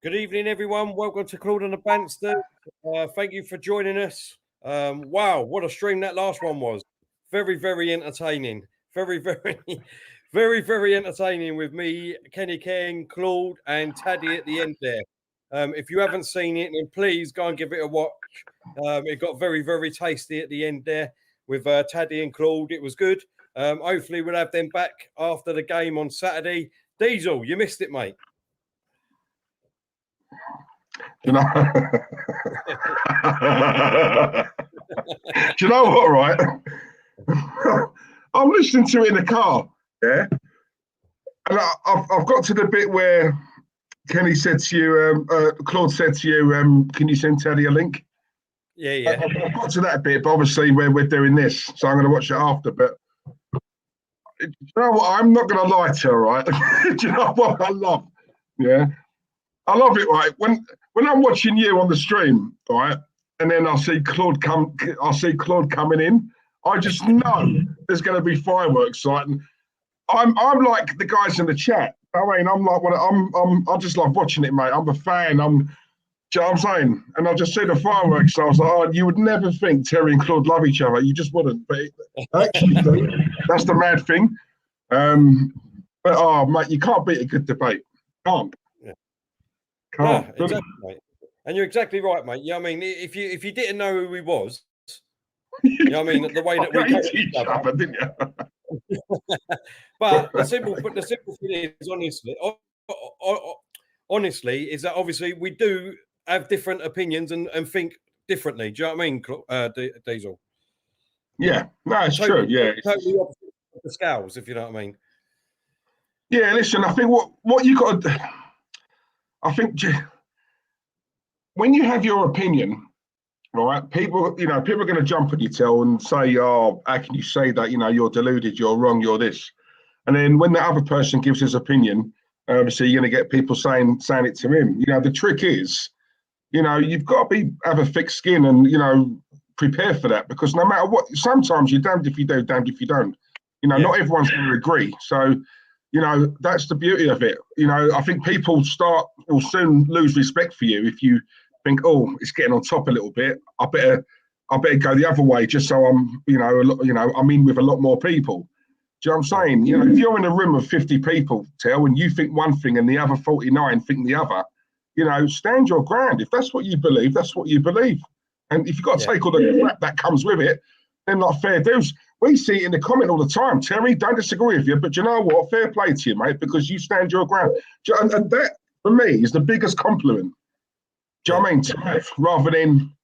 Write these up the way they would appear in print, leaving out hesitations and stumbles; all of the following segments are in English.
Good evening, everyone. Welcome to Claude and the Banstas. Thank you for joining us. Wow, what a stream that last one was. Very, very entertaining. Very, very entertaining with me, Kenny King, Claude, and Taddy at the end there. If you haven't seen it, then please go and give it a watch. It got very, very tasty at the end there with Taddy and Claude. It was good. Hopefully, we'll have them back after the game on Saturday. Diesel, you missed it, mate. You know, do you know what, right? I'm listening to it in the car, yeah? And I've got to the bit where Kenny said to you, Claude said to you, can you send Teddy a link? Yeah. I've got to that bit, but obviously we're doing this, so I'm going to watch it after. But you know what? I'm not going to lie to her, right? Do you know what I love? Yeah, I love it, right? When I'm watching you on the stream, right, and then I see Claude coming in, I just know there's going to be fireworks, right? And I'm like the guys in the chat. I mean, I just love watching it, mate. I'm a fan. Do you know what I'm saying? And I just see the fireworks. So I was like, oh, you would never think Terry and Claude love each other. You just wouldn't. But I actually do. That's the mad thing. But oh, mate, you can't beat a good debate. Can't. No, exactly, mate. And you're exactly right, mate. You know what I mean? If you didn't know who he was, you know what I mean, the way that we hate each other, didn't you? But the simple thing is, honestly, is that obviously we do have different opinions and think differently. Do you know what I mean, Diesel? Yeah, no, it's true. Yeah, totally opposite of the scales, if you know what I mean. Yeah, listen, I think what you got to. I think when you have your opinion, right, people are going to jump at your tail and say, oh, how can you say that? You know, you're deluded, you're wrong, you're this. And then when the other person gives his opinion, obviously you're going to get people saying it to him. You know, the trick is, you know, you've got to have a thick skin and, you know, prepare for that, because no matter what, sometimes you're damned if you do, damned if you don't. You know, Not everyone's going to agree. So, you know, that's the beauty of it. You know, I think people will soon lose respect for you if you think, oh, it's getting on top a little bit. I better go the other way just so I'm, I'm in with a lot more people. Do you know what I'm saying? You know, if you're in a room of 50 people, and you think one thing and the other 49 think the other, you know, stand your ground. If that's what you believe, that's what you believe. And if you've got to take all the crap that comes with it, then not fair dues. We see it in the comment all the time. Terry, don't disagree with you, but you know what? Fair play to you, mate, because you stand your ground. And that, for me, is the biggest compliment. Do you know what I mean? To have, rather than,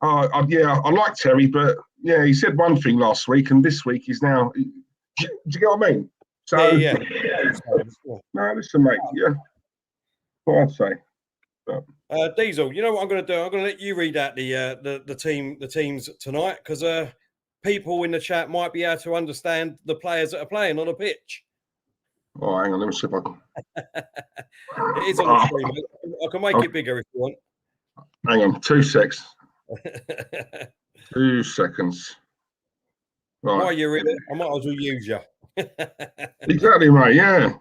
I like Terry, but yeah, he said one thing last week, and this week he's now. Do you get what I mean? So, no, listen, mate. Yeah, what I'd say. But, Diesel, you know what I'm going to do? I'm going to let you read out the teams tonight, because people in the chat might be able to understand the players that are playing on the pitch. Oh, hang on, let me see if I can. It is on the screen, mate. I can make it bigger if you want. Hang on, 2 seconds. 2 seconds. Right. While you're in it, I might as well use you. Exactly, mate, yeah.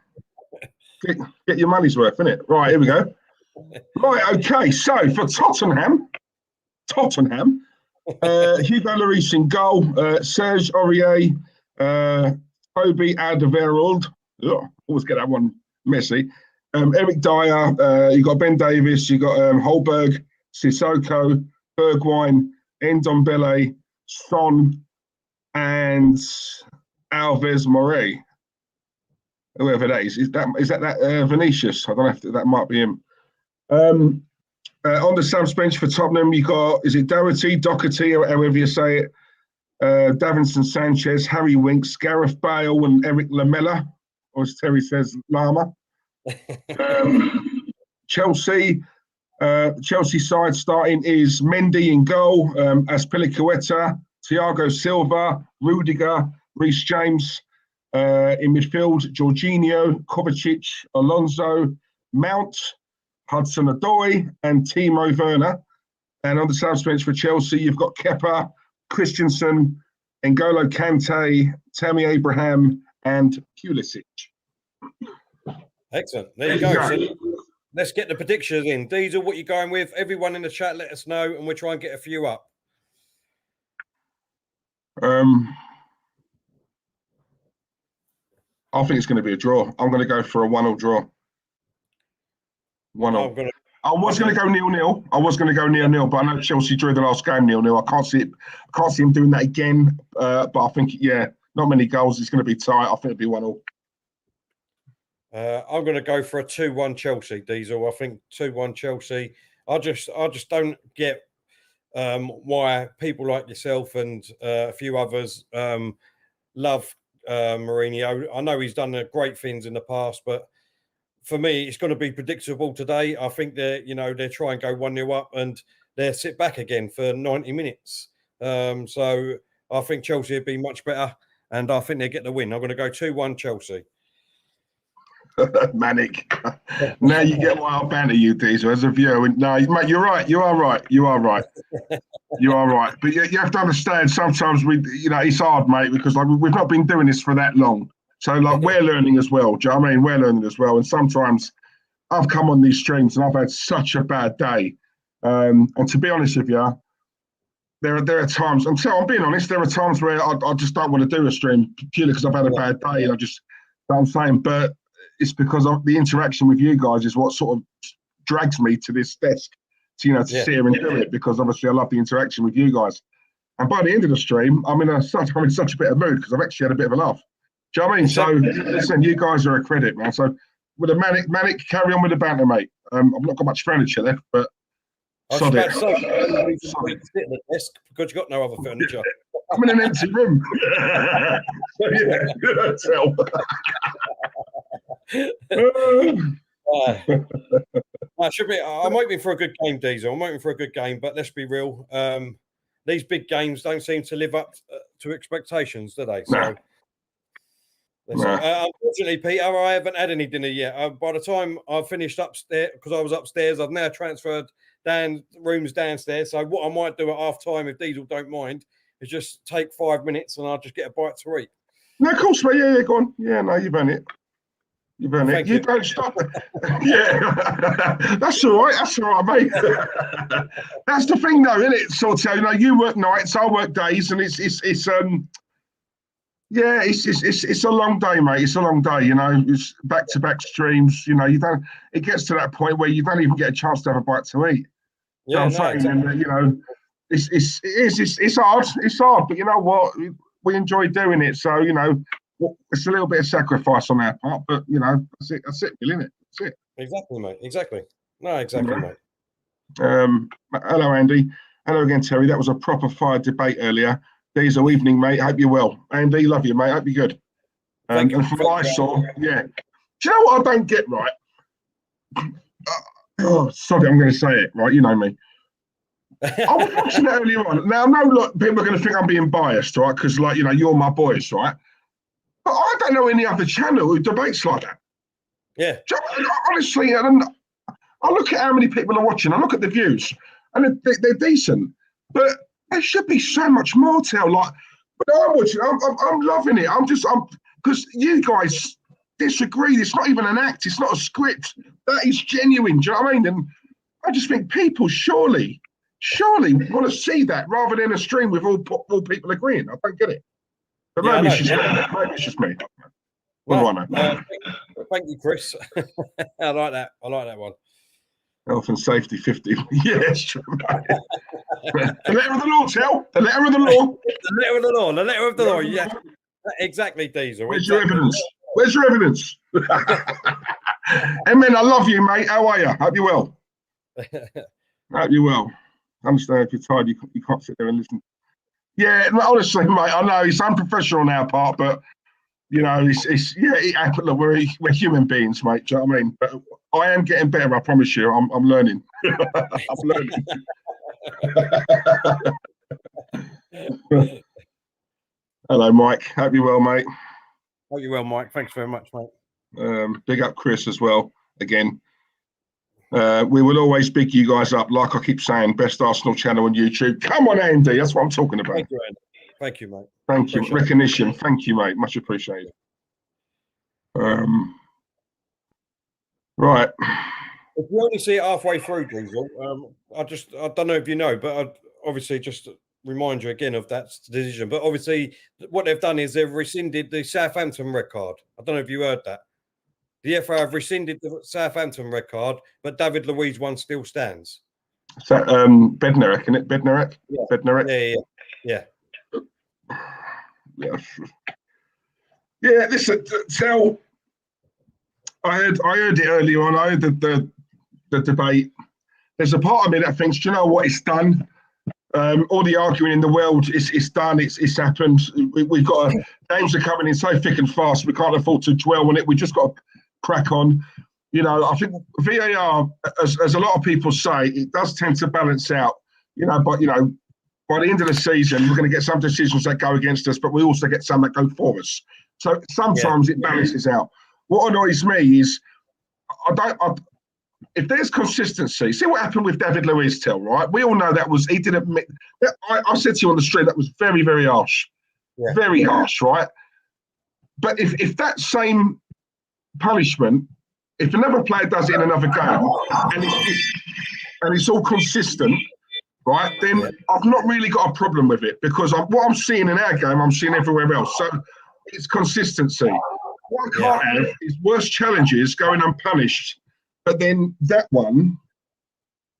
Get your money's worth, innit? Right, here we go. Right, okay, so for Tottenham, Hugo Lloris in goal, Serge Aurier, Toby Alderweireld, always get that one messy, Eric Dyer, you got Ben Davis, you got Holberg, Sissoko, Bergwijn, Ndombele, Son, and Alves Morey. Whoever that is that Vinicius? I don't know if that might be him. On the subs bench for Tottenham, you got, is it Doherty, or however you say it, Davinson Sanchez, Harry Winks, Gareth Bale, and Eric Lamela, or as Terry says, Lama. Chelsea side starting is Mendy in goal, Azpilicueta, Thiago Silva, Rudiger, Reece James. In midfield, Jorginho, Kovacic, Alonso, Mount, Hudson-Odoi, and Timo Werner. And on the subs bench for Chelsea, you've got Kepa, Christensen, N'Golo Kante, Tammy Abraham, and Pulisic. Excellent. There you go. let's get the predictions in. Diesel, what you going with? Everyone in the chat, let us know, and we'll try and get a few up. I think it's going to be a draw. I'm going to go for a 1-1 draw. 1-1. I was going to go 0-0. I was going to go 0-0, but I know Chelsea drew the last game 0-0. I can't see it. I can't see him doing that again. But I think, yeah, not many goals. It's going to be tight. I think it'll be 1-1. I'm going to go for a 2-1 Chelsea, Diesel. I think 2-1 Chelsea. I just don't get why people like yourself and a few others love Mourinho. I know he's done great things in the past, but for me, it's going to be predictable today. I think they're try and go 1-0 up and they'll sit back again for 90 minutes. So I think Chelsea would be much better, and I think they get the win. I'm going to go 2-1 Chelsea. Manic. Now you get why I banter you, Diesel, as a viewer. No, mate, you're right. You are right. You are right. You are right. But you have to understand, sometimes it's hard, mate, because we've not been doing this for that long. So we're learning as well. Do you know what I mean? We're learning as well. And sometimes I've come on these streams and I've had such a bad day. And to be honest with you, there are times, and so I'm being honest, there are times where I just don't want to do a stream purely because I've had a bad day, and you know what I'm saying? But it's because of the interaction with you guys is what sort of drags me to this desk to sit here and do it, because obviously I love the interaction with you guys. And by the end of the stream, I'm in such a bit of mood because I've actually had a bit of a laugh. Do you know what I mean? So listen, you guys are a credit, man. So with a manic, carry on with the banter, mate. I've not got much furniture left, but sod it. Sit at the desk because you've got no other furniture. I'm in an empty room. So yeah, good tell. I'm hoping for a good game, Diesel. I'm hoping for a good game, but let's be real. These big games don't seem to live up to expectations, do they? So, unfortunately, Peter, I haven't had any dinner yet. By the time I've finished upstairs, because I was upstairs, I've now transferred rooms downstairs. So what I might do at half time, if Diesel don't mind, is just take 5 minutes and I'll just get a bite to eat. No, of course, mate. Yeah, go on. Yeah, no, you've earned it. You've earned it. You don't stop. Yeah, that's all right. That's all right, mate. That's the thing, though, isn't it? Sort of, you work nights, I work days, and it's a long day, mate. It's a long day. It's back-to-back streams. It gets to that point where you don't even get a chance to have a bite to eat. Yeah, you know what I'm saying? And, it's hard. It's hard, but you know what? We enjoy doing it. So it's a little bit of sacrifice on our part, but that's it. That's it, isn't it? That's it. Exactly, mate. Exactly. No, exactly, mate. Hello, Andy. Hello again, Terry. That was a proper fire debate earlier. Diesel, evening, mate. Hope you're well. Andy, love you, mate. Hope you're good. And from what I saw, yeah. Do you know what I don't get right? Sorry, I'm going to say it, right? You know me. I was watching it earlier on. Now, I know people are going to think I'm being biased, right? Because, you're my boys, right? But I don't know any other channel who debates like that. Yeah. Honestly, I look at how many people are watching. I look at the views, and they're decent. But there should be so much more, but I'm watching. I'm loving it. Because you guys disagree. It's not even an act. It's not a script. That is genuine. Do you know what I mean? And I just think people surely want to see that rather than a stream with all people agreeing. I don't get it. But maybe it's just me. What do I know? Thank you, Chris. I like that. I like that one. Health and safety 50. Yes, true. The letter of the law, Tel. The letter of the law. The letter of the law. The letter of the law. Yeah. Exactly, Diesel. Where's your evidence? Where's your evidence? Emin, I love you, mate. How are you? Hope you're well. Hope you're well. I understand if you're tired, you can't sit there and listen. Yeah, honestly, mate, I know it's unprofessional on our part, but it happened. Look, we're human beings, mate. Do you know what I mean? But I am getting better. I promise you. I'm learning. I'm learning. Hello, Mike. Hope you're well, mate. Hope you're well, Mike. Thanks very much, mate. Big up Chris as well. Again, we will always big you guys up. Like I keep saying, best Arsenal channel on YouTube. Come on, Andy. That's what I'm talking about. Thank you, Andy. Thank you, mate. Thank you. Recognition. Thank you, mate. Much appreciated. Right. if you only see it halfway through, Diesel, I don't know if you know, but I'd obviously just remind you again of that decision. But obviously, what they've done is they've rescinded the Southampton red card. I don't know if you heard that. The FA have rescinded the Southampton red card, but David Luiz one still stands. So, Bednarek, isn't it? Bednarek? Yeah. Bednarek? Yeah. Yeah, listen, tell. I heard it earlier on. I heard the debate. There's a part of me that thinks, do you know what? It's done. All the arguing in the world, it's done. It's happened. We've got games are coming in so thick and fast. We can't afford to dwell on it. We just got to crack on. You know, I think VAR, as a lot of people say, it does tend to balance out. You know, but by the end of the season, we're going to get some decisions that go against us, but we also get some that go for us. So sometimes it balances out. What annoys me is if there's consistency, see what happened with David Luiz, right? We all know he did admit. I said to you on the stream that was very, very harsh, very harsh, right? But if that same punishment, if another player does it in another game and it's all consistent, right? Then I've not really got a problem with it because what I'm seeing in our game, I'm seeing everywhere else. So it's consistency. What I can't have is worse challenges going unpunished. But then that one,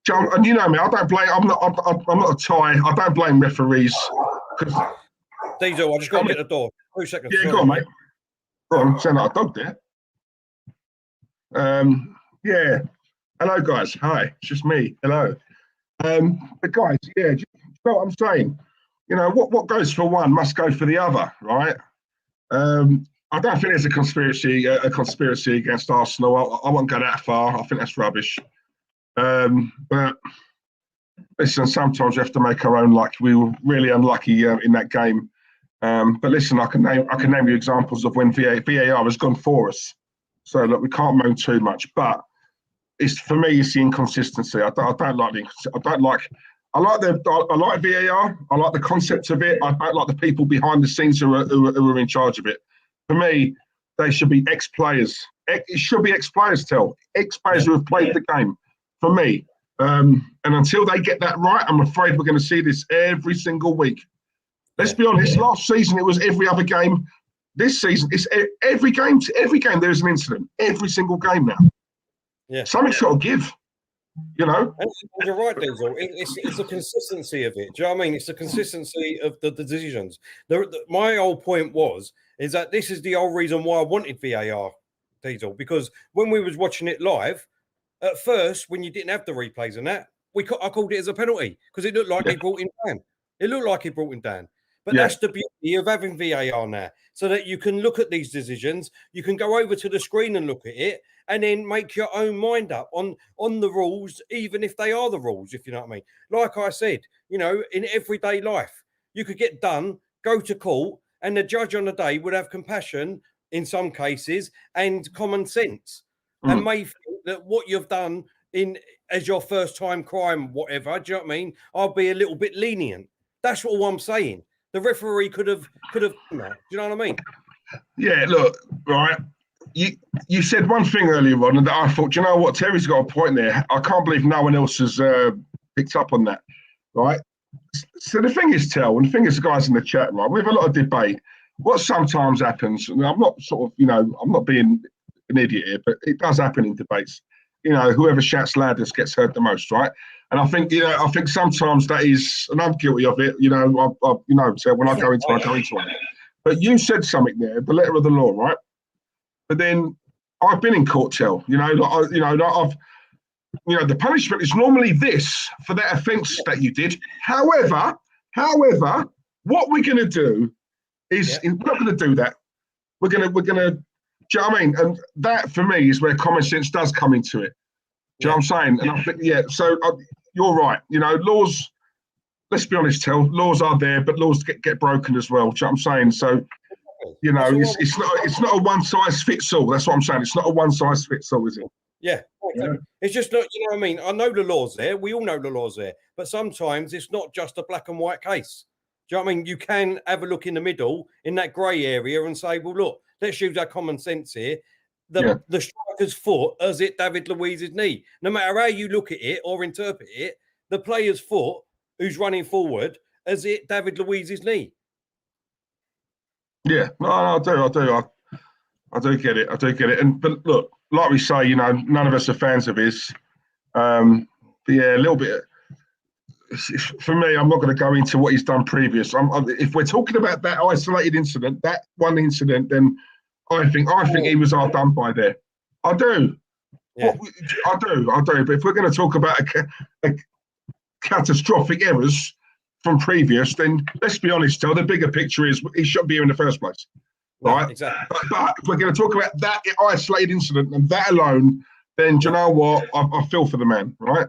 and you know me, I don't blame. I'm not a tie. I don't blame referees. Diesel, I just got to get the door. 2 seconds. Yeah, go on, mate. Go on, sound like a dog there. Yeah. Hello, guys. Hi, it's just me. Hello. But guys, yeah, do you know what I'm saying? You know, what goes for one must go for the other, right? I don't think there's a conspiracy against Arsenal. I won't go that far. I think that's rubbish. But listen, sometimes we have to make our own luck. We were really unlucky in that game. But listen, I can name you examples of when VAR has gone for us. So look, we can't moan too much. But for me, it's the inconsistency. I like VAR. I like the concept of it. I don't like the people behind the scenes who are in charge of it. For me, they should be ex-players. It should be ex-players, ex-players who have played the game. For me, and until they get that right, I'm afraid we're going to see this every single week. Let's be honest. Last season, it was every other game. This season, it's every game. Every game, there's an incident. Every single game now. Yeah, something's got to give. You know, and you're right, Diesel. It's the consistency of it. Do you know what I mean? It's the consistency of the decisions. My whole point is that this is the whole reason why I wanted VAR, Diesel, because when we was watching it live, at first, when you didn't have the replays and that, I called it as a penalty because it looked like he brought him down. It looked like he brought him down. But that's the beauty of having VAR now, so that you can look at these decisions, you can go over to the screen and look at it, and then make your own mind up on the rules, even if they are the rules, if you know what I mean. Like I said, you know, in everyday life, you could get done, go to court, and the judge on the day would have compassion in some cases and common sense, and may think that what you've done as your first time crime, whatever, do you know what I mean? I'll be a little bit lenient. That's all I'm saying. The referee could have done that. Do you know what I mean? Yeah, look, right. You said one thing earlier on, and that I thought, you know what, Terry's got a point there. I can't believe no one else has picked up on that, right? So the thing is, and the thing is, the guys in the chat, right, we have a lot of debate. What sometimes happens, and I'm not I'm not being an idiot here, but it does happen in debates. You know, whoever shouts loudest gets heard the most, right? And I think, sometimes that is, and I'm guilty of it. So when I go into it. But you said something there, the letter of the law, right? But then I've been in court, the punishment is normally this for that offence that you did. However, what we're going to do is we're not going to do that. We're going to. Do you know what I mean? And that for me is where common sense does come into it. Do you know what I'm saying? And I think, so you're right. You know, laws, let's be honest, laws are there, but laws get broken as well. Do you know what I'm saying? So, you know, it's not a one size fits all. That's what I'm saying. It's not a one size fits all, is it? Yeah. It's just not, you know what I mean? I know the law's there. We all know the law's there. But sometimes it's not just a black and white case. Do you know what I mean? You can have a look in the middle, in that grey area, and say, well, look, let's use our common sense here. The strike striker's foot has hit David Luiz's knee. No matter how you look at it or interpret it, the player's foot who's running forward has hit David Luiz's knee. Yeah, no, I do get it. I do get it. And but look, like we say, you know, none of us are fans of his. But yeah, a little bit. For me, I'm not going to go into what he's done previous. If we're talking about that isolated incident, that one incident, then I think he was done by there. I do. Yeah. I do. But if we're going to talk about a catastrophic errors from previous, then let's be honest, the bigger picture is he shouldn't be here in the first place. Right? No, exactly. But if we're going to talk about that isolated incident and that alone, then do you know what? I feel for the man, right?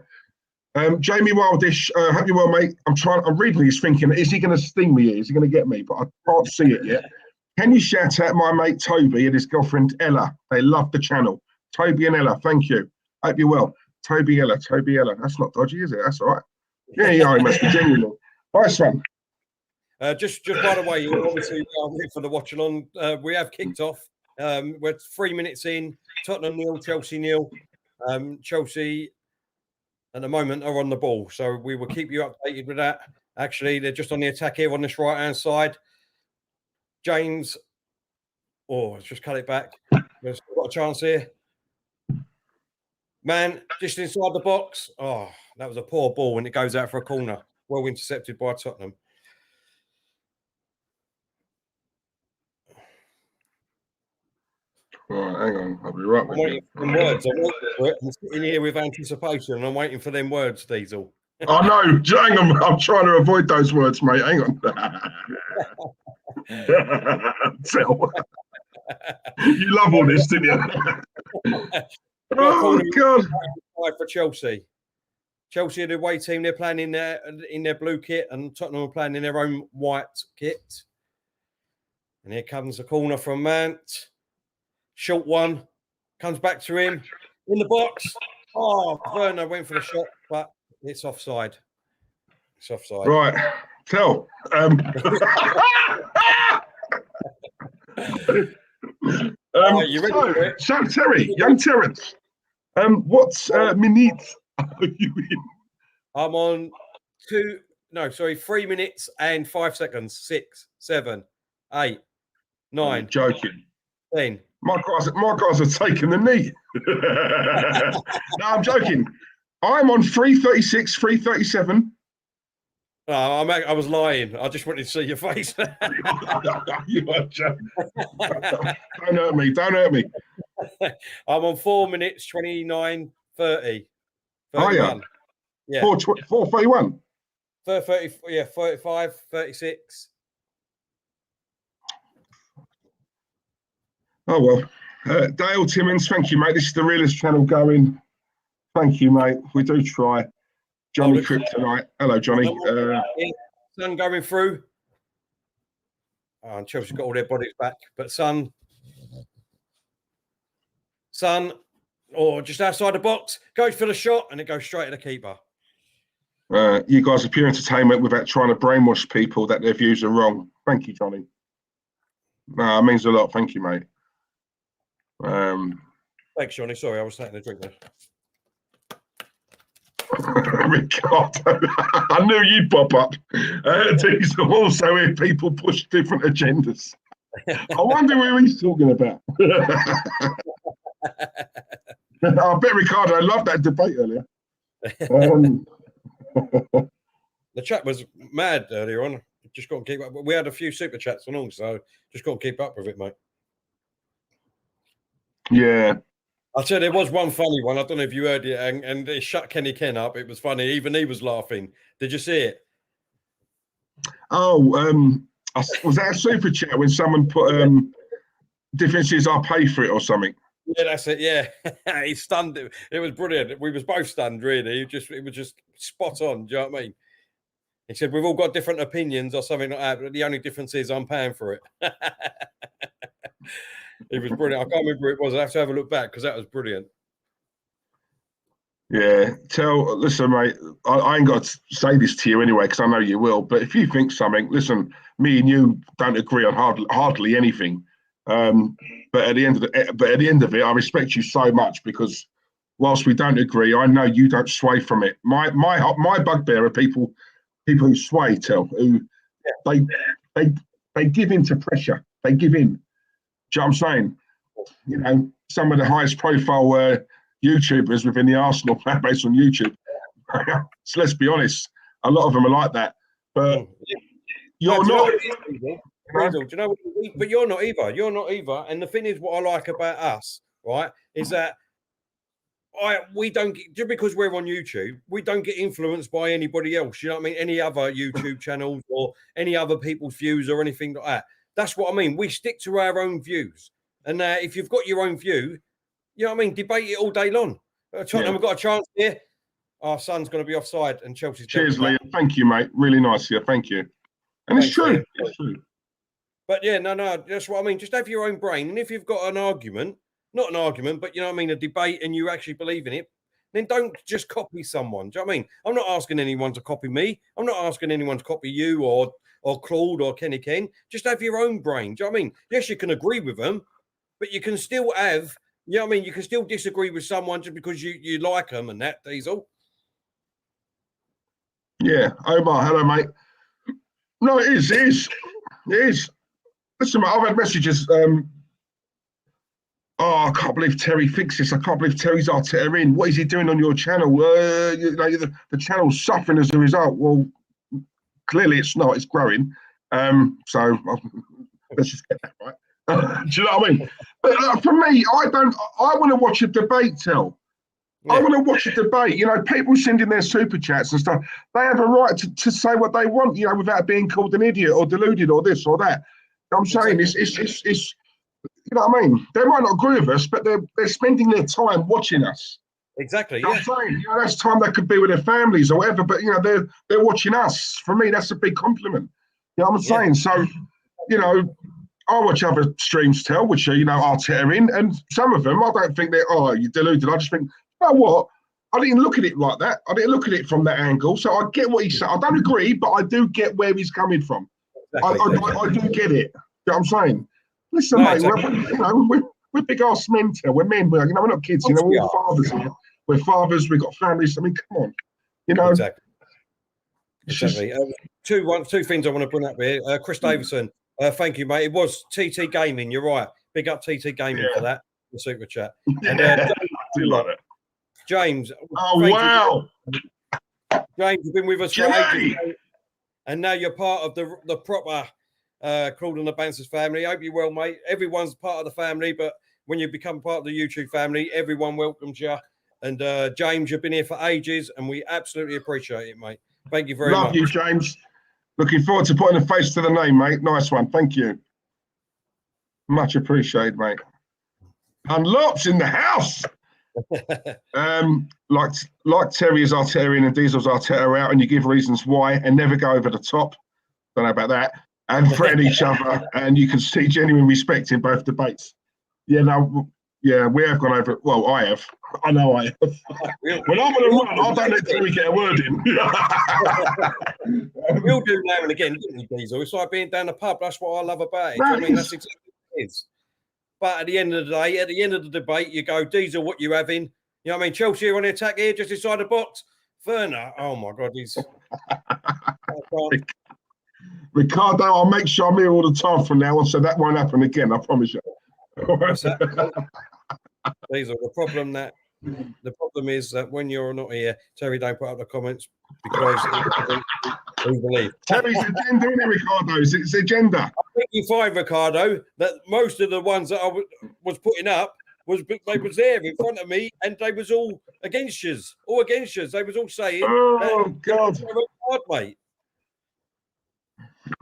Jamie Wildish, hope you're well, mate. I'm reading these thinking, is he going to sting me here? Is he going to get me? But I can't see it yet. Can you shout out my mate Toby and his girlfriend Ella? They love the channel. Toby and Ella, thank you. Hope you're well. Toby Ella. That's not dodgy, is it? That's all right. Yeah, he must be genuine. Nice one. Just by the way, obviously here for the Watchalong. We have kicked off. We're 3 minutes in. Tottenham 0, Chelsea 0. Chelsea at the moment are on the ball, so we will keep you updated with that. Actually, they're just on the attack here on this right-hand side. James, let's just cut it back. We've got a chance here. Man, just inside the box. Oh, that was a poor ball when it goes out for a corner. Well intercepted by Tottenham. Right, hang on. I'll be right with you. I'm sitting here with anticipation and I'm waiting for them words, Diesel. I know. Hang on. I'm trying to avoid those words, mate. Hang on. You love all this, didn't you? Oh, God. For Chelsea. Chelsea are the away team. They're playing in their blue kit and Tottenham are playing in their own white kit. And here comes the corner from Mount. Short one. Comes back to him. In the box. Oh, Werner went for the shot, but it's offside. Right. Tell. You ready? So Terry, young Terence. What minute are you in? I'm on 3 minutes and 5 seconds. 6, 7, 8, 9. You're joking. 10. My guys are taking the knee. No, I'm joking. I'm on 3:36, 3:37. No, I was lying. I just wanted to see your face. You are joking. Don't hurt me. I'm on 4 minutes, 29, 30. Oh, yeah. Yeah. 4:31. 30, yeah, 35, 36. Oh, well. Dale Timmins, thank you, mate. This is the realest channel going. Thank you, mate. We do try. Johnny Kryptonite. Hello, Johnny. Sun going through. Oh, and Chelsea got all their bodies back. But Sun, just outside the box, goes for the shot, and it goes straight to the keeper. You guys are pure entertainment without trying to brainwash people that their views are wrong. Thank you, Johnny. No, it means a lot. Thank you, mate. Thanks, Johnny. Sorry, I was taking a drink there. Ricardo, I knew you'd pop up. These are also where people push different agendas. I wonder who he's talking about. I bet Ricardo, I loved that debate earlier. The chat was mad earlier on. Just got to keep up. We had a few super chats and all, so just got to keep up with it, mate. Yeah. I'll tell you, there was one funny one. I don't know if you heard it, and it shut Kenny Ken up. It was funny. Even he was laughing. Did you see it? Oh, was that a super chat when someone put differences? I'll pay for it or something. Yeah, that's it. Yeah, he stunned. It was brilliant. We was both stunned, really. It was just spot on. Do you know what I mean? He said we've all got different opinions or something like that, but the only difference is I'm paying for it. It was brilliant. I can't remember who it was. I have to have a look back because that was brilliant. Yeah, listen, mate, I ain't got to say this to you anyway because I know you will. But if you think something, listen, me and you don't agree on hardly anything. But at the end of it, I respect you so much, because whilst we don't agree, I know you don't sway from it. My bugbear are people who sway, who they give in to pressure. They give in. Do you know what I'm saying? You know, some of the highest profile YouTubers within the Arsenal fan base on YouTube. So let's be honest, a lot of them are like that. But you're not. Do you know what? But you're not either. You're not either. And the thing is, what I like about us, right, is that we don't get, just because we're on YouTube, we don't get influenced by anybody else. You know what I mean? Any other YouTube channels or any other people's views or anything like that. That's what I mean. We stick to our own views. And if you've got your own view, you know what I mean? Debate it all day long. Tottenham have got a chance here. Our son's going to be offside, and Chelsea's. Cheers, Liam. Thank you, mate. Really nice here. Thank you. And it's true. It's true. But yeah, no, that's what I mean. Just have your own brain. And if you've got an argument, not an argument, but you know what I mean, a debate, and you actually believe in it, then don't just copy someone. Do you know what I mean? I'm not asking anyone to copy me. I'm not asking anyone to copy you or Claude or Kenny Ken. Just have your own brain. Do you know what I mean? Yes, you can agree with them, but you can still have, you know what I mean? You can still disagree with someone just because you like them and that, Diesel. Yeah. Omar, hello, mate. No, it is. It is. Listen, mate, I've had messages. I can't believe Terry thinks this. I can't believe Terry's Arteta in. What is he doing on your channel? The channel's suffering as a result. Well, clearly it's not. It's growing. So let's just get that right. Do you know what I mean? But for me, I want to watch a debate, Tel. Yeah. I want to watch a debate. You know, people sending their super chats and stuff. They have a right to say what they want, you know, without being called an idiot or deluded or this or that. You know what I'm saying? It's you know what I mean? They might not agree with us, but they're spending their time watching us. Exactly. You know what I'm saying? You know, that's time they could be with their families or whatever, but you know, they're watching us. For me, that's a big compliment. You know what I'm saying? So, you know, I watch other streams, Tel, which are, you know, Arteta in, and some of them I don't think you're deluded. I just think, you know what? I didn't look at it like that. I didn't look at it from that angle. So I get what he's saying. I don't agree, but I do get where he's coming from. Exactly. I do get it. You know what I'm saying? Listen, mate, exactly. we're big ass men, Tel. We're men. We're not kids. You know, we're all fathers here. We're fathers. We've got families. I mean, come on. You know. Exactly. Two things I want to bring up here. Chris Davison, thank you, mate. It was TT Gaming. You're right. Big up TT Gaming for that. The super chat. And I do like it. James. Oh wow. James, you've been with us for ages, and now you're part of the proper Claude and the Banstas family. I hope you're well, mate. Everyone's part of the family, but when you become part of the YouTube family, everyone welcomes you. And James, you've been here for ages, and we absolutely appreciate it, mate. Thank you very much. Love you, James. Looking forward to putting a face to the name, mate. Nice one. Thank you. Much appreciated, mate. And Lop's in the house. Like Terry is Arteta in and Diesel's Arteta out, and you give reasons why and never go over the top. Don't know about that. And threaten each other, and you can see genuine respect in both debates. Yeah, no, yeah, we have gone over it. Well, I have. I know I have. When I'm on a run, I don't let Terry get a word in. We'll do now and again, didn't we, Diesel? It's like being down the pub. That's what I love about it. I mean, that's exactly what it is. But at the end of the day, at the end of the debate, you go, Diesel, what you having? You know what I mean? Chelsea are on the attack here, just inside the box. Werner, oh my God, he's... Ricardo, I'll make sure I'm here all the time from now on, so that won't happen again, I promise you. Diesel, the problem is that when you're not here, Terry don't put up the comments because we believe. Terry's agenda, isn't it, Ricardo? It's agenda. I think you find, Ricardo, that most of the ones that I was putting up they was there in front of me, and they was all against you. All against you. They was all saying, "Oh God, hard, mate."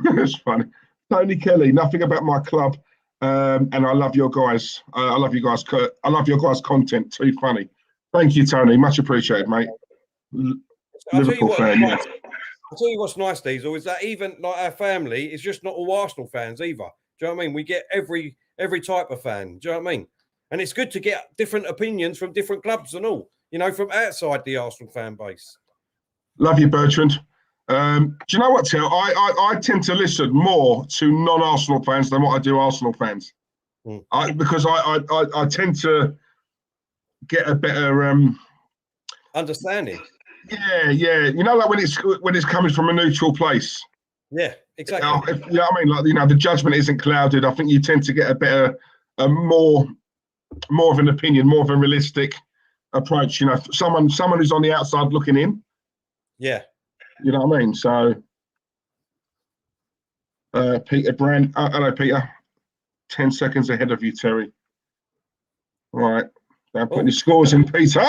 That's funny. Tony Kelly, nothing about my club, and I love your guys. I love you guys. I love your guys' content. Too funny. Thank you, Tony. Much appreciated, mate. Liverpool fan. Yeah. I'll tell you what's nice, Diesel, is that even like our family is just not all Arsenal fans either. Do you know what I mean? We get every type of fan. Do you know what I mean? And it's good to get different opinions from different clubs and all, you know, from outside the Arsenal fan base. Love you, Bertrand. Do you know what, Tel? I tend to listen more to non-Arsenal fans than what I do Arsenal fans. Because I tend to get a better understanding. Yeah. You know, like when it's coming from a neutral place. Yeah, exactly. You know what I mean? Like, you know, the judgment isn't clouded. I think you tend to get a better, more of an opinion, more of a realistic approach. You know, someone who's on the outside looking in. Yeah. You know what I mean? So, Peter Brand. Hello, Peter. 10 seconds ahead of you, Terry. Right. Now putting the scores in, Peter.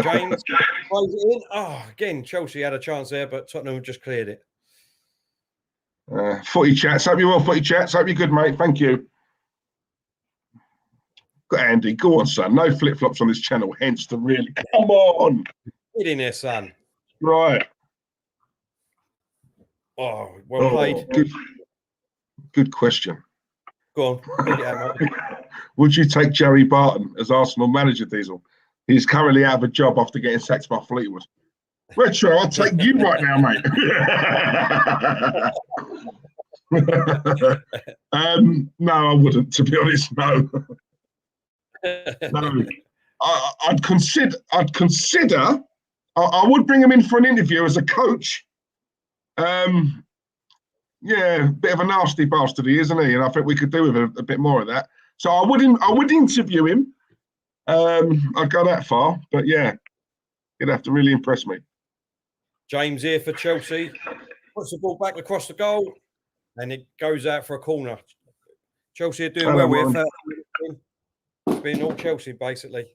James plays it in. Oh, again, Chelsea had a chance there, but Tottenham just cleared it. Footy chats. Hope you're well, footy chats. Hope you're good, mate. Thank you. Andy, go on, son. No flip-flops on this channel, hence the really... Come on! Get in there, son. Right. Oh, well played. Good question. Go on. Would you take Jerry Barton as Arsenal manager, Diesel? He's currently out of a job after getting sacked by Fleetwood. Retro, I'll take you right now, mate. No, I wouldn't, to be honest, no. No. I'd consider I would bring him in for an interview as a coach. Yeah, bit of a nasty bastard he is, isn't he? And I think we could do with a bit more of that. So I would interview him. I'd go that far, but yeah, he'd have to really impress me. James here for Chelsea. Puts the ball back across the goal, and it goes out for a corner. Chelsea are doing well with it. It's been all Chelsea, basically.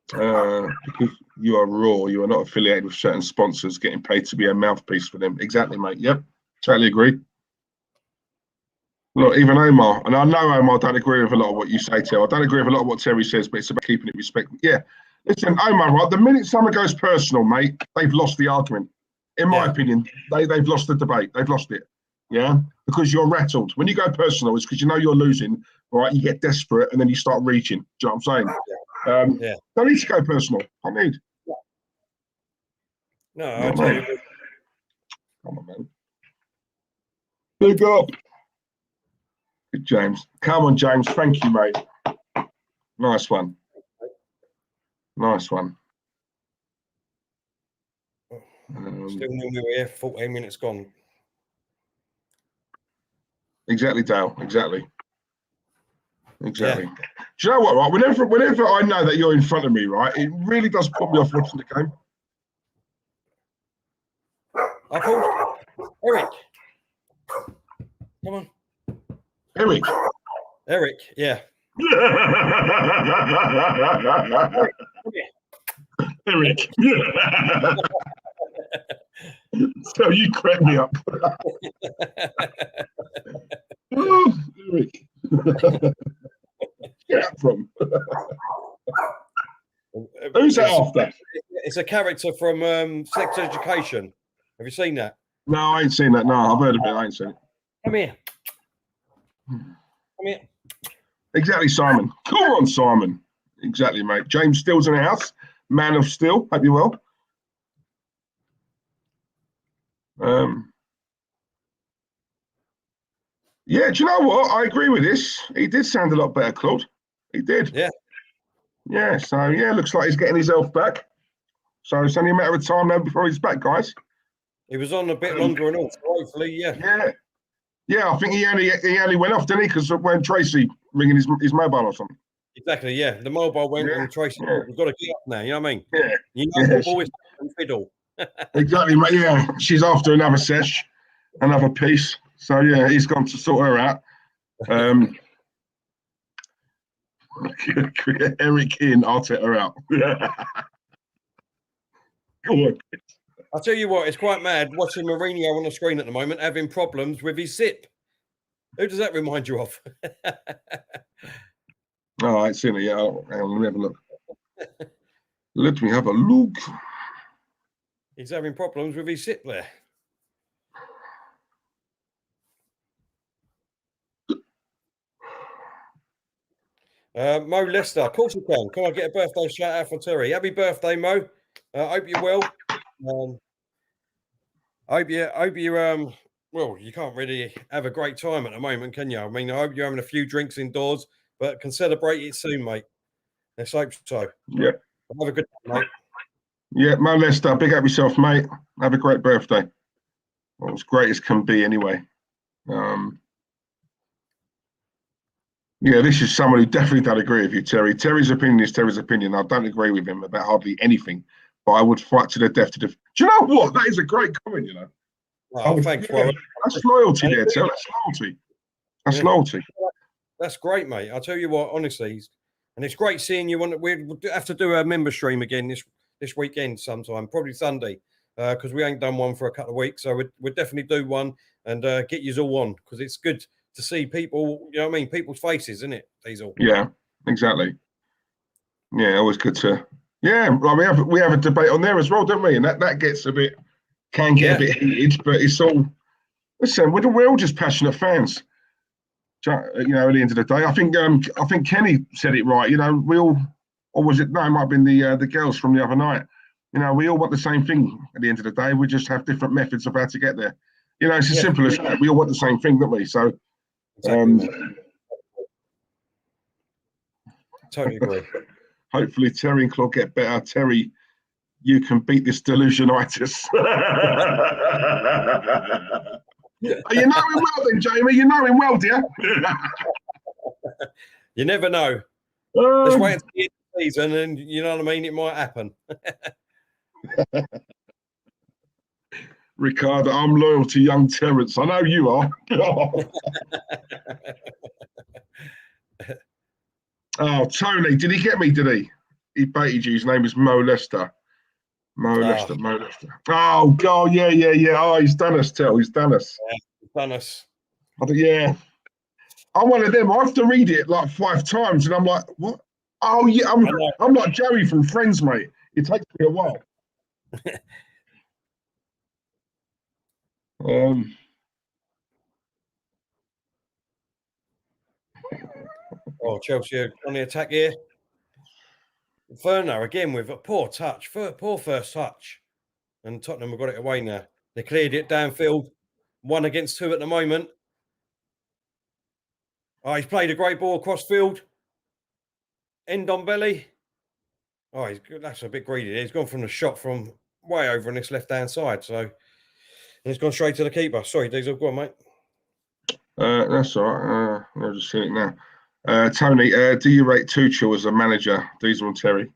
Because you are raw, you are not affiliated with certain sponsors, getting paid to be a mouthpiece for them. Exactly, mate. Yep, totally agree. Look, even Omar, and I know Omar don't agree with a lot of what you say, Terry. I don't agree with a lot of what Terry says, but it's about keeping it respectful. Yeah, listen, Omar, right? The minute someone goes personal, mate, they've lost the argument. In my opinion, they've lost the debate. They've lost it. Yeah, because you're rattled. When you go personal, it's because you know you're losing, right? You get desperate and then you start reaching. Do you know what I'm saying? Don't need to go personal. I need. No, I tell you. Come on, man. Big up. Good, James. Come on, James. Thank you, mate. Nice one. Nice one. Still knew we were here. 14 minutes gone. Exactly, Dale. Exactly. Yeah. Do you know what, right? Whenever I know that you're in front of me, right, it really does put me off watching the game. I thought, Eric. Come on. Eric, yeah. Eric. So you crack me up. Oh, Eric. Get out from. Who's that after? It's a character from Sex Education. Have you seen that? No, I ain't seen that. No, I've heard of it. I ain't seen it. Come here. Come here. Exactly, Simon. Come on, Simon. Exactly, mate. James Steele's in the house. Man of Steel. Hope you're well. Yeah, do you know what? I agree with this. He did sound a lot better, Claude. He did. Yeah. Yeah, so yeah, looks like he's getting his health back. So it's only a matter of time now before he's back, guys. He was on a bit longer and all, so hopefully, yeah. Yeah, I think he only went off, didn't he? Because when Tracy ringing his mobile or something. Exactly, yeah. The mobile went and Tracy, we've got to get up now, you know what I mean? Yeah. You know, always fiddle. Exactly, mate. Yeah, she's after another sesh, another piece. So yeah, he's gone to sort her out. Eric in, Arteta out. Go on. I'll tell you what, it's quite mad watching Mourinho on the screen at the moment having problems with his zip. Who does that remind you of? Oh, I ain't seen it yet. Hang on, let me have a look. Let me have a look. He's having problems with his zip there. Mo Lester, of course you can. Can I get a birthday shout out for Terry? Happy birthday, Mo. I hope you're well. hope you well, you can't really have a great time at the moment, can you? I mean, I hope you're having a few drinks indoors, but can celebrate it soon, mate. Let's hope so. Yeah. Have a good day, mate. Yeah, Mo Lester, big up yourself, mate. Have a great birthday. Well, as great as can be, anyway. Yeah, this is someone who definitely don't agree with you, Terry. Terry's opinion is Terry's opinion. I don't agree with him about hardly anything, but I would fight to the death to do you know what? That is a great comment, you know. Oh, thanks, yeah, that's loyalty there, Terry. That's loyalty. That's loyalty. That's great, mate. I'll tell you what, honestly, and it's great seeing you. We'll have to do a member stream again this weekend sometime, probably Sunday, because we ain't done one for a couple of weeks. So we'll definitely do one and get you all on, because it's good to see people, you know what I mean, people's faces, isn't it, Diesel? Yeah, exactly. Yeah, always good to. Yeah, well, we have a debate on there as well, don't we? And that gets a bit a bit heated, but it's all. Listen, we're all just passionate fans. You know, at the end of the day, I think Kenny said it right. You know, we all, or was it? No, it might have been the girls from the other night. You know, we all want the same thing at the end of the day. We just have different methods of how to get there. You know, it's as simple as that. We all want the same thing, don't we? So, exactly. Totally agree. Hopefully, Terry and Claude get better. Terry, you can beat this delusionitis. You know him well, then, Jamie. You know him well, dear. You never know. Let's wait until the end of the season, and you know what I mean. It might happen. Ricardo, I'm loyal to young Terence. I know you are. Oh, Tony, did he get me? Did he? He baited you. His name is Mo Lester. Mo Lester. Oh, God, yeah. Oh, he's done us, Tel. He's done us. Yeah, he's done us. Yeah. I'm one of them. I have to read it like 5 times, and I'm like, what? Oh, yeah, I'm like Joey from Friends, mate. It takes me a while. Oh, Chelsea on the attack here. Inferno again with a poor touch, poor first touch. And Tottenham have got it away now. They cleared it downfield. 1 against 2 at the moment. Oh, he's played a great ball across field. End on belly. Oh, that's a bit greedy. He's gone from the shot from way over on this left-hand side. So he's gone straight to the keeper. Sorry, Diesel. Go on, mate. That's all right. I'll just see it now. Tony, do you rate Tuchel as a manager, Diesel and Terry?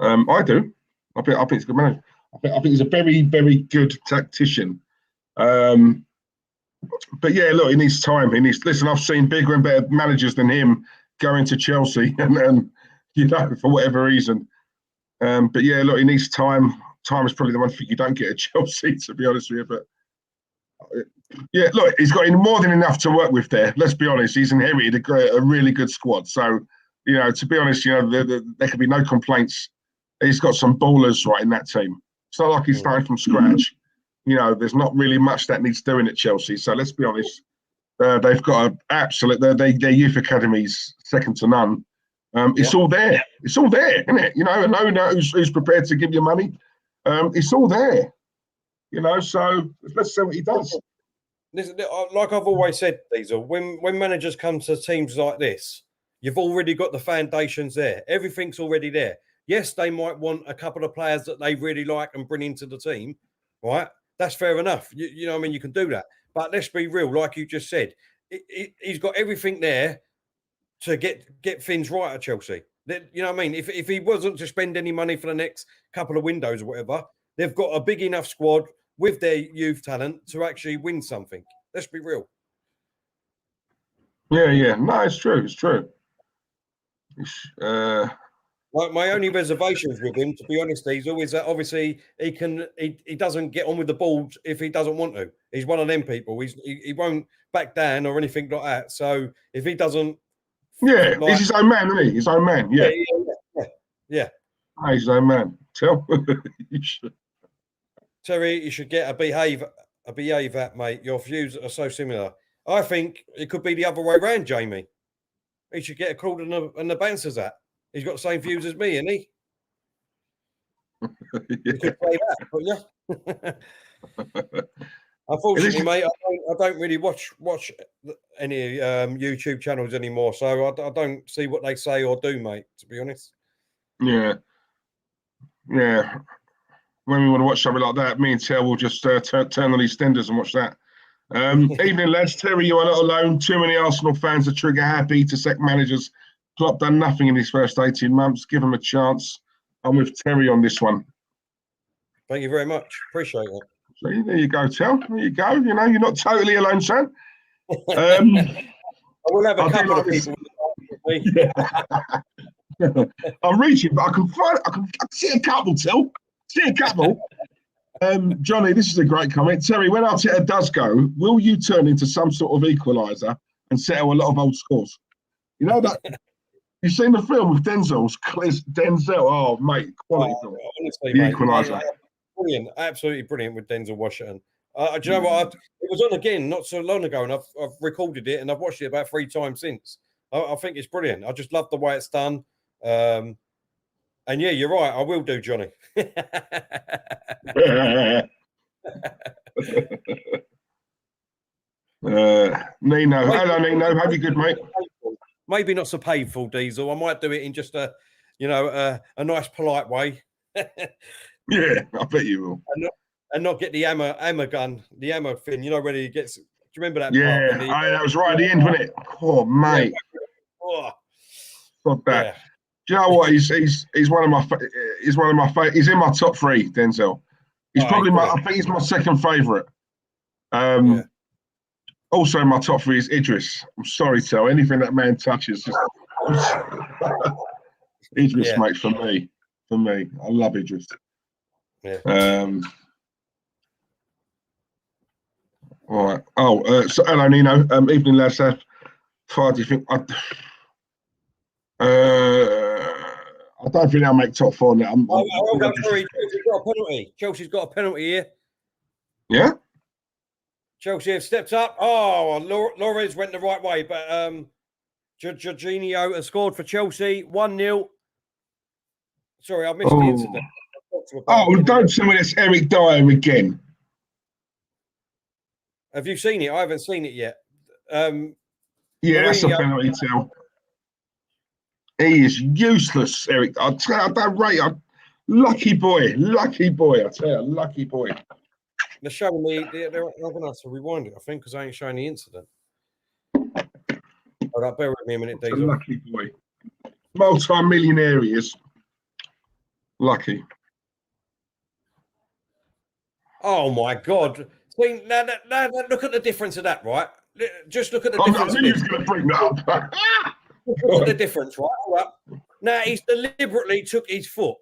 I do. I think he's a good manager. I think he's a very, very good tactician. But yeah, look, he needs time. Listen, I've seen bigger and better managers than him go into Chelsea, and you know, for whatever reason. But yeah, look, he needs time. Time is probably the one thing you don't get at Chelsea, to be honest with you. But yeah, look, he's got more than enough to work with there. Let's be honest, he's inherited a really good squad. So, you know, to be honest, you know, there could be no complaints. He's got some ballers right in that team. It's not like he's starting from scratch. You know, there's not really much that needs doing at Chelsea. So let's be honest, they've got an absolute. Their youth academies second to none. It's all there. It's all there, isn't it? You know, an owner who's prepared to give you money. It's all there. You know, so let's see what he does. Listen, like I've always said, Diesel, when managers come to teams like this, you've already got the foundations there. Everything's already there. Yes, they might want a couple of players that they really like and bring into the team, right? That's fair enough. You know what I mean? You can do that. But let's be real, like you just said, he's got everything there to get things right at Chelsea. You know what I mean? If he wasn't to spend any money for the next couple of windows or whatever, they've got a big enough squad with their youth talent to actually win something. Let's be real. Yeah. No, it's true. It's true. Like my only reservations with him, to be honest, Diesel, is that obviously he doesn't get on with the ball if he doesn't want to. He's one of them people. He won't back down or anything like that. So if he doesn't, he's his own man, isn't he? His own man. Yeah. Yeah. Oh, he's his own man. Terry, you should get a behave at, mate. Your views are so similar. I think it could be the other way around, Jamie. He should get a Claude and the banstas at. He's got the same views as me, isn't he? You could say that, couldn't you? Unfortunately, mate, I don't really watch any YouTube channels anymore, so I don't see what they say or do, mate, to be honest. Yeah. Yeah. When we want to watch something like that, me and Tel will just turn on EastEnders and watch that. Evening, lads. Terry, you are not alone. Too many Arsenal fans are trigger happy to sack managers. Klopp done nothing in his first 18 months. Give him a chance. I'm with Terry on this one. Thank you very much. Appreciate it. So there you go, Tel. There you go. You know, you're not totally alone, son. I will have a couple of people. Yeah. I'm reaching, but I can see a couple, Tel. See a couple. Johnny, this is a great comment. Terry, when Arteta does go, will you turn into some sort of equaliser and settle a lot of old scores? You know that you've seen the film with Denzel. Oh, mate, quality film. Honestly, the mate, equaliser. Brilliant, absolutely brilliant with Denzel Washington. Do you know what? It was on again not so long ago, and I've recorded it and I've watched it about 3 times since. I think it's brilliant. I just love the way it's done. And yeah, you're right. I will do, Johnny. Nino, hello, Nino. Have you good, mate? Maybe not so painful, Diesel. I might do it in just a nice, polite way. Yeah, I bet you will. And not get the hammer gun, the hammer thing. You know when he gets. Do you remember that? Yeah, part that was right at the end, wasn't it? Oh, mate. Yeah. Got that. Yeah. Do you know what? He's one of my he's in my top 3, Denzel. He's probably I think he's my second favourite. Also in my top 3 is Idris. I'm sorry, Tel. Anything that man touches, just Idris, mate, for me. I love Idris. Yeah. All right. So hello, Nino. Evening, lads. How do you think? I don't think I'll make top 4 now. Sorry, Chelsea's got a penalty. Chelsea's got a penalty here. Yeah? Chelsea have stepped up. Oh, Lores went the right way, but Jorginho has scored for Chelsea. 1-0. Sorry, I missed the incident. Don't tell me it's Eric Dyer again. Have you seen it? I haven't seen it yet. Yeah, Mourinho, that's a penalty, Tel. He is useless, Eric. I don't rate him. Lucky boy. I tell you, lucky boy. They're showing me. They're going to have to rewind it, I think, because I ain't showing the incident. Hold up, bear with me a minute, Diesel. Lucky boy. Multi-millionaire he is. Lucky. Oh my God! See, now, look at the difference of that, right? Just look at the difference. I knew he was going to bring that up. Look at the difference, right? All right. Now he's deliberately took his foot.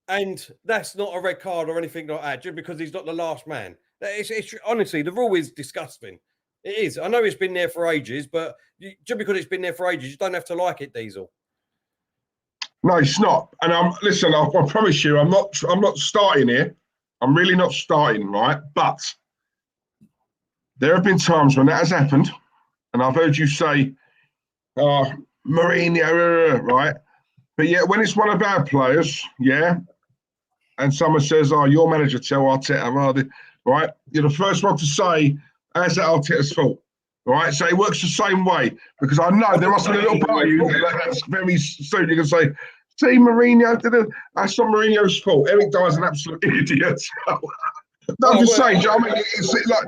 And that's not a red card or anything like that, just because he's not the last man. It's honestly, the rule is disgusting. It is. I know it's been there for ages, but just because it's been there for ages, you don't have to like it, Diesel. No, it's not. And listen, I promise you, I'm not starting here. I'm really not starting, right? But there have been times when that has happened, and I've heard you say, Mourinho, right? But yeah, when it's one of our players, yeah, and someone says, your manager, tell Arteta, right? You're the first one to say, how's that Arteta's fault? Right? So it works the same way, because I know there must be a little part of you that's very soon you can say, see, Mourinho, that's not Mourinho's fault. Eric Dyer's an absolute idiot. No, I'm just saying, I mean, it's like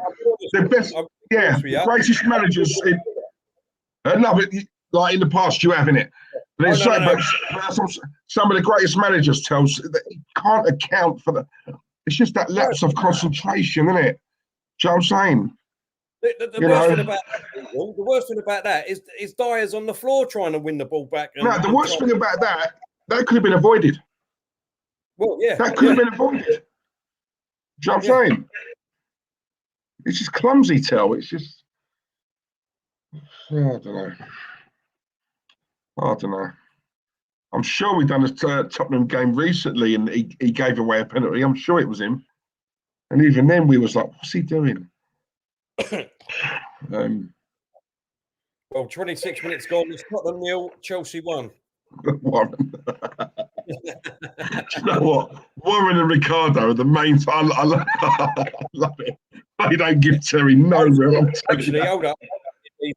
the best, the greatest managers. But like in the past, you have, innit? But some of the greatest managers tells that he can't account for the. It's just that lapse of concentration, isn't it? Do you know what I'm saying? The worst thing about that is Dyer's on the floor trying to win the ball back. No, the worst thing about that could have been avoided. Well, yeah. That could have been avoided. Do you know what I'm saying? It's just clumsy, Tel. It's just. I don't know. I'm sure we've done a Tottenham game recently and he gave away a penalty. I'm sure it was him. And even then we was like, what's he doing? Well, 26 minutes gone. It's Tottenham 0, Chelsea 1. Warren. Do you know what? Warren and Ricardo are the main. I love it. They don't give Terry no room. Actually, hold up.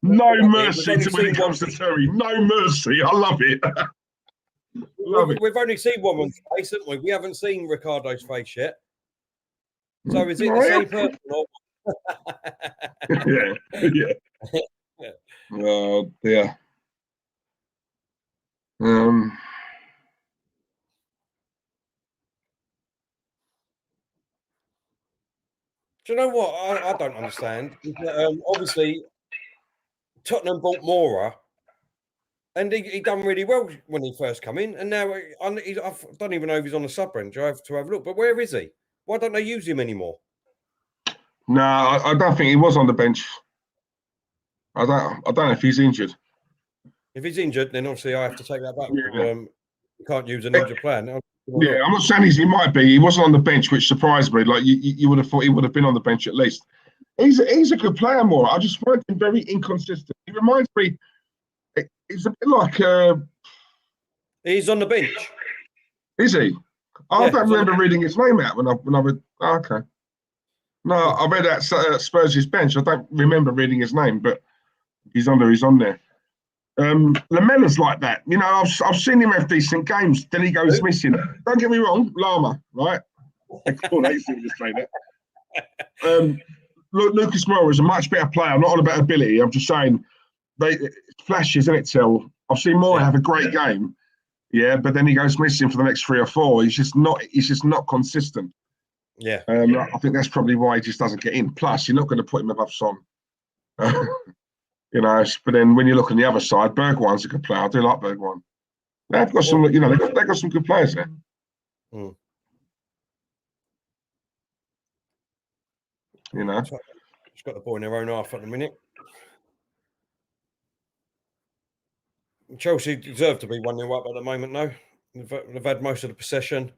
No mercy when it comes to Terry. No mercy. I love it. We've only seen Warren's face, haven't we? We haven't seen Ricardo's face yet. So is it the same person? Yeah. Oh dear. Do you know what I don't understand? Obviously, Tottenham bought Mora, and he done really well when he first come in, and now I don't even know if he's on the sub bench. I have to have a look. But where is he? Why don't they use him anymore? No, I don't think he was on the bench. I don't know if he's injured. If he's injured, then obviously I have to take that back. Yeah. You can't use an injured player now. Yeah, I'm not saying he might be. He wasn't on the bench, which surprised me. Like you would have thought he would have been on the bench at least. He's a good player, more. I just find him very inconsistent. He reminds me. He's a bit like. He's on the bench. Is he? I don't remember reading his name out when I read. Oh, okay. No, I read at Spurs' bench. I don't remember reading his name, but he's on there. He's on there. Lamella's like that. You know, I've seen him have decent games. Then he goes missing. Don't get me wrong, Lama, right? Cool, I used to just say that. Lucas Moura is a much better player. I'm not on about ability. I'm just saying flashes, isn't it, Till? I've seen Moura have a great game. Yeah, but then he goes missing for the next 3 or 4. He's just not consistent. Yeah. I think that's probably why he just doesn't get in. Plus, you're not going to put him above Son. You know, but then when you look on the other side, Bergwijn's a good player. I do like Bergwijn. They've got some, you know, they've got some good players there. Mm. You know, it's got the ball in their own half at the minute. Chelsea deserve to be 1-0 up at the moment, though. They've had most of the possession.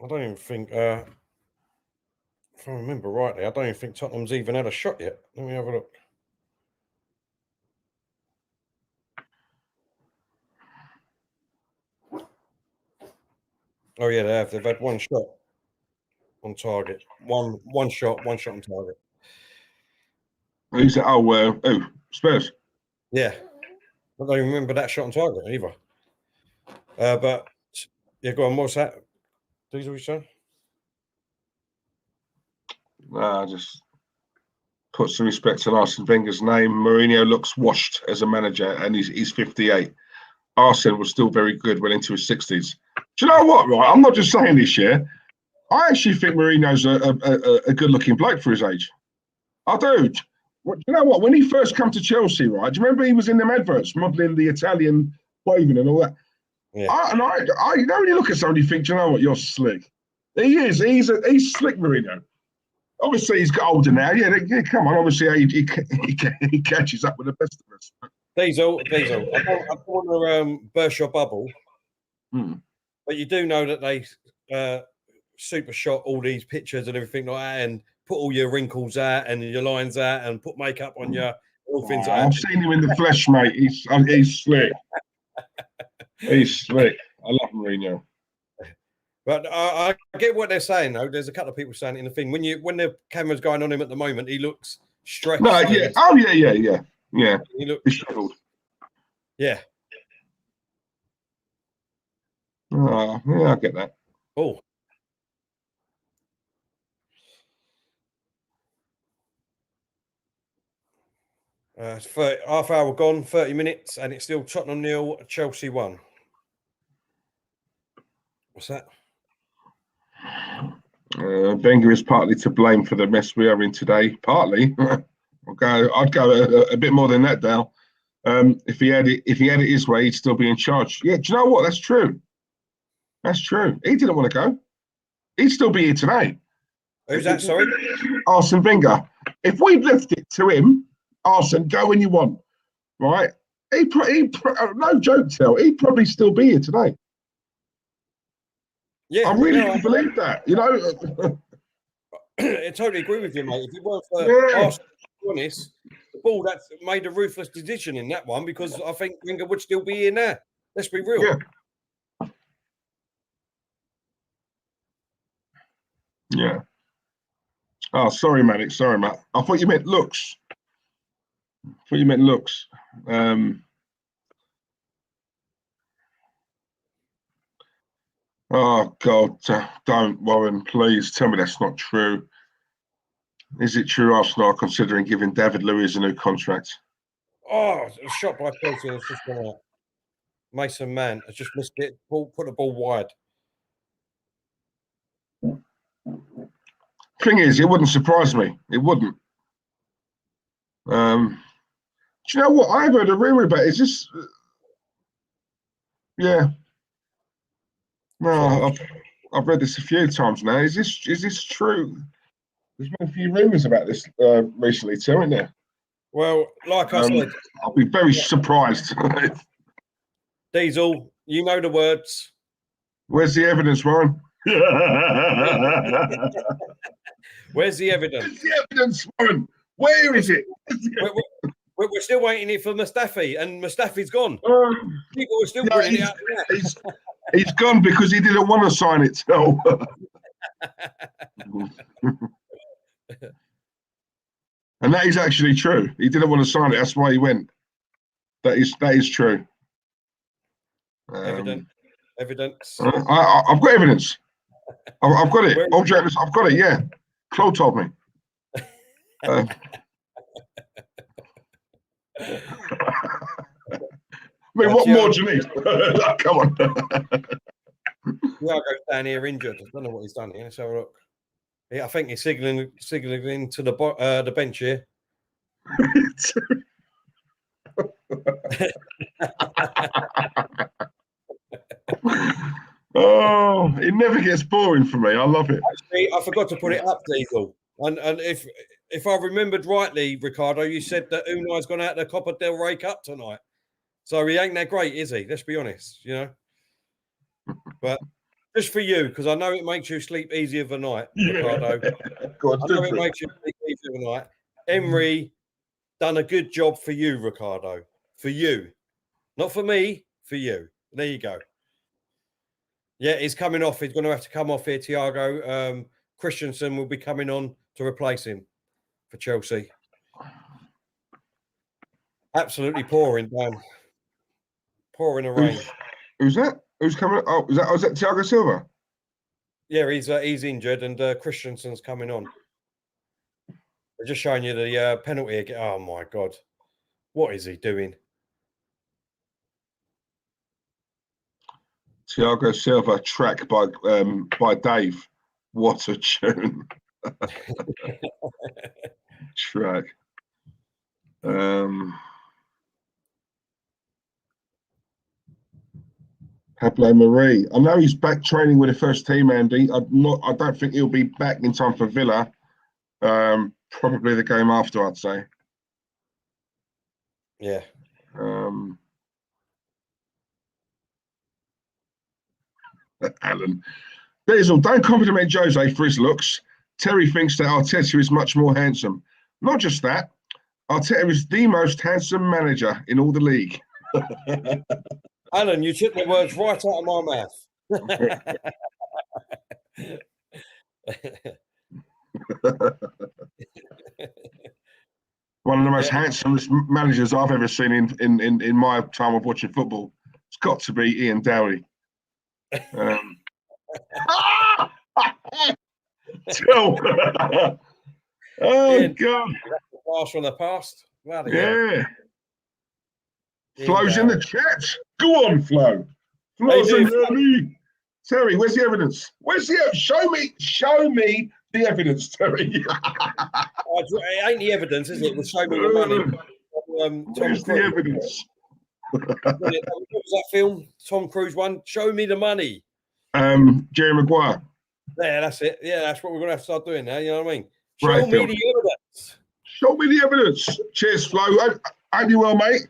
I don't even think, if I remember rightly, I don't even think Tottenham's even had a shot yet. Let me have a look. Oh yeah, they have. They've had one shot on target. One shot on target. Who's it? Oh, Spurs. Yeah, I don't even remember that shot on target either. But yeah, go on. What's that? Diesel, you say? Just put some respect on Arsene Wenger's name. Mourinho looks washed as a manager, and he's 58. Arsene was still very good well into his 60s. Do you know what? Right, I'm not just saying this year. I actually think Mourinho's a good-looking bloke for his age. I do. Do you know what? When he first come to Chelsea, right? Do you remember he was in them adverts modelling the Italian clothing and all that? Yeah. I you know when you look at somebody, you think, do you know what? You're slick. He is. He's slick, Mourinho. Obviously, he's got older now. Yeah, come on. Obviously, he catches up with the best of us. Diesel. I don't want to burst your bubble, but you do know that they super shot all these pictures and everything like that, and put all your wrinkles out and your lines out, and put makeup on you. All things like that. I've seen him in the flesh, mate. He's slick. He's slick. I love Mourinho. But I get what they're saying, though. There's a couple of people saying in the thing when the camera's going on him at the moment, he looks stressed. No, yeah. Oh, yeah. He's struggled. Yeah. Oh, yeah, I get that. Oh. Half hour gone, 30 minutes, and it's still Tottenham 0, Chelsea 1. What's that? Wenger is partly to blame for the mess we are in today. Partly, I'd go a bit more than that, Dale. If he had it his way, he'd still be in charge. Yeah, do you know what? That's true. That's true. He didn't want to go. He'd still be here today. Who's that? Sorry, Arsene Wenger. If we'd left it to him, Arsene, go when you want, right? No joke, Tell. He'd probably still be here today. Yeah, I really believe that. You know, I totally agree with you, mate. If you weren't for Arsenal, to be honest, the ball that made a ruthless decision in that one, because I think Wenger would still be in there. Let's be real. Yeah. Yeah. Oh, sorry, Manic. Sorry, Matt. I thought you meant looks. Oh, God. Don't, Warren. Please tell me that's not true. Is it true Arsenal are considering giving David Luiz a new contract? Oh, a shot by Chelsea. It's just gone out. Mason Man has just missed it. Put the ball wide. Thing is, it wouldn't surprise me. It wouldn't. Do you know what? I've heard a rumor about it. Is this? Yeah. No, I've read this a few times now. Is this true? There's been a few rumours about this recently too, isn't there? Well, like I said, I'll be very surprised. Diesel, you know the words. Where's the evidence, Warren? Where's the evidence? Where's the evidence, Warren? Where is it? We're still waiting here for Mustafi, and Mustafi's gone. People are still putting it out there. He's gone because he didn't want to sign it. So. And that is actually true. He didn't want to sign it. That's why he went. That is true. Evidence. I've got evidence. I've got it. I've got it. Yeah, Claude told me. I mean, what more do you need? Come on. Thiago's down here injured. I don't know what he's done here. Let's have a look. Yeah, I think he's signalling to the bench here. Oh, it never gets boring for me. I love it. Actually, I forgot to put it up, Diesel. And if I remembered rightly, Ricardo, you said that Unai's gone out the Copa del Rey Cup tonight. So he ain't that great, is he? Let's be honest, you know. But just for you, because I know it makes you sleep easier of a night, Ricardo. God, I know it makes you sleep easier of a night. Emery done a good job for you, Ricardo. For you. Not for me, for you. There you go. Yeah, he's coming off. He's going to have to come off here, Thiago. Christensen will be coming on to replace him for Chelsea. Absolutely pouring down. Pouring the rain. Who's that? Who's coming? Oh, is that Thiago Silva? Yeah, he's injured, and Christensen's coming on. They're just showing you the penalty again. Oh my God, what is he doing? Thiago Silva track by Dave. What a tune! Track. Pablo Marie. I know he's back training with the first team, Andy. I don't think he'll be back in time for Villa. Probably the game after, I'd say. Yeah. Alan. Diesel, don't compliment Jose for his looks. Terry thinks that Arteta is much more handsome. Not just that, Arteta is the most handsome manager in all the league. Alan, you took the words right out of my mouth. One of the most handsomest managers I've ever seen in my time of watching football. It's got to be Ian Dowie. Oh, Ian, God. Pass from the past. Yeah. Flo's in the chat. Go on, Flo. Flo's in early. Terry, where's the evidence? Where's the evidence? Show me the evidence, Terry. It ain't the evidence, is it? We'll show me the money. Where's the evidence? What was that film? Tom Cruise one? Show me the money. Jerry Maguire. Yeah, that's it. Yeah, that's what we're going to have to start doing now. You know what I mean? Show Right, me the evidence. Show me the evidence. Cheers, Flo. Hope you well, mate.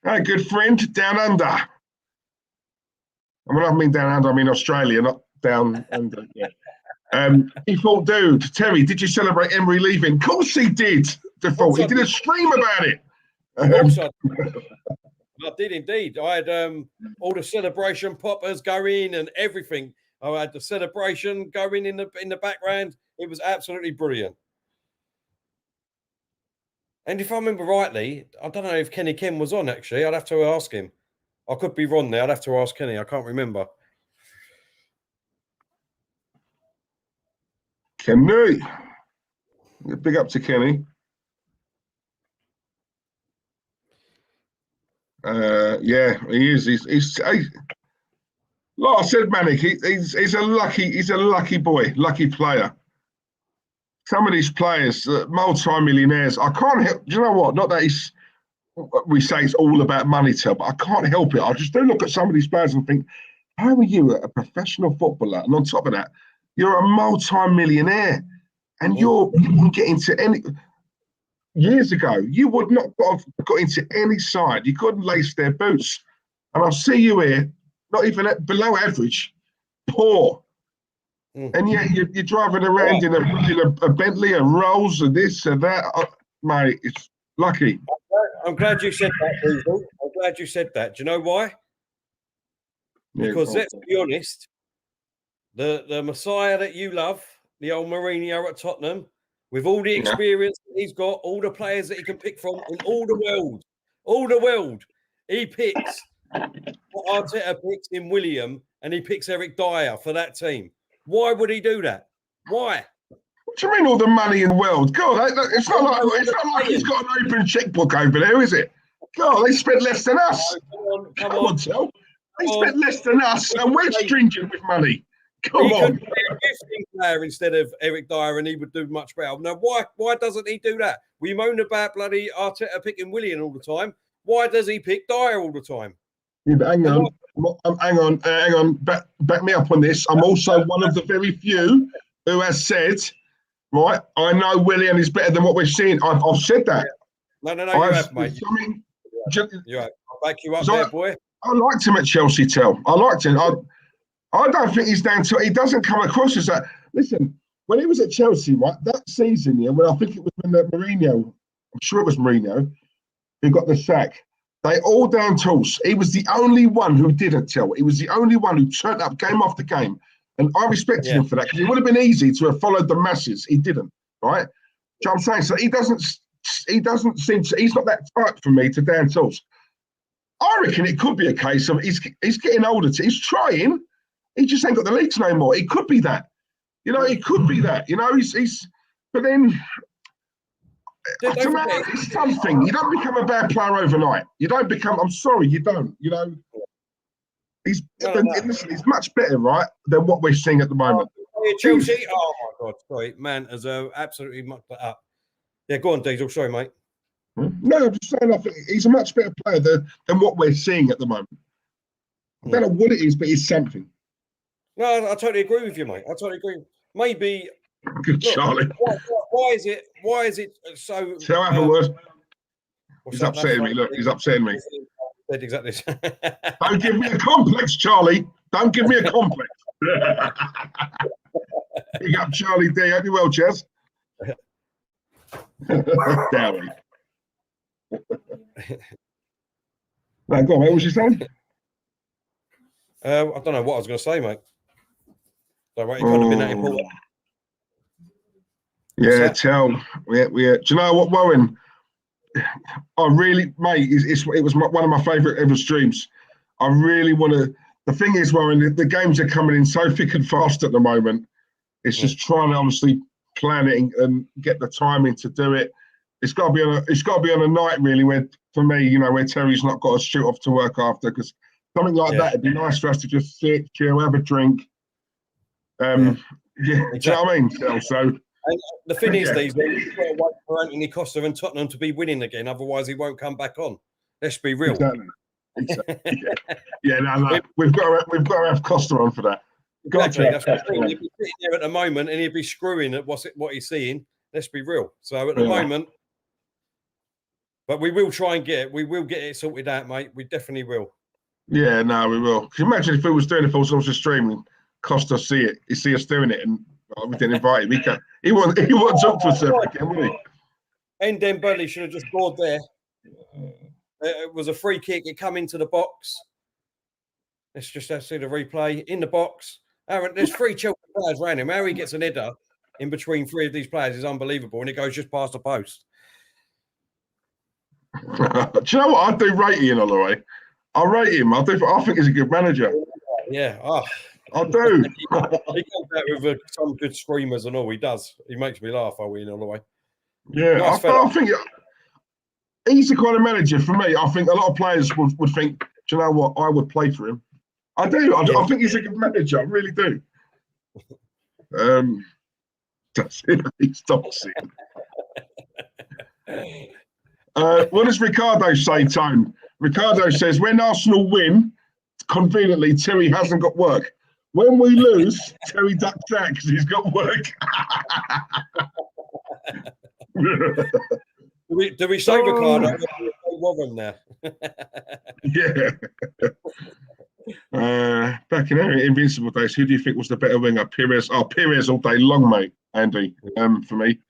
Hey, good friend, down under. I mean down under, I mean Australia, not down under. Yeah. He thought, dude, Terry, did you celebrate Emery leaving? Of course he did. default. He did a stream about it. Also, I did indeed. I had all the celebration poppers going and everything. I had the celebration going in the background. It was absolutely brilliant. And if I remember rightly, I don't know if Kenny Kim was on, actually. I'd have to ask him. I could be wrong there. I'd have to ask Kenny. I can't remember. Kenny. Big up to Kenny. Yeah, he is. He's like I said, Manic, he's a lucky boy, lucky player. Some of these players, multi-millionaires, I can't help. Do you know what? Not that we say it's all about money, but I can't help it. I just do look at some of these players and think, how are you a professional footballer? And on top of that, you're a multi-millionaire, and you can get into any. Years ago, you would not have got into any side. You couldn't lace their boots. And I see you here, not even below average, poor. And yet you're driving around in a Bentley, a Rolls, and this and that. Mate, it's lucky. I'm glad you said that, Diesel. I'm glad you said that. Do you know why? Because let's be honest, the Messiah that you love, the old Mourinho at Tottenham, with all the experience that he's got, all the players that he can pick from in all the world, he picks what Arteta picks in William, and he picks Eric Dyer for that team. Why would he do that? Why? What do you mean all the money in the world? God, it's not like he's got an open checkbook over there, is it? God, they spent less than us. Come on, Tel. They spent less than us, and we're stringent with money. Come on. He could be a gifting player instead of Eric Dyer, and he would do much better. Now, why doesn't he do that? We moan about bloody Arteta picking Willian all the time. Why does he pick Dyer all the time? Yeah, but hang on. Back me up on this. I'm also one of the very few who has said, right, I know Willian is better than what we're seeing. I've said that. No, you have, mate. You're right. I'll back you up there, boy. I liked him at Chelsea, Tel. I liked him. I don't think he's down to. He doesn't come across as that. Listen, when he was at Chelsea, right, that season, when I think it was when Mourinho, I'm sure it was Mourinho, who got the sack. They all down tools. He was the only one who didn't tell. He was the only one who turned up game after game, and I respected him for that because it would have been easy to have followed the masses. He didn't, right? So I'm saying, so he doesn't seem to. He's not that type for me to down tools. I reckon it could be a case of he's getting older. He's trying. He just ain't got the legs no more. It could be that. It could be that. He's. But then, it's something. You don't become a bad player overnight. You don't become. I'm sorry, you don't. He's much better, right, than what we're seeing at the moment. Chelsea. Oh my God, sorry, man, has absolutely mucked that up. Yeah, go on, Diesel. Sorry, mate. No, I'm just saying. I think he's a much better player than what we're seeing at the moment. I don't know what it is, but it's something. No, I totally agree with you, mate. I totally agree. Maybe. Good, Charlie. Why is it so? Tell have a word. He's upsetting me. Look, he's upsetting me. Said exactly. Don't give me a complex, Charlie. Don't give me a complex. Big up, Charlie D. Hope you're well, Chaz. Down. Go on, mate. What was you saying? I don't know what I was going to say, mate. So, right, it couldn't have been that important. Yeah, Tell. Yeah. Do you know what, Warren? I really, mate, it was one of my favourite ever streams. I really want to. The thing is, Warren, the games are coming in so thick and fast at the moment. It's just trying to obviously plan it and get the timing to do it. It's got to be on a night really where, for me, where Terry's not got to shoot off to work after, because something like that, it'd be nice for us to just sit, chill, have a drink. Exactly. Do you know what I mean? So and the thing is, these we've got to wait for Anthony Costa and Tottenham to be winning again, otherwise he won't come back on. Let's be real. Exactly. No. We've got to have Costa on for that. Exactly. That's what I'm saying. He'd be sitting there at the moment and he'd be screwing at what he's seeing. Let's be real. So at the moment, but we will try and get it sorted out, mate. We definitely will. Yeah, no, we will. Can you imagine if we was doing it full source of streaming, Costa see us doing it, and we didn't invite him. He wouldn't talk to us again, would he? And Dembele should have just scored there. It was a free kick. It come into the box. Let's just see the replay in the box. Aaron, there's 3 Chelsea players around him. How he gets an header in between 3 of these players is unbelievable, and it goes just past the post. Do you know what? I do rate Ian Holloway. I rate him. I think he's a good manager. Yeah. Oh. I do. He comes out with some good screamers and all. He does. He makes me laugh, Ian Holloway. Yeah, nice I think he's the kind of manager for me. I think a lot of players would think, do you know what? I would play for him. I do. I think he's a good manager. I really do. That's it. He's toxic. What does Ricardo say, Tone? Ricardo says, when Arsenal win, conveniently, Terry hasn't got work. When we lose, Terry ducks out because he's got work. Do we say Ricardo? Warren there. Yeah. Back in Invincible days, who do you think was the better winger? Pires? Oh, Pires all day long, mate. Andy, for me.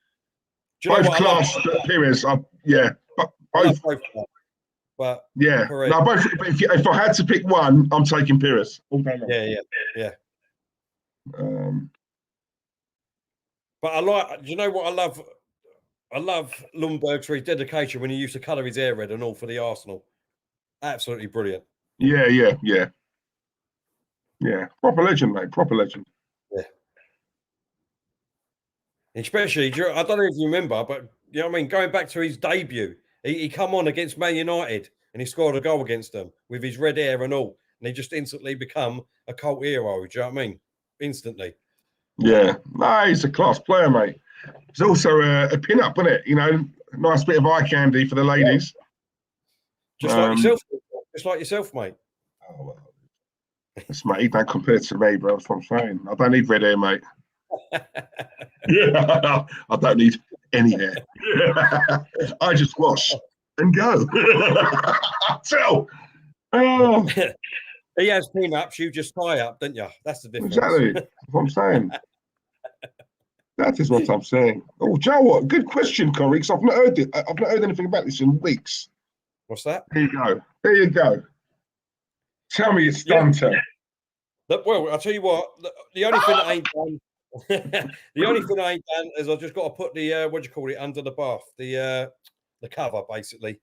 Both class, Pires. Yeah, both. But yeah, Pires. No, both. If I had to pick one, I'm taking Pires all day long. Yeah. But I like. Do you know what I love? I love Lundberg for his dedication when he used to colour his hair red and all for the Arsenal. Absolutely brilliant. Yeah. Proper legend, mate. Proper legend. Yeah. Especially, I don't know if you remember, but you know what I mean. Going back to his debut, he come on against Man United and he scored a goal against them with his red hair and all, and he just instantly become a cult hero. Do you know what I mean? Instantly. Yeah. No, he's a class player, mate. It's also a pin-up, isn't it? You know, nice bit of eye candy for the ladies. Just like yourself. Just like yourself, mate. Oh, well. That's mate, don't compare to me, bro. That's what I'm saying. I don't need red hair, mate. Yeah, I don't need any hair. I just wash and go. Tell. Oh. He has pin-ups, you just tie up, don't you? That's the difference. Exactly. That's what I'm saying. That is what I'm saying. Oh, do you know what? Good question, Corey, because I've not heard it. I've not heard anything about this in weeks. What's that? There you go. Tell me it's done, Tell. Well, I'll tell you what, the only thing that ain't done, the only thing I ain't done is I've just got to put the, what do you call it, under the bath, the cover, basically.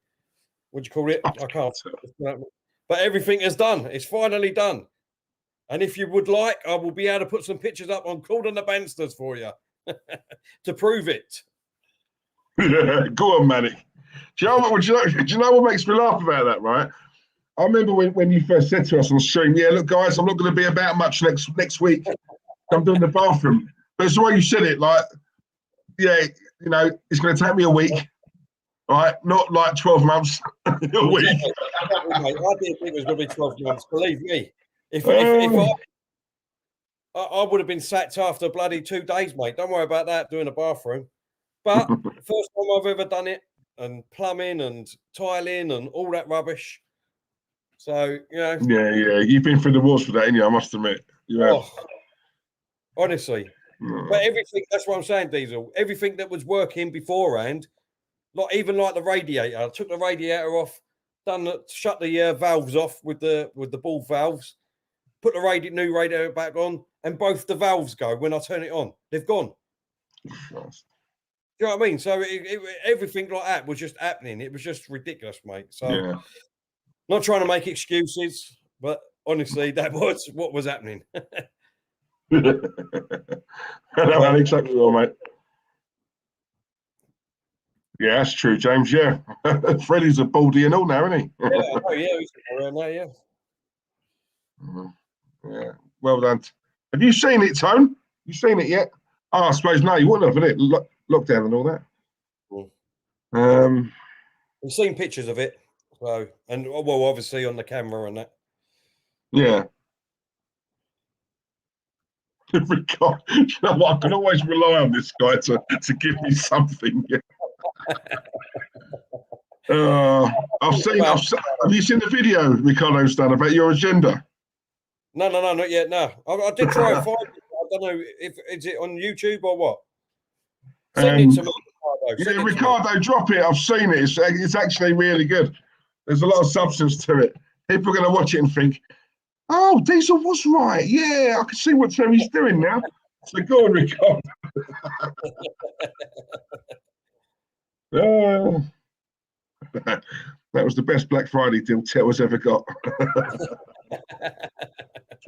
What do you call it? I can't. But everything is done. It's finally done. And if you would like, I will be able to put some pictures up on Claude and the Banstas for you to prove it. Go on, Manny. Do you know what makes me laugh about that, right? I remember when you first said to us on stream, yeah, look, guys, I'm not going to be about much next week. I'm doing the bathroom. But it's the way you said it, like, yeah, you know, it's going to take me a week, right? Not like 12 months, a week. I didn't think it was going to be 12 months. Believe me. If I would have been sacked after bloody 2 days, mate. Don't worry about that, doing a bathroom. But first time I've ever done it, and plumbing and tiling and all that rubbish. So, you know. Yeah. You've been through the wars for that, ain't you? I must admit. Honestly. But everything, that's what I'm saying, Diesel. Everything that was working beforehand, even like the radiator. I took the radiator off, shut the valves off with the ball valves, put the new radiator back on, and both the valves go when I turn it on. They've gone. Christ. Do you know what I mean? So everything like that was just happening. It was just ridiculous, mate. So not trying to make excuses, but honestly, that was what was happening. I know exactly well, mate. Yeah, that's true, James. Yeah. Freddie's a baldy and all now, isn't he? He's around there, yeah. Yeah. Well done. Have you seen it, Tone? You seen it yet? Oh, I suppose no, you wouldn't have, innit? Lockdown and all that. We've seen pictures of it, so obviously on the camera and that. Yeah. You know what? I can always rely on this guy to give me something. Have you seen the video Ricardo's done about your agenda? No, not yet. No, I did try and find it. I don't know if is it on YouTube or what. Send it to me. Yeah, Ricardo, drop it. I've seen it. It's actually really good. There's a lot of substance to it. People are going to watch it and think, oh, Diesel was right. Yeah, I can see what Terry's doing now. So go on, Ricardo. That was the best Black Friday deal Tet's ever got.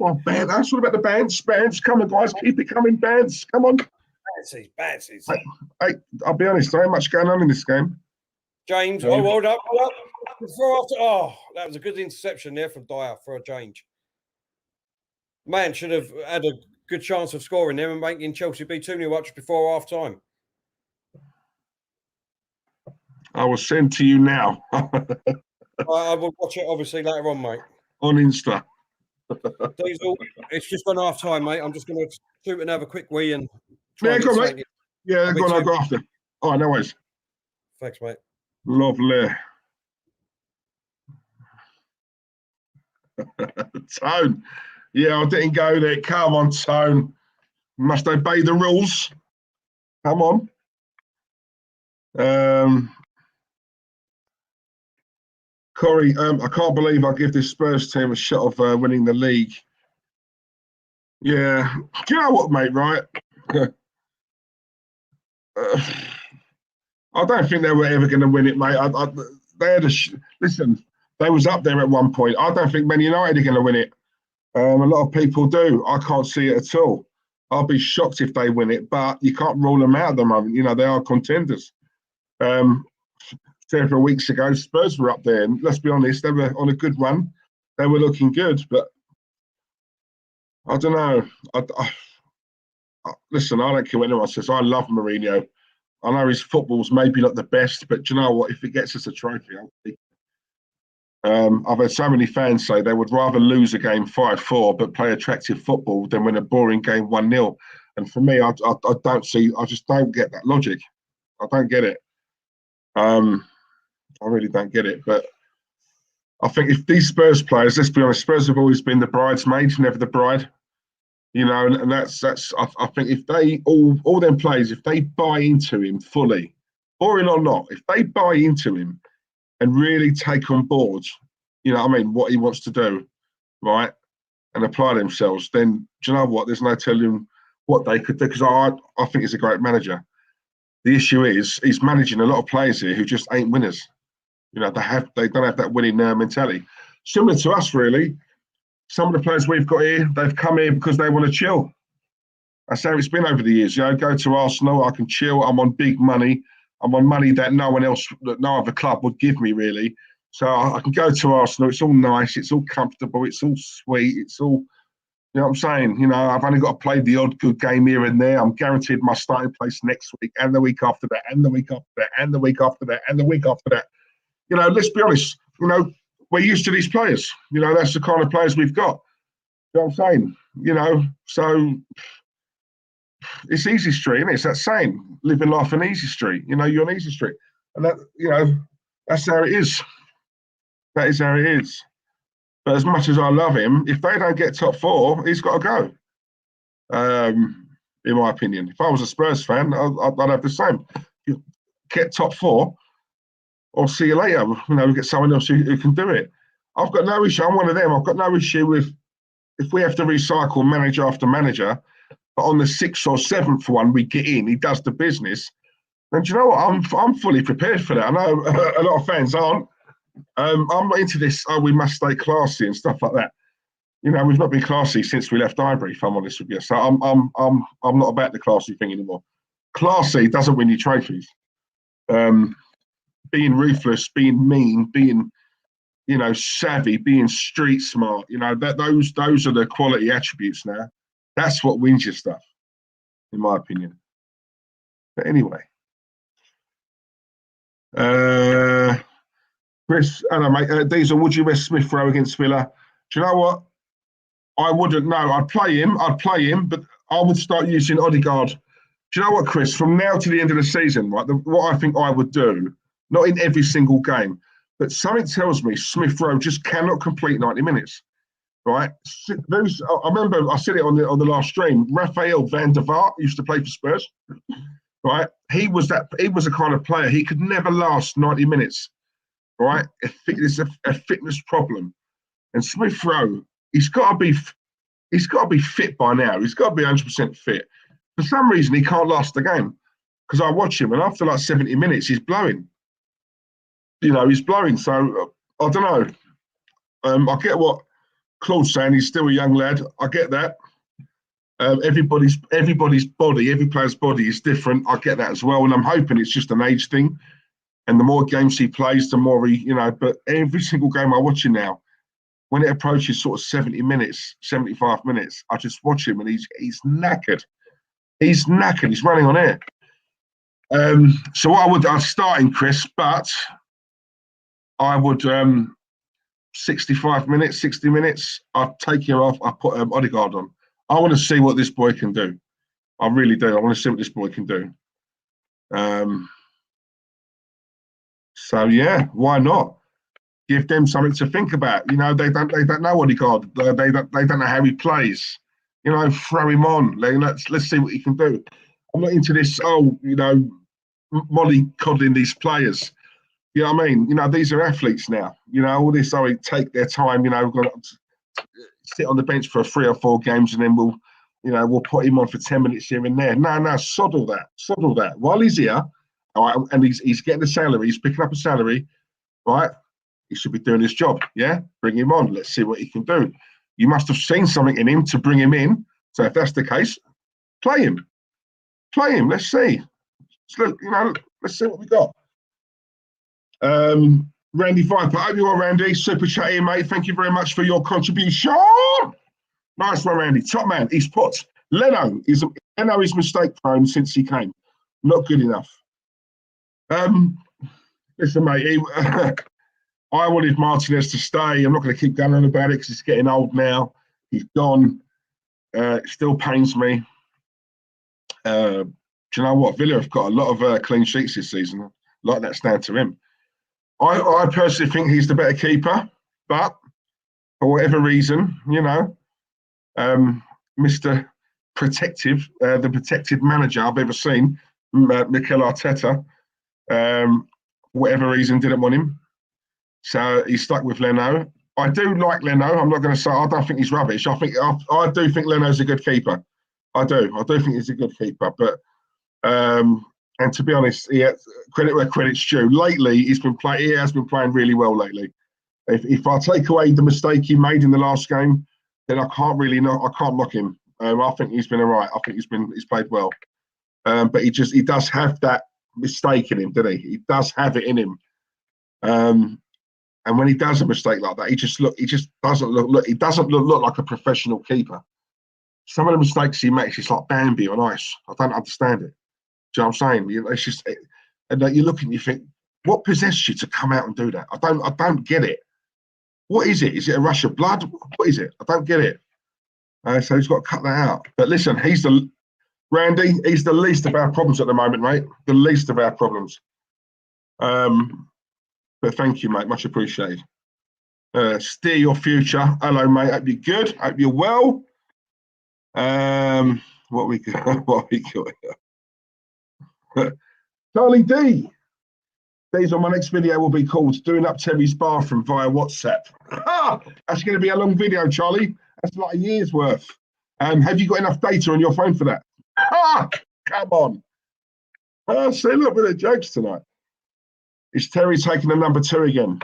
That's what about the bands. Bands, come on, guys, keep it coming, bands. Come on. Bansies. Hey, I'll be honest, there ain't much going on in this game. James, hold up. That was a good interception there from Dyer for a change. Man should have had a good chance of scoring there and making Chelsea be 2-0 up before half time. I will send to you now. I will watch it obviously later on, mate. On Insta. Diesel, it's just gone half time, mate. I'm just going to shoot another quick wee and yeah, go on, mate. Yeah, go on, I'll go after. All right, no worries. Thanks, mate. Lovely. Tone. Yeah, I didn't go there. Come on, Tone. Must obey the rules. Come on. Corey, I can't believe I give this Spurs team a shot of winning the league. Yeah. Do you know what, mate, right? I don't think they were ever going to win it, mate. They had listen, they was up there at one point. I don't think Man United are going to win it. A lot of people do. I can't see it at all. I'll be shocked if they win it, but you can't rule them out at the moment. You know, they are contenders. Several weeks ago, Spurs were up there, and let's be honest, they were on a good run. They were looking good, but I don't know. Listen, I don't care what anyone says. I love Mourinho. I know his football's maybe not the best, but do you know what? If it gets us a trophy, I'll take it. I've had so many fans say they would rather lose a game 5-4 but play attractive football than win a boring game 1-0. And for me, I just don't get that logic. I don't get it. I really don't get it. But I think if these Spurs players, let's be honest, Spurs have always been the bridesmaids, never the bride. You know, and that's I think if they all them players, if they buy into him fully, boring or not, if they buy into him and really take on board, you know what I mean, what he wants to do, right, and apply themselves, then do you know what? There's no telling what they could do, because I think he's a great manager. The issue is he's managing a lot of players here who just ain't winners. You know, they don't have that winning mentality. Similar to us, really. Some of the players we've got here, they've come here because they want to chill. That's how it's been over the years. You know, go to Arsenal, I can chill. I'm on big money. I'm on money that no other club would give me, really. So I can go to Arsenal. It's all nice. It's all comfortable. It's all sweet. It's all, you know what I'm saying? You know, I've only got to play the odd good game here and there. I'm guaranteed my starting place next week and the week after that and the week after that and the week after that and the week after that. You know, let's be honest. You know, we're used to these players. You know, that's the kind of players we've got. You know what I'm saying? You know, so it's easy street, isn't it? It's that saying, living life on easy street. You know, you're on easy street. And that, you know, that's how it is. That is how it is. But as much as I love him, if they don't get top 4, he's got to go. In my opinion. If I was a Spurs fan, I'd have the same. You get top 4, or see you later. You know, we get someone else who can do it. I've got no issue. I'm one of them. I've got no issue with if we have to recycle manager after manager, but on the 6th or 7th one we get in, he does the business. And do you know what? I'm fully prepared for that. I know a lot of fans aren't. I'm not into this. Oh, we must stay classy and stuff like that. You know, we've not been classy since we left Highbury, if I'm honest with you. So I'm not about the classy thing anymore. Classy doesn't win you trophies. Being ruthless, being mean, being, you know, savvy, being street smart, you know, those are the quality attributes now. That's what wins your stuff, in my opinion. But anyway. Chris, hello, mate. Diesel, would you rest Smith Rowe against Villa? Do you know what? I wouldn't know. I'd play him, but I would start using Odegaard. Do you know what, Chris? From now to the end of the season, right, what I think I would do, not in every single game, but something tells me Smith Rowe just cannot complete 90 minutes, right? I remember I said it on the last stream. Raphael van der Vaart used to play for Spurs. right? He was a kind of player. He could never last 90 minutes, right? It's a fitness problem. And Smith Rowe, he's got to be fit by now. He's got to be 100% fit. For some reason, he can't last the game. Because I watch him, and after like 70 minutes, he's blowing. He's blowing. So I don't know. I get what Claude's saying. He's still a young lad. I get that. Everybody's body, every player's body is different. I get that as well, and I'm hoping it's just an age thing. And the more games he plays, the more he, But every single game I watch him now, when it approaches sort of 70 minutes, 75 minutes, I just watch him, and he's knackered. He's knackered. He's running on air. So what I'd start in Chris, but I would 65 minutes, 60 minutes. I'd take him off. I put Odegaard on. I want to see what this boy can do. I really do. I want to see what this boy can do. So yeah, why not? Give them something to think about. They don't know Odegaard. They don't know how he plays. Throw him on. Let's see what he can do. I'm not into this. Mollycoddling these players. You know what I mean? These are athletes now. All this. Take their time. We've got to sit on the bench for 3 or 4 games, and then we'll put him on for 10 minutes here and there. No, sod all that. While he's here, all right, and he's getting a salary, he's picking up a salary, right? He should be doing his job. Yeah, bring him on. Let's see what he can do. You must have seen something in him to bring him in. So if that's the case, play him. Let's see. Let's see what we got. Randy Viper, I hope you are, Randy. Super chat here, mate. Thank you very much for your contribution. Nice one, Randy. Top man. He's put Leno is mistake prone since he came. Not good enough. Listen, mate. I wanted Martinez to stay. I'm not going to keep going on about it because he's getting old now. He's gone. It still pains me. Do you know what? Villa have got a lot of clean sheets this season. A lot of that's down to him. I personally think he's the better keeper, but for whatever reason, Mr. Protective, the protected manager I've ever seen, Mikel Arteta, for whatever reason, didn't want him. So he's stuck with Leno. I do like Leno. I'm not going to say I don't think he's rubbish. I do think Leno's a good keeper. I do think he's a good keeper. But and to be honest, credit where credit's due. Lately, he has been playing really well lately. If I take away the mistake he made in the last game, then I can't knock him. I think he's been all right. I think he's played well. But he does have that mistake in him, doesn't he? He does have it in him. And when he does a mistake like that, he doesn't look like a professional keeper. Some of the mistakes he makes, it's like Bambi on ice. I don't understand it. Do you know what I'm saying? It's just, and you look and you think, what possessed you to come out and do that? I don't get it. What is it? Is it a rush of blood? What is it? I don't get it. So he's got to cut that out. But listen, Randy, he's the least of our problems at the moment, mate. The least of our problems. But thank you, mate. Much appreciated. Steer your future. Hello, mate. Hope you're good. Hope you're well. What we got here? Charlie D. Days on my next video will be called Doing Up Terry's Bathroom via WhatsApp. That's going to be a long video, Charlie. That's like a year's worth. Have you got enough data on your phone for that? Come on. See, look, bit of jokes tonight. Is Terry taking the number 2 again?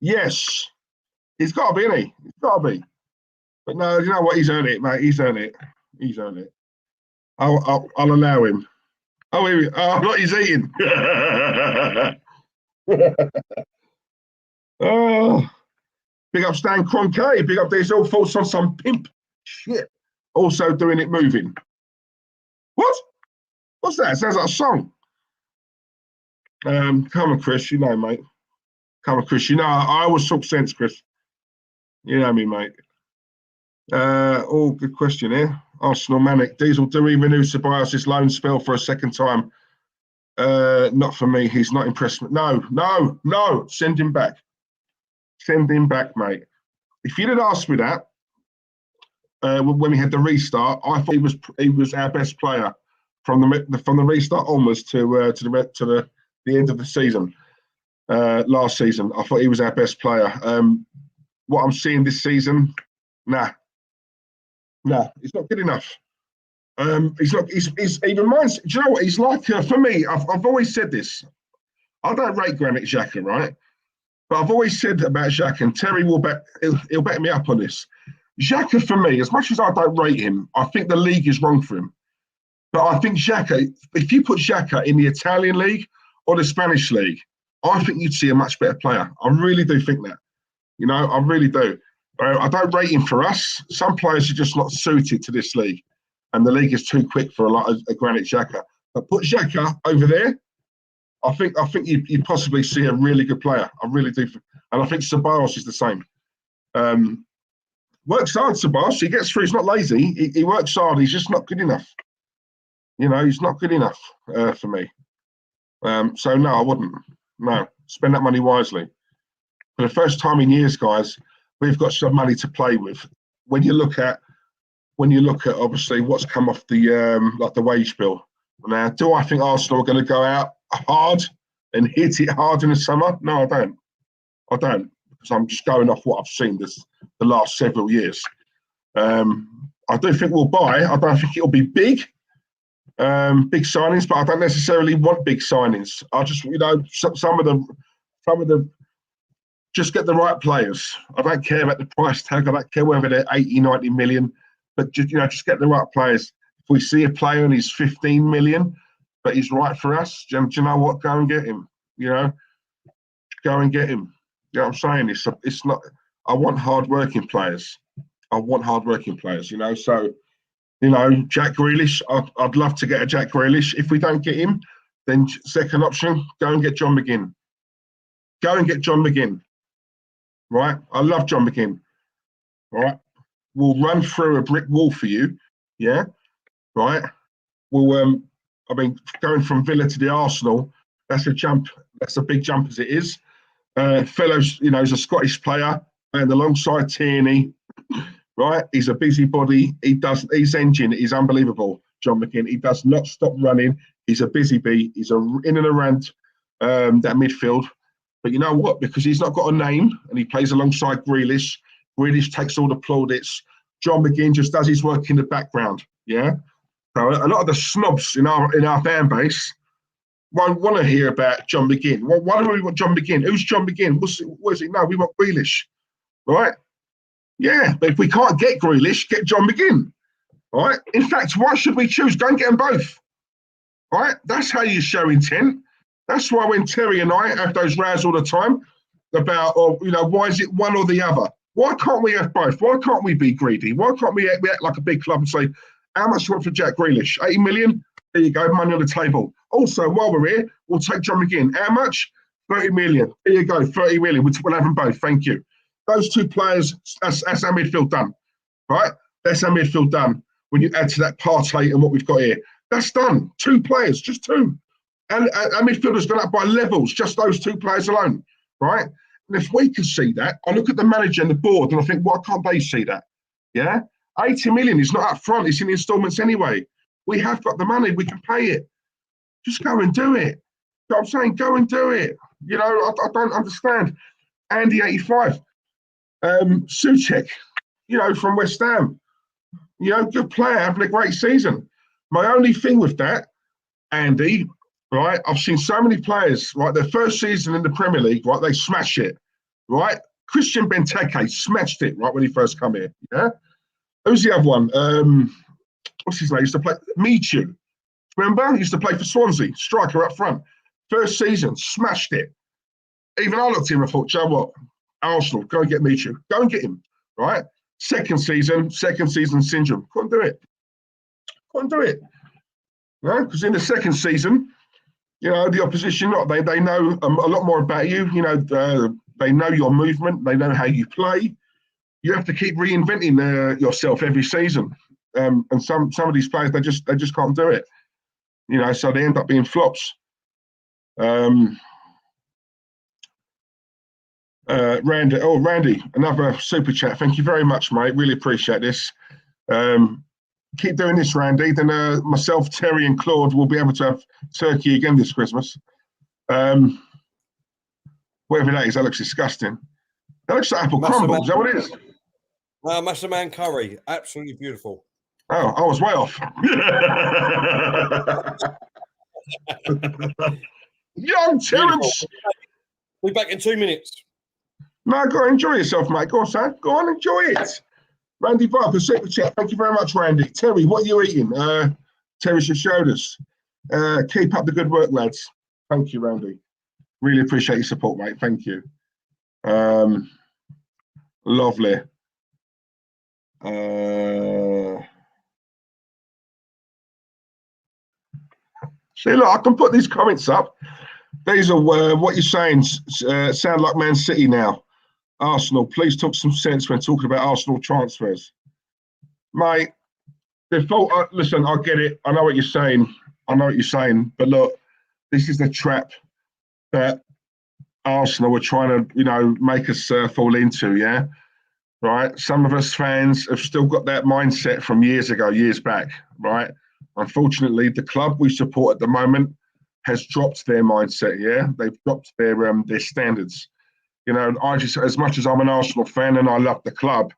Yes. He's got to be, isn't he? He's got to be. But no, you know what? He's earned it, mate. He's earned it. I'll allow him. Oh, here we go. Oh, look, he's eating. Oh, big up Stan Kroenke. Big up these all thoughts on some pimp shit. Also doing it moving. What? What's that? It sounds like a song. Come on, Chris. You know, mate. Come on, Chris. You know, I always talk sense, Chris. You know me, mate. Good question here. Arsenal Manic. Diesel, do we renew Ceballos' loan spell for a second time? Not for me. He's not impressed. No. Send him back. Send him back, mate. If you'd have asked me that when we had the restart, I thought he was our best player. from the restart onwards to the end of the season. Last season, I thought he was our best player. What I'm seeing this season, nah, he's not good enough. He's not. He reminds. Do you know what he's like? For me, I've always said this. I don't rate Granit Xhaka, right? But I've always said about Xhaka, and Terry will he'll back me up on this. Xhaka, for me, as much as I don't rate him, I think the league is wrong for him. But I think Xhaka, if you put Xhaka in the Italian league or the Spanish league, I think you'd see a much better player. I really do think that. You know, I really do. I don't rate him for us. Some players are just not suited to this league, and the league is too quick for a Granit Xhaka. But put Xhaka over there, I think you possibly see a really good player. I really do, and I think ceballos is the same. Works hard, ceballos. He gets through. He's not lazy. He works hard. He's just not good enough. You know, he's not good enough for me. So no, I wouldn't. No, spend that money wisely. For the first time in years, guys, we've got some money to play with. When you look at obviously what's come off the like the wage bill. Now, do I think Arsenal are going to go out hard and hit it hard in the summer? No, I don't. Because I'm just going off what I've seen the last several years. I do think we'll buy. I don't think it'll be big signings, but I don't necessarily want big signings. I just, you know, some of the just get the right players. I don't care about the price tag. I don't care whether they're 80, 90 million, but just, you know, just get the right players. If we see a player and he's 15 million, but he's right for us, do you know what? Go and get him. You know, go and get him. You know what I'm saying? It's not. I want hard-working players. You know, so. You know, Jack Grealish, I'd love to get a Jack Grealish. If we don't get him, then second option, go and get John McGinn. Right? I love John McGinn. All right? We'll run through a brick wall for you. Yeah? Right? We'll, I mean, going from Villa to the Arsenal, that's a jump. That's a big jump as it is. Fellows, you know, he's a Scottish player, and alongside Tierney, right? He's a busybody. His engine is unbelievable, John McGinn. He does not stop running. He's a busy bee. He's in and around that midfield. But you know what? Because he's not got a name and he plays alongside Grealish, Grealish takes all the plaudits. John McGinn just does his work in the background. Yeah. So a lot of the snobs in our fan base won't want to hear about John McGinn. Well, why do we want John McGinn? Who's John McGinn? What is it? No, we want Grealish. Right? Yeah, but if we can't get Grealish, get John McGinn. All right. In fact, why should we choose? Go and get them both. All right. That's how you show intent. That's why when Terry and I have those rows all the time about, you know, why is it one or the other? Why can't we have both? Why can't we be greedy? Why can't we act like a big club and say, how much do you want for Jack Grealish? 80 million? There you go, money on the table. Also, while we're here, we'll take John McGinn. How much? 30 million. There you go, 30 million. We'll have them both. Thank you. Those two players, that's our midfield done, right? That's our midfield done. When you add to that Partey and what we've got here, that's done. Two players, just two. And our midfield has gone up by levels, just those two players alone, right? And if we can see that, I look at the manager and the board and I think, why can't they see that? Yeah? 80 million is not up front, it's in instalments anyway. We have got the money, we can pay it. Just go and do it. You know what I'm saying? Go and do it. You know, I don't understand. Andy 85. Souček, you know, from West Ham, you know, good player, having a great season. My only thing with that, Andy, right, I've seen so many players, right, their first season in the Premier League, right, they smash it, right? Christian Benteke smashed it, right, when he first come here, yeah? Who's the other one? What's his name? He used to play, Michu. Remember? He used to play for Swansea, striker up front. First season, smashed it. Even I looked at him and thought, Joe, what? Arsenal, go and get Michu. Go and get him, right? Second season syndrome. Couldn't do it. Right? Because in the second season, you know, the opposition, they know a lot more about you. You know, they know your movement. They know how you play. You have to keep reinventing yourself every season. And some of these players, they just can't do it. You know, so they end up being flops. Randy, another super chat. Thank you very much, mate. Really appreciate this. keep doing this, Randy, then myself, Terry, and Claude will be able to have turkey again this Christmas. Whatever that is, that looks disgusting. That looks like apple crumble. Is that what it is? Master man curry, absolutely beautiful. Oh, I was way off. Young Terence. Be back in 2 minutes. No, go on, enjoy yourself, mate. Go on, son. Go on, enjoy it. Randy Viper, super chat. Thank you very much, Randy. Terry, what are you eating? Terry just showed us. Keep up the good work, lads. Thank you, Randy. Really appreciate your support, mate. Thank you. Lovely. See, look, I can put these comments up. These are what you're saying. Sound like Man City now. Arsenal, please talk some sense when talking about Arsenal transfers. Mate, listen, I get it. I know what you're saying. But look, this is the trap that Arsenal were trying to, make us fall into, yeah? Right? Some of us fans have still got that mindset from years ago, years back, right? Unfortunately, the club we support at the moment has dropped their mindset, yeah? They've dropped their standards. I just, as much as I'm an Arsenal fan and I love the club,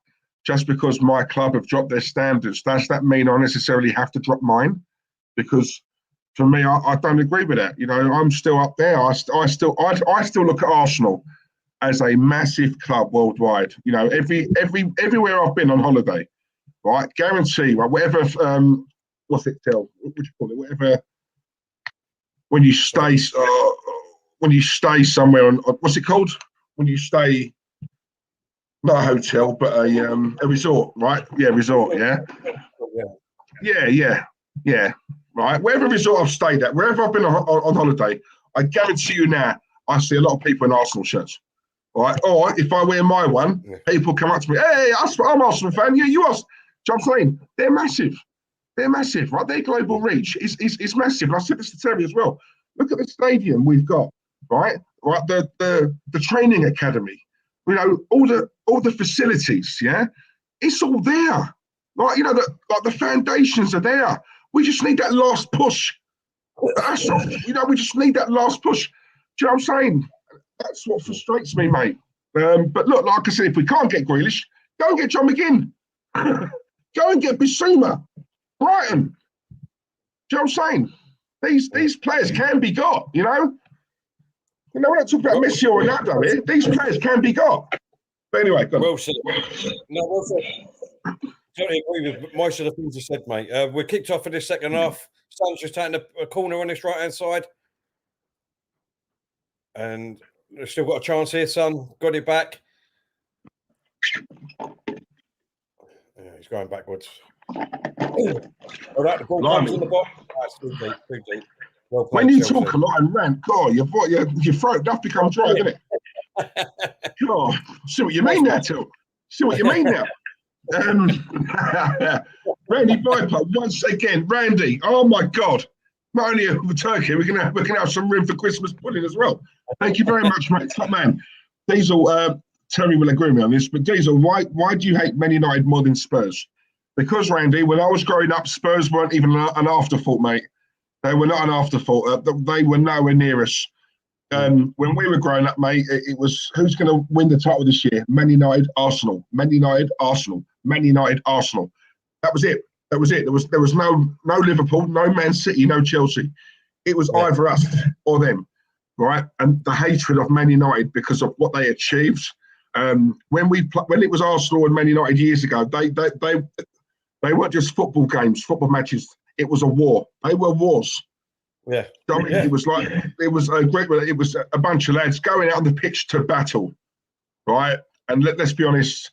just because my club have dropped their standards, does that mean I necessarily have to drop mine? Because for me, I don't agree with that. I'm still up there. I still look at Arsenal as a massive club worldwide. Everywhere I've been on holiday, right? Guarantee, right? Whatever, what's it called? What would you call it? Whatever. When you stay somewhere on, what's it called? When you stay, not a hotel, but a resort, right? Yeah, resort. Yeah. Right. Wherever resort I've stayed at, wherever I've been on holiday, I guarantee you now, I see a lot of people in Arsenal shirts. Right. Or if I wear my one, people come up to me, hey, I'm Arsenal fan. Yeah, you are. Do you know what I'm saying? They're massive. Right? Their global reach is massive. And I said this to Terry as well. Look at the stadium we've got, right? Right, the training academy, all the facilities, yeah, it's all there, right? The foundations are there. We just need that last push. That's all, we just need that last push. Do you know what I'm saying? That's what frustrates me, mate. But look, like I said, if we can't get Grealish, go and get John McGinn. Go and get Bissouma. Brighton. Do you know what I'm saying? These players can be got, we're not talking about Messi or Ronaldo here. These players can be got. But anyway, go on. Well said. No, well said. Totally agree with most of the things you said, mate. We're kicked off for this second half. Son's just taking a corner on this right-hand side. And they've still got a chance here, Son. Got it back. Yeah, he's going backwards. All right, the ball comes in the box. That's too deep. Well played, when you Chelsea. talk a lot and rant, God, your throat does become dry, doesn't it? God, see what you mean now, Till. See what you mean now. Randy Viper, once again, Randy. Oh my God! Not only with turkey, we can have some room for Christmas pudding as well. Thank you very much, mate. Top man. Diesel, Terry will agree with me on this, but Diesel, why do you hate Man United more than Spurs? Because Randy, when I was growing up, Spurs weren't even an afterthought, mate. They were not an afterthought. They were nowhere near us. When we were growing up, mate, it was who's going to win the title this year? Man United, Arsenal. Man United, Arsenal. Man United, Arsenal. That was it. There was no Liverpool, no Man City, no Chelsea. It was either us or them, right? And the hatred of Man United because of what they achieved. When it was Arsenal and Man United years ago, they weren't just football games, football matches. It was a war. They were wars. Yeah. I mean, it was a bunch of lads going out on the pitch to battle, right? And let's be honest,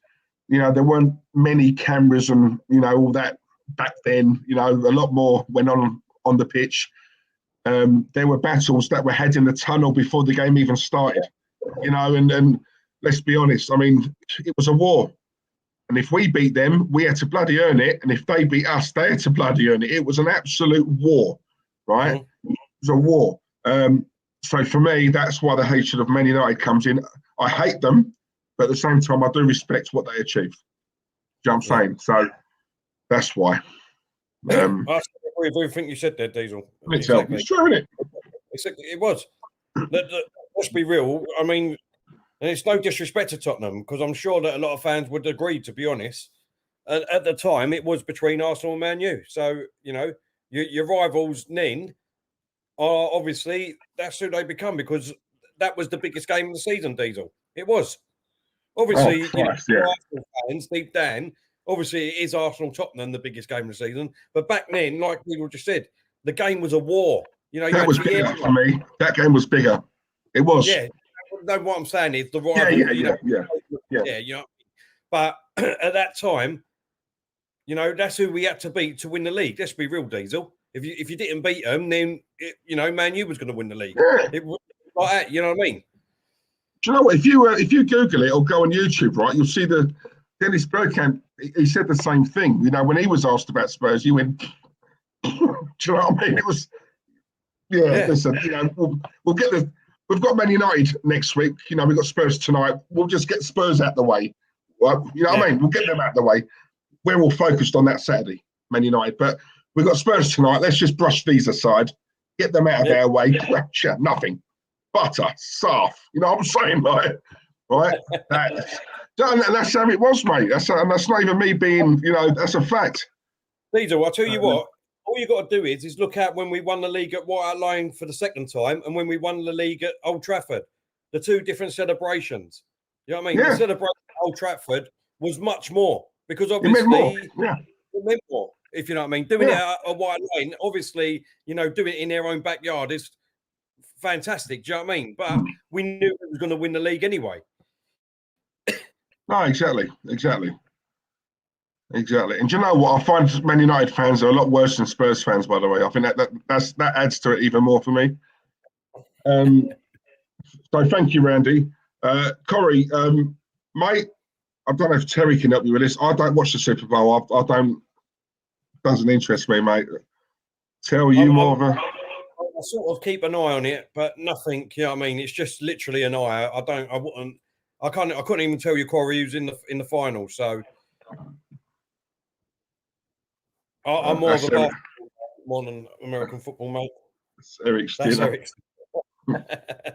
there weren't many cameras and all that back then. A lot more went on the pitch. There were battles that were had in the tunnel before the game even started. And let's be honest. I mean, it was a war. And if we beat them, we had to bloody earn it. And if they beat us, they had to bloody earn it. It was an absolute war, right? Mm-hmm. It was a war. So for me, that's why the hatred of Man United comes in. I hate them, but at the same time, I do respect what they achieved. Do you know what I'm saying? So that's why. I agree with everything you said there, Diesel. Exactly. It's true, isn't it? It was. Let's be real. I mean, and it's no disrespect to Tottenham, because I'm sure that a lot of fans would agree, to be honest. At the time, it was between Arsenal and Man U. So, you know, your rivals, Nin, are obviously, that's who they become, because that was the biggest game of the season, Diesel. It was. Obviously, Arsenal fans, deep down, obviously it is Arsenal-Tottenham, the biggest game of the season. But back then, like people just said, the game was a war. You know, that was bigger for me. That game was bigger. It was. Yeah. No, what I'm saying is the rival. Yeah. You know, but at that time, you know, that's who we had to beat to win the league. Let's be real, Diesel. If you didn't beat them, then you know, Man U was going to win the league. Yeah. It was like that. You know what I mean? Do you know what? If you Google it or go on YouTube, right, you'll see the Dennis Bergkamp. He said the same thing. You know, when he was asked about Spurs, he went, "Do you know what I mean?" It was, listen, you know, we'll get the. We've got Man United next week. You know, we've got Spurs tonight. We'll just get Spurs out the way. Right? You know what I mean? We'll get them out the way. We're all focused on that Saturday, Man United. But we've got Spurs tonight. Let's just brush these aside. Get them out of our way. Nothing. Butter, soft. You know what I'm saying? Like, right? And that's how it was, mate. That's not even me being, you know, that's a fact. Diesel, I'll tell you what. All you got to do is look at when we won the league at Watchalong for the second time and when we won the league at Old Trafford. The two different celebrations. You know what I mean? The celebration at Old Trafford was much more because obviously it meant more, if you know what I mean. Doing it at Watchalong, obviously, you know, doing it in their own backyard is fantastic. Do you know what I mean? But we knew it was going to win the league anyway. No, exactly. And do you know what? I find Man United fans are a lot worse than Spurs fans, by the way. I think that adds to it even more for me. So thank you, Randy. Corey, mate, I don't know if Terry can help you with this. I don't watch the Super Bowl. I don't. Doesn't interest me, mate. Tell you more of a. I sort of keep an eye on it, but nothing. You know what I mean? It's just literally an eye. I couldn't even tell you Corey who's in the final. So. I'm more of a basketball more than American football, mate. That's Eric's dinner.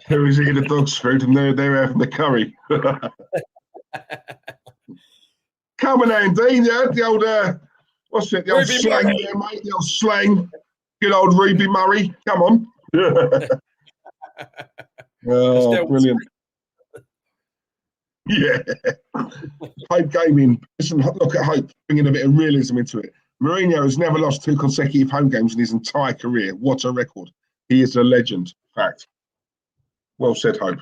Terry's eating the dog's food and they're having the curry. Come on, Andy. The old, what's it? The old slang there, mate. The old slang. Good old Ruby Murray. Come on. Oh, brilliant. Yeah. Hope Gaming. Listen, look at Hope, bringing a bit of realism into it. Mourinho has never lost 2 consecutive home games in his entire career. What a record. He is a legend. Fact. Well said, Hope.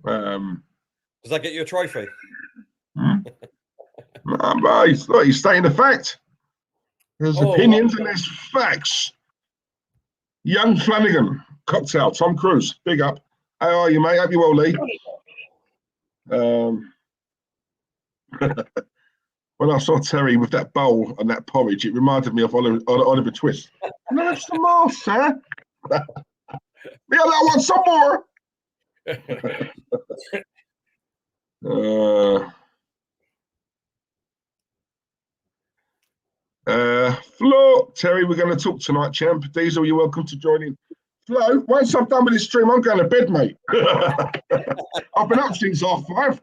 Does that get you a trophy? He's stating the fact. There's opinions and there's facts. Young Flanagan, cocktail, Tom Cruise, big up. How are you, mate? Hope you're well, Lee. When I saw Terry with that bowl and that porridge, it reminded me of Oliver Twist. No, it's the more, sir. Yeah, I want some more. Flo, Terry, we're going to talk tonight, champ. Diesel, you're welcome to join in. Flo, once I'm done with this stream, I'm going to bed, mate. I've been up since 5:30.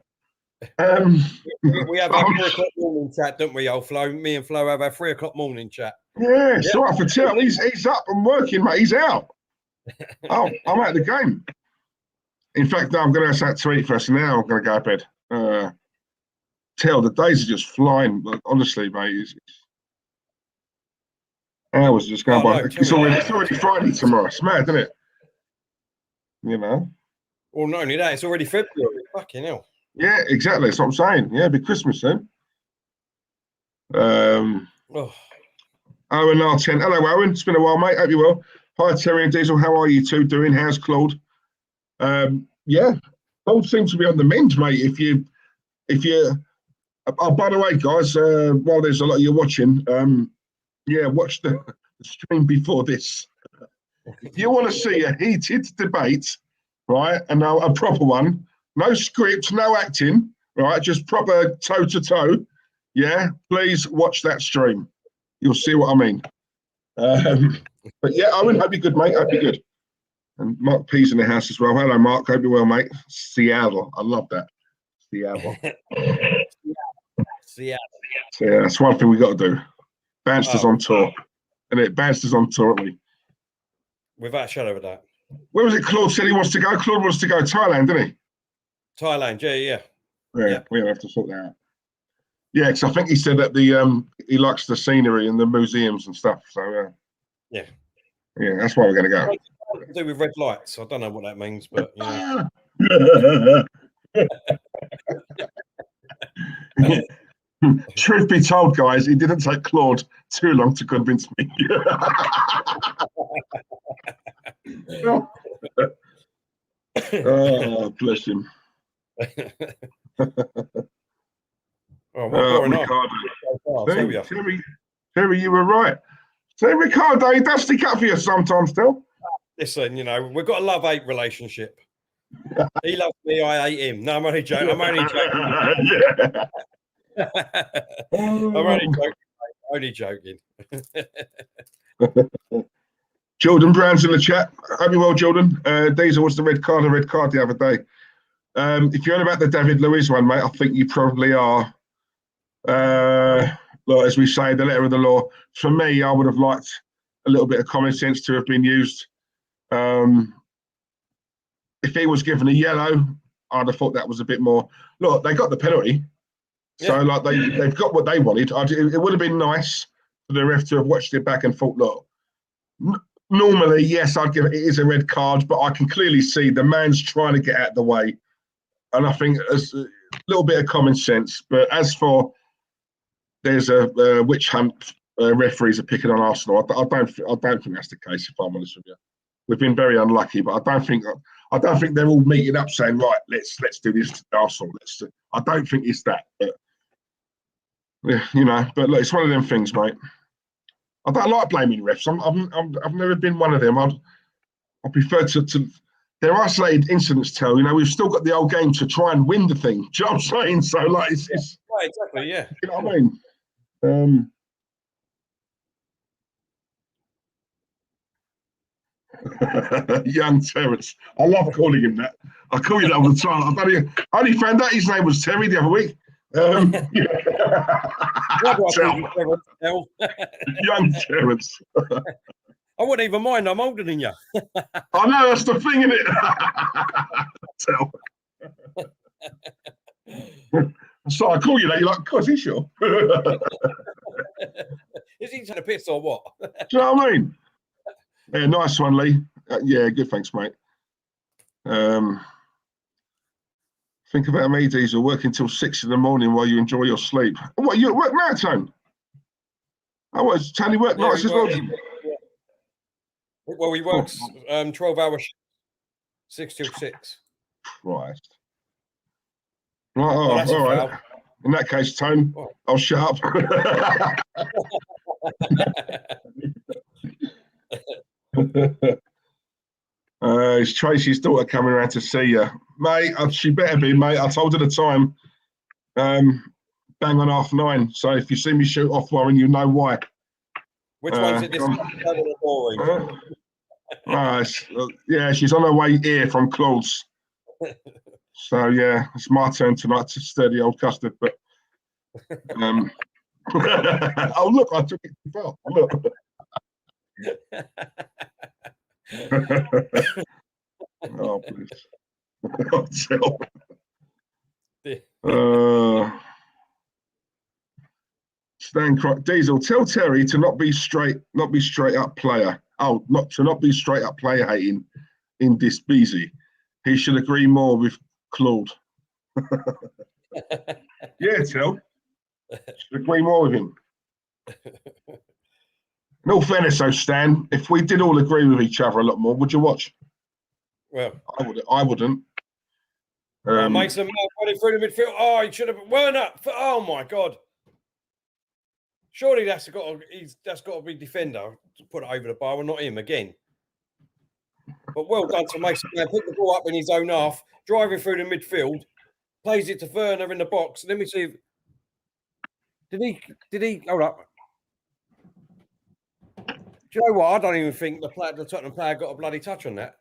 We have our 3 o'clock morning chat, don't we, old Flo? Me and Flo have our 3 o'clock morning chat. Yeah, it's all right for Terry. He's up and working, mate. He's out. Oh, I'm out of the game. In fact, no, I'm going to have something to eat first, and now I'm going to go to bed. The days are just flying. Honestly, mate. Hours just going by. It's already Friday tomorrow. It's mad, isn't it? You know? Well, not only that, it's already February. Fucking hell. Yeah, exactly. That's what I'm saying. Yeah, it'll be Christmas then. Owen R10. Hello, Owen. It's been a while, mate. Hope you're well. Hi, Terry and Diesel. How are you two doing? How's Claude? Yeah, Claude seems to be on the mend, mate. If you, by the way, guys, while there's a lot of you watching, watch the stream before this. If you want to see a heated debate, right, and a proper one, no script, no acting, right, just proper toe to toe. yeah, please watch that stream. You'll see what I mean. But yeah, Owen, hope you're good, mate. Hope you're good. And Mark P's in the house as well. Hello, Mark. Hope you're well, mate. Seattle. I love that. Seattle. Seattle. So, yeah, that's one thing we got to do. Banstas on tour. And it Banstas on tour, aren't we? Without a shadow of a doubt. Where was it Claude said he wants to go? Claude wants to go Thailand, didn't he? Thailand, yeah. We have to sort that out. Yeah, because I think he said that he likes the scenery and the museums and stuff. So yeah, that's why we're going to go. To do with red lights. I don't know what that means, but Truth be told, guys, it didn't take Claude too long to convince me. Oh, bless him. Terry, you were right. So Ricardo, he does stick up for you sometimes still. Listen, we've got a love-hate relationship. He loves me, I hate him. No, I'm only joking. I'm only joking. Jordan Brown's in the chat. Hope you well, Jordan. Diesel was the red card the other day. If you're on about the David Luiz one, mate, I think you probably are. As we say, the letter of the law. For me, I would have liked a little bit of common sense to have been used. If he was given a yellow, I'd have thought that was a bit more. Look, they got the penalty, so they've got what they wanted. It would have been nice for the ref to have watched it back and thought, look. Normally, yes, I'd give it is a red card, but I can clearly see the man's trying to get out of the way, and I think there's a little bit of common sense. But as for there's a witch hunt, referees are picking on Arsenal. I don't think that's the case. If I'm honest with you, we've been very unlucky, but I don't think they're all meeting up saying right, let's do this to Arsenal. I don't think it's that, but But look, it's one of them things, mate. I don't like blaming refs. I've never been one of them. I prefer to they're isolated incidents. We've still got the old game to try and win the thing. Do you know what I'm saying? So it's right, exactly, yeah. You know what I mean? Young Terrence. I love calling him that. I call you that all the time. I only found out his name was Terry the other week. Young Terrence. I wouldn't even mind. I'm older than you. I know, that's the thing, isn't it? So I call you that. You're like, God, is he sure? Is he taking a piss or what? Do you know what I mean? Yeah, nice one, Lee. Yeah, good. Thanks, mate. Think about me, Diesel, working till 6 a.m. while you enjoy your sleep. What, you at work now, Tone? Oh, what, is Tony work nights as well? Well, he works 12 hours, 6 till 6. Christ. Right, all right. In that case, Tone, I'll shut up. It's Tracy's daughter coming around to see you. Mate, she better be, mate. I told her the time. Bang on 9:30. So if you see me shoot off one, you know why. Which one's it? This yeah, she's on her way here from Claude's. So yeah, it's my turn tonight to stir the old custard. But oh look, I took it too far. Look. Oh please. Stan Diesel, tell Terry to not be straight up player. Oh, not be straight up player hating in this busy. He should agree more with Claude. Yeah, tell. Should agree more with him. In all fairness, though, Stan, if we did all agree with each other a lot more, would you watch? Well, I wouldn't. Mason Mount running through the midfield. Oh, he should have weren't up. Oh my God! Surely that's got to be defender to put it over the bar, and not him again. But well done to Mason Mount. Pick the ball up in his own half, driving through the midfield, plays it to Werner in the box. Let me see. Did he? Hold up. Do you know what? I don't even think the Tottenham player got a bloody touch on that.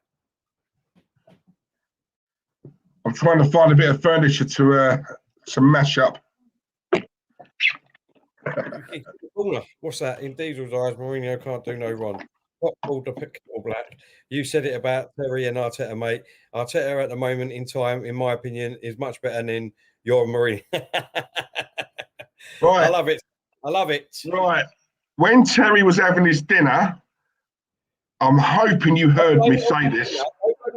I'm trying to find a bit of furniture to mash up. What's that? In Diesel's eyes, Mourinho can't do no wrong. What called the pickle black? You said it about Terry and Arteta, mate. Arteta at the moment in time, in my opinion, is much better than your Mourinho. Right. I love it. I love it. Right. When Terry was having his dinner, I'm hoping you heard me say this.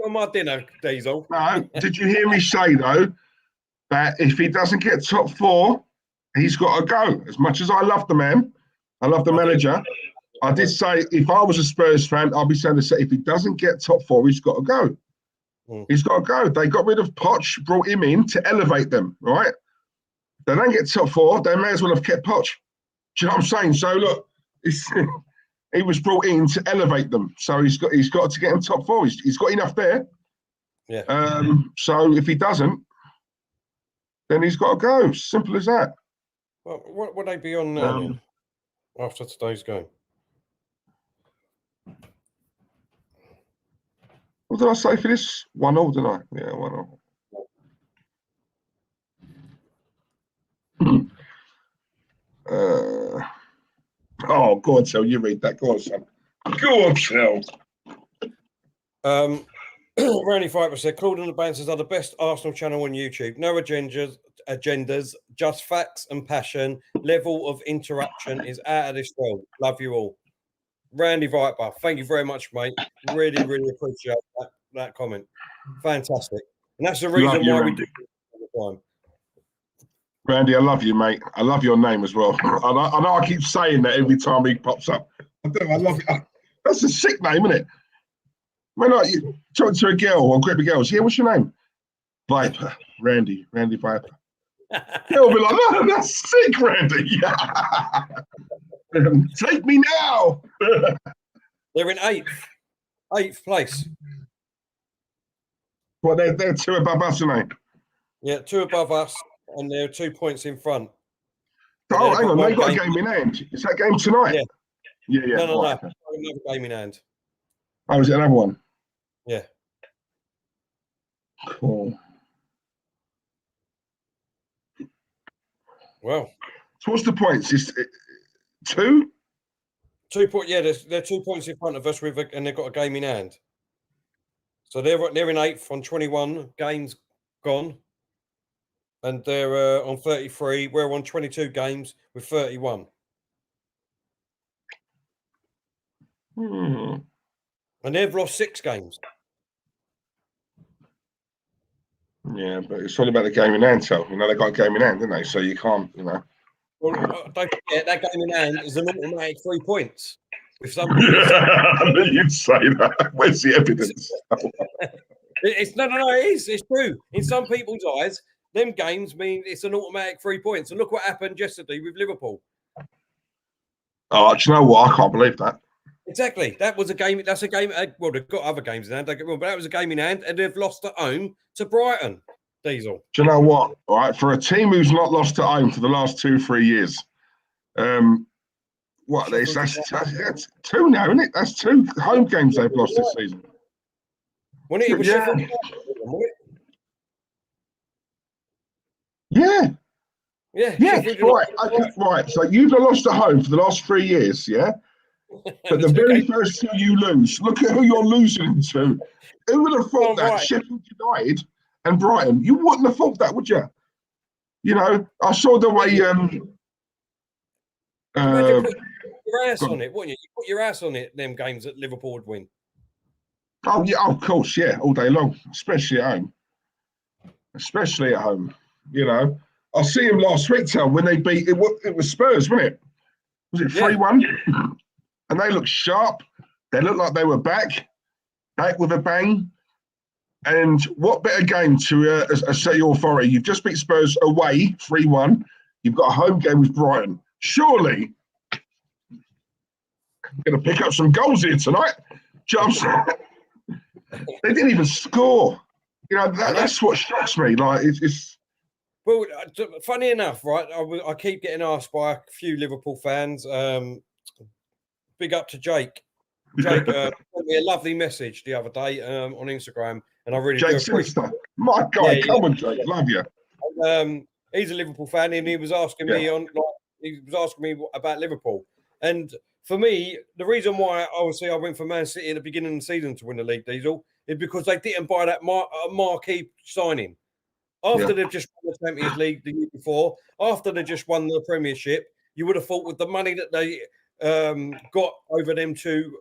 On my dinner, Diesel. No, did you hear me say, though, that if he doesn't get top 4, he's got to go? As much as I love the man, I love the manager, I did say if I was a Spurs fan, I'd be saying the same. If he doesn't get top 4, he's got to go. He's got to go. They got rid of Poch, brought him in to elevate them, right? They don't get top 4, they may as well have kept Poch. Do you know what I'm saying? So, look, he was brought in to elevate them. So he's got to get in top 4. He's got enough there. Yeah. So if he doesn't, then he's got to go. Simple as that. Well, what would they be on now then, after today's game? What did I say for this? 1-0, didn't I? Yeah, 1-0. Oh, go on, Sel. You read that. Go on, son. Go on, Sel. Randy Fiper said, Claude and the Banstas are the best Arsenal channel on YouTube. No agendas, just facts and passion. Level of interaction is out of this world. Love you all. Randy Viper, thank you very much, mate. Really, really appreciate that comment. Fantastic. And that's the reason why we do it all the time. Randy, I love you, mate. I love your name as well. I know I keep saying that every time he pops up. I do. I love it. That's a sick name, isn't it? When you talk to a girl or a group of girls, yeah, what's your name? Viper. Randy Viper. They'll be like, no, that's sick, Randy. Take me now. They're in eighth place. Well, they're 2 above us, aren't they? Yeah, 2 above us, and they're 2 points in front. Oh, hang on, they've got a game in hand. Is that game tonight? Yeah. Yeah. No. Another game in hand. Oh, is it another one? Yeah. Cool. Well. So what's the points? Is it 2? 2 points. Yeah, they're 2 points in front of us and they've got a game in hand. So they're in 8th on 21 games gone, and they're on 33. We're on 22 games with 31. And they've lost 6 games. Yeah, but it's all about the game in hand, so they got a game in hand, didn't they? So you can't, Well, don't forget that game in hand is an automatic 3 points. If I knew you'd say that. Where's the evidence? No, it is. It's true. In some people's eyes, them games mean it's an automatic 3 points. And look what happened yesterday with Liverpool. Oh, do you know what? I can't believe that. Exactly. That was a game. That's a game. Well, they've got other games in hand. Don't get me wrong, but that was a game in hand, and they've lost at home to Brighton. Diesel. Do you know what? All right, for a team who's not lost at home for the last 2-3 years, that's 2 now, isn't it? That's 2 home games they've lost this season. It was Right. So you've not lost at home for the last 3 years, yeah? But the very first 2 you lose, look at who you're losing to. Who would have thought that? Right. Sheffield United and Brighton. You wouldn't have thought that, would you? You know, I saw the way. Put your ass on it, wouldn't you? You put your ass on it. Them games that Liverpool would win. Oh yeah, of course, yeah, all day long, especially at home. Especially at home, you know. I see him last week, when they beat it was Spurs, wasn't it? Was it 3-1? And they looked sharp. They looked like they were back with a bang. And what better game to assert your authority? You've just beat Spurs away, 3-1. You've got a home game with Brighton. Surely, I'm going to pick up some goals here tonight. They didn't even score. You know, that's what shocks me. Like, it's Well, funny enough, right? I keep getting asked by a few Liverpool fans. Big up to Jake. Jake sent me a lovely message the other day on Instagram, and I really do appreciate it. My God, come on, Jake, love you. He's a Liverpool fan, and he was asking me about Liverpool. And for me, the reason why obviously I went for Man City at the beginning of the season to win the league, Diesel, is because they didn't buy that marquee signing. After they've just won the Champions League the year before, after they just won the Premiership, you would have thought with the money that they got over them two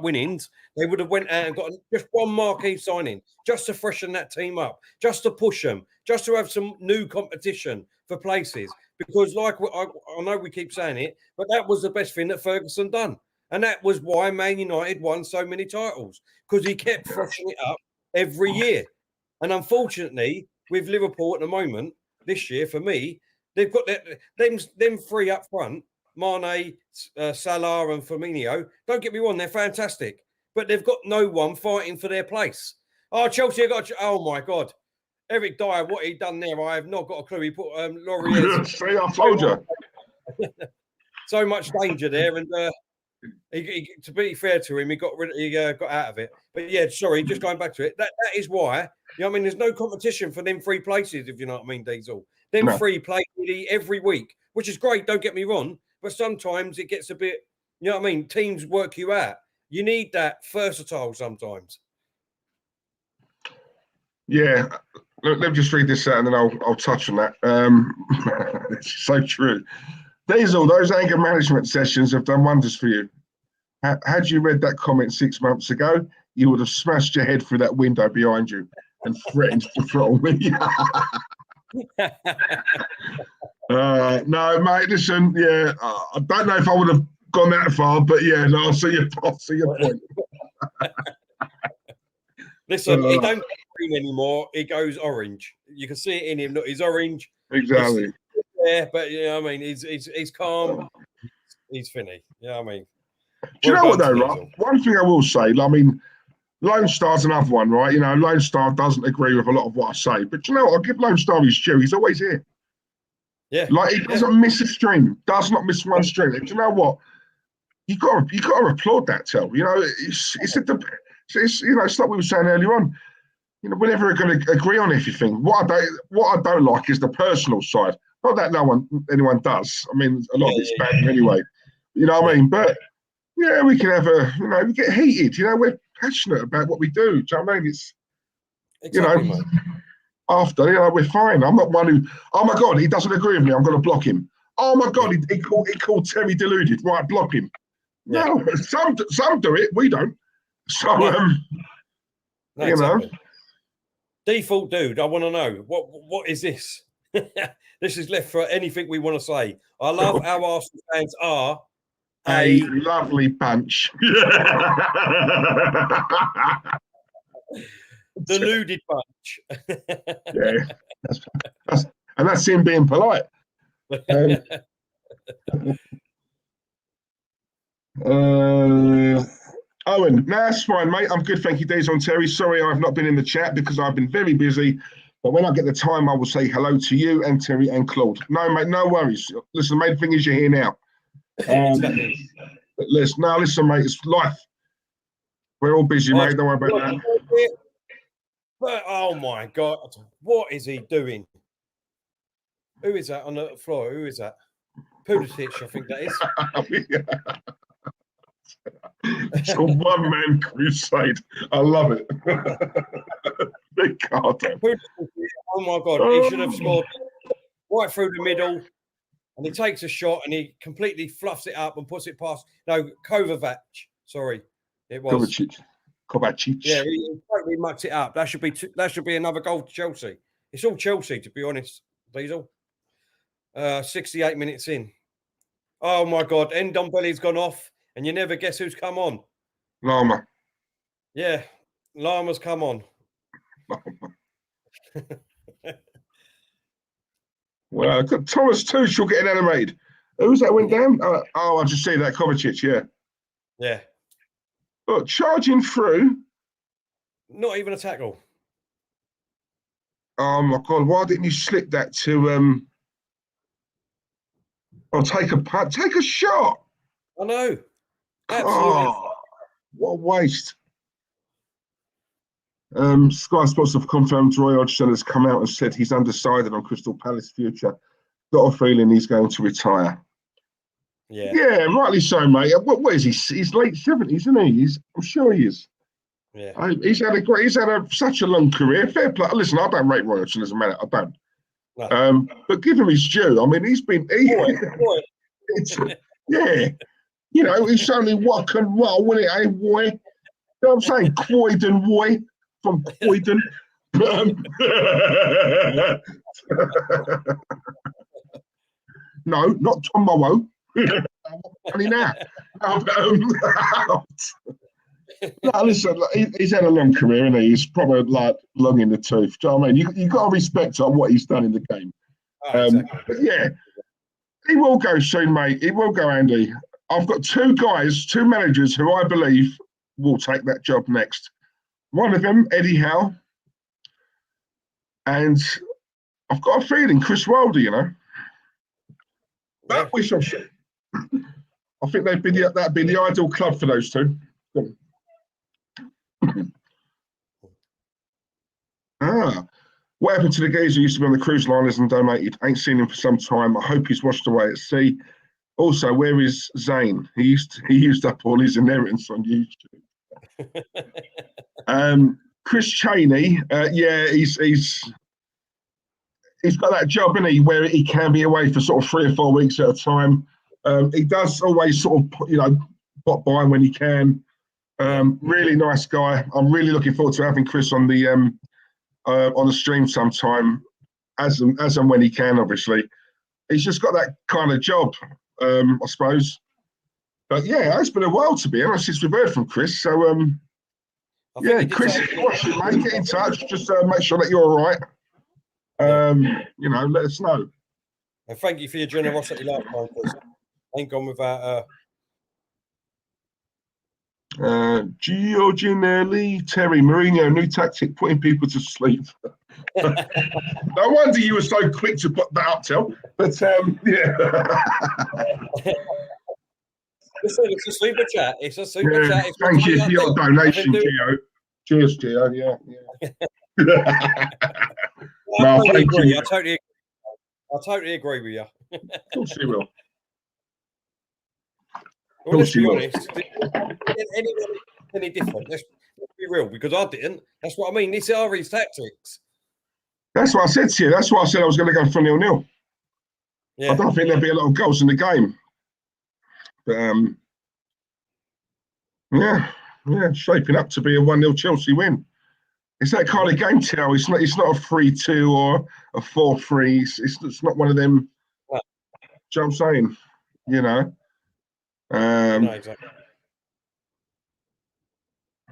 winnings, they would have went out and got just one marquee signing just to freshen that team up, just to push them, just to have some new competition for places. Because I know we keep saying it, but that was the best thing that Ferguson done. And that was why Man United won so many titles, because he kept freshening it up every year. And unfortunately, with Liverpool at the moment, this year, for me, they've got them three up front, Mane, Salah and Firmino. Don't get me wrong, they're fantastic. But they've got no one fighting for their place. Oh, Chelsea have got... Oh, my God. Eric Dyer, what he done there, I have not got a clue. He put Laurier's... See, I told you. So much danger there. And to be fair to him, he got out of it. But, yeah, sorry, just going back to it. That is why... You know what I mean? There's no competition for them three places, if you know what I mean, Diesel. Them three play every week, which is great, don't get me wrong. But sometimes it gets a bit, you know what I mean? Teams work you out. You need that versatile sometimes. Yeah. Let me just read this out and then I'll touch on that. It's so true. Diesel, those anger management sessions have done wonders for you. Had you read that comment 6 months ago, you would have smashed your head through that window behind you and threatened to throttle me. No, mate, listen, I don't know if I would have gone that far, but no, I see your point. Listen, he don't go green anymore, he goes orange. You can see it in him. Look, he's orange. Exactly. But you know what I mean? He's calm. He's finny. You know what I mean? Do you know what though, right? One thing I will say, I mean, Lone Star's another one, right? You know, Lone Star doesn't agree with a lot of what I say, but you know what? I'll give Lone Star his due. He's always here. Yeah. Like he doesn't miss a stream, does not miss one stream. And do you know what? You got to applaud that, Tel. You know, it's you know, it's like we were saying earlier on. You know, we're never going to agree on everything. What I don't like is the personal side. Not that anyone does. I mean, a lot of it's bad anyway. You know what I mean? But yeah, we can have we get heated. You know, we're passionate about what we do. Do you know what I mean? It's exactly, mate. After, we're fine. I'm not one who, oh my God, he doesn't agree with me, I'm going to block him. Oh my God, he called Terry deluded. Right, block him. Yeah. No, some do it, we don't. So, no, exactly. Default dude, I want to know, what is this? This is left for anything we want to say. I love how Arsenal fans are a lovely bunch. Deluded bunch. Yeah, that's him being polite. Owen, no, that's fine, mate. I'm good, thank you, Days on Terry. Sorry, I've not been in the chat because I've been very busy. But when I get the time, I will say hello to you and Terry and Claude. No, mate, no worries. Listen, the main thing is you're here now. Listen, mate, it's life. We're all busy, mate. Don't worry about that. But oh my God, what is he doing? Who is that on the floor? Who is that? Pulisic, I think that is. It's a one-man crusade. I love it. Ricardo. Oh my God, he should have scored right through the middle. And he takes a shot and he completely fluffs it up and puts it past. No, Kovacic. Sorry, it was Kovacic. Yeah, he totally mucked it up. That should be another goal to Chelsea. It's all Chelsea, to be honest, Diesel. 68 minutes in. Oh my God, Ndombele's gone off, and you never guess who's come on. Lama. Yeah, Lama's come on. Well, Thomas Tuchel getting animated. Who's that went down? I just see that Kovacic, yeah. Yeah. Look, charging through. Not even a tackle. Oh my God, why didn't you slip that to take a punt, take a shot? I know. Absolutely. Oh, what a waste. Sky Sports have confirmed Roy Hodgson has come out and said he's undecided on Crystal Palace future. Got a feeling he's going to retire. Yeah, rightly so, mate. What is he? He's late 70s, isn't he? I'm sure he is. Yeah. He's had such a long career. Fair play. Listen, I don't rate Roy Hodgson as a man. I don't. No. But give him his due. I mean, he's been. Yeah. You know, he's only rock and roll, wasn't it, eh, boy? You know what I'm saying? Croydon, boy, from Croydon. No, not tomorrow. Funny now. No, listen, he's had a long career, and he's probably like long in the tooth. Do you know what I mean? You got to respect what he's done in the game. Exactly. But yeah, he will go soon, mate. He will go, Andy. I've got two managers who I believe will take that job next. One of them, Eddie Howe, and I've got a feeling Chris Wilder, you know. But we shall see. I think that'd be the ideal club for those two. What happened to the geezer who used to be on the cruise liners and donated? Ain't seen him for some time. I hope he's washed away at sea. Also, where is Zane? He used up all his inheritance on YouTube. Chris Cheney, he's got that job, isn't he, where he can be away for sort of 3 or 4 weeks at a time. He does always sort of, pop by when he can. Really nice guy. I'm really looking forward to having Chris on the stream sometime, as and when he can. Obviously, he's just got that kind of job, I suppose. But yeah, it's been a while, to be honest, since we've heard from Chris. So Chris, if you watch it, mate, get in touch. Just make sure that you're all right. Let us know. And thank you for your generosity last time, Chris. I ain't gone without. Gioginelli, Terry, Mourinho, new tactic, putting people to sleep. No wonder you were so quick to put that up, Tel. But yeah. It's a super chat. It's a super chat. Thank you for your donation, Gio. Cheers, Gio. Yeah. I totally agree with you. Of course you will. Well, let's be honest. Any different? Let's be real, because I didn't. That's what I mean. These are his tactics. That's what I said to you. That's why I said I was going to go for 0-0. Yeah. I don't think there'll be a lot of goals in the game. But shaping up to be a 1-0 Chelsea win. It's that kind of game, Tel. It's not a 3-2 or a 4-3. It's not one of them. Do you know what I'm saying? No, exactly.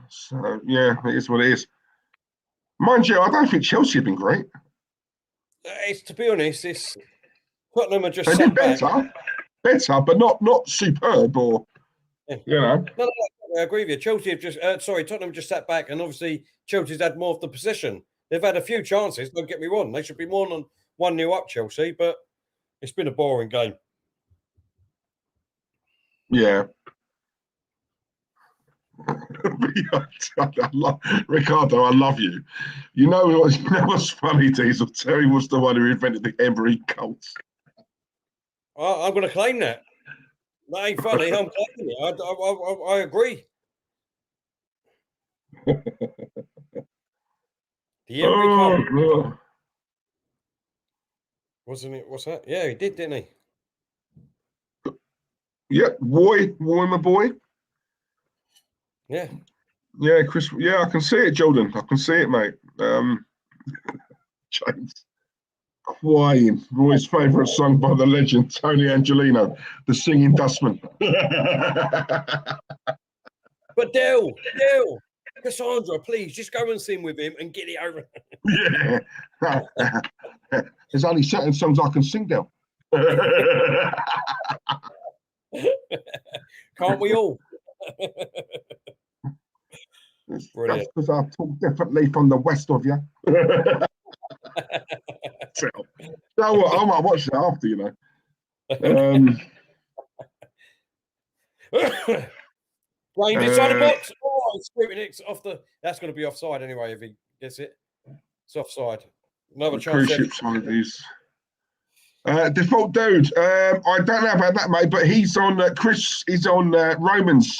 So yeah, it is what it is. Mind you, I don't think Chelsea have been great. To be honest, Tottenham are just they've been better, but not superb or No, I agree with you. Chelsea have Tottenham just sat back, and obviously Chelsea's had more of the possession. They've had a few chances. Don't get me wrong; they should be more than 1-0 up, Chelsea. But it's been a boring game. Yeah. Ricardo, I love you. You know what's funny, Diesel? Terry was the one who invented the Emery cult. I'm going to claim that. That ain't funny. I'm claiming it. I agree. The Emery cult. Wasn't it? What's that? Yeah, he did, didn't he? Yep, Roy, my boy. Yeah. Yeah, Chris. Yeah, I can see it, Jordan. I can see it, mate. James. Crying. Roy's favourite song by the legend, Tony Angelino, The Singing Dustman. But Dale, Cassandra, please, just go and sing with him and get it over. Yeah. There's only certain songs I can sing, Dale. Can't we all? That's because I talk differently from the west of you. So, you know what? I might watch it after, you know. Playing inside the box. Oh, he's scooting it off the. That's going to be offside anyway if he gets it. It's offside. Another chance. Cruise ships holidays. Default dude. I don't know about that, mate, but he's on Chris is on Roman's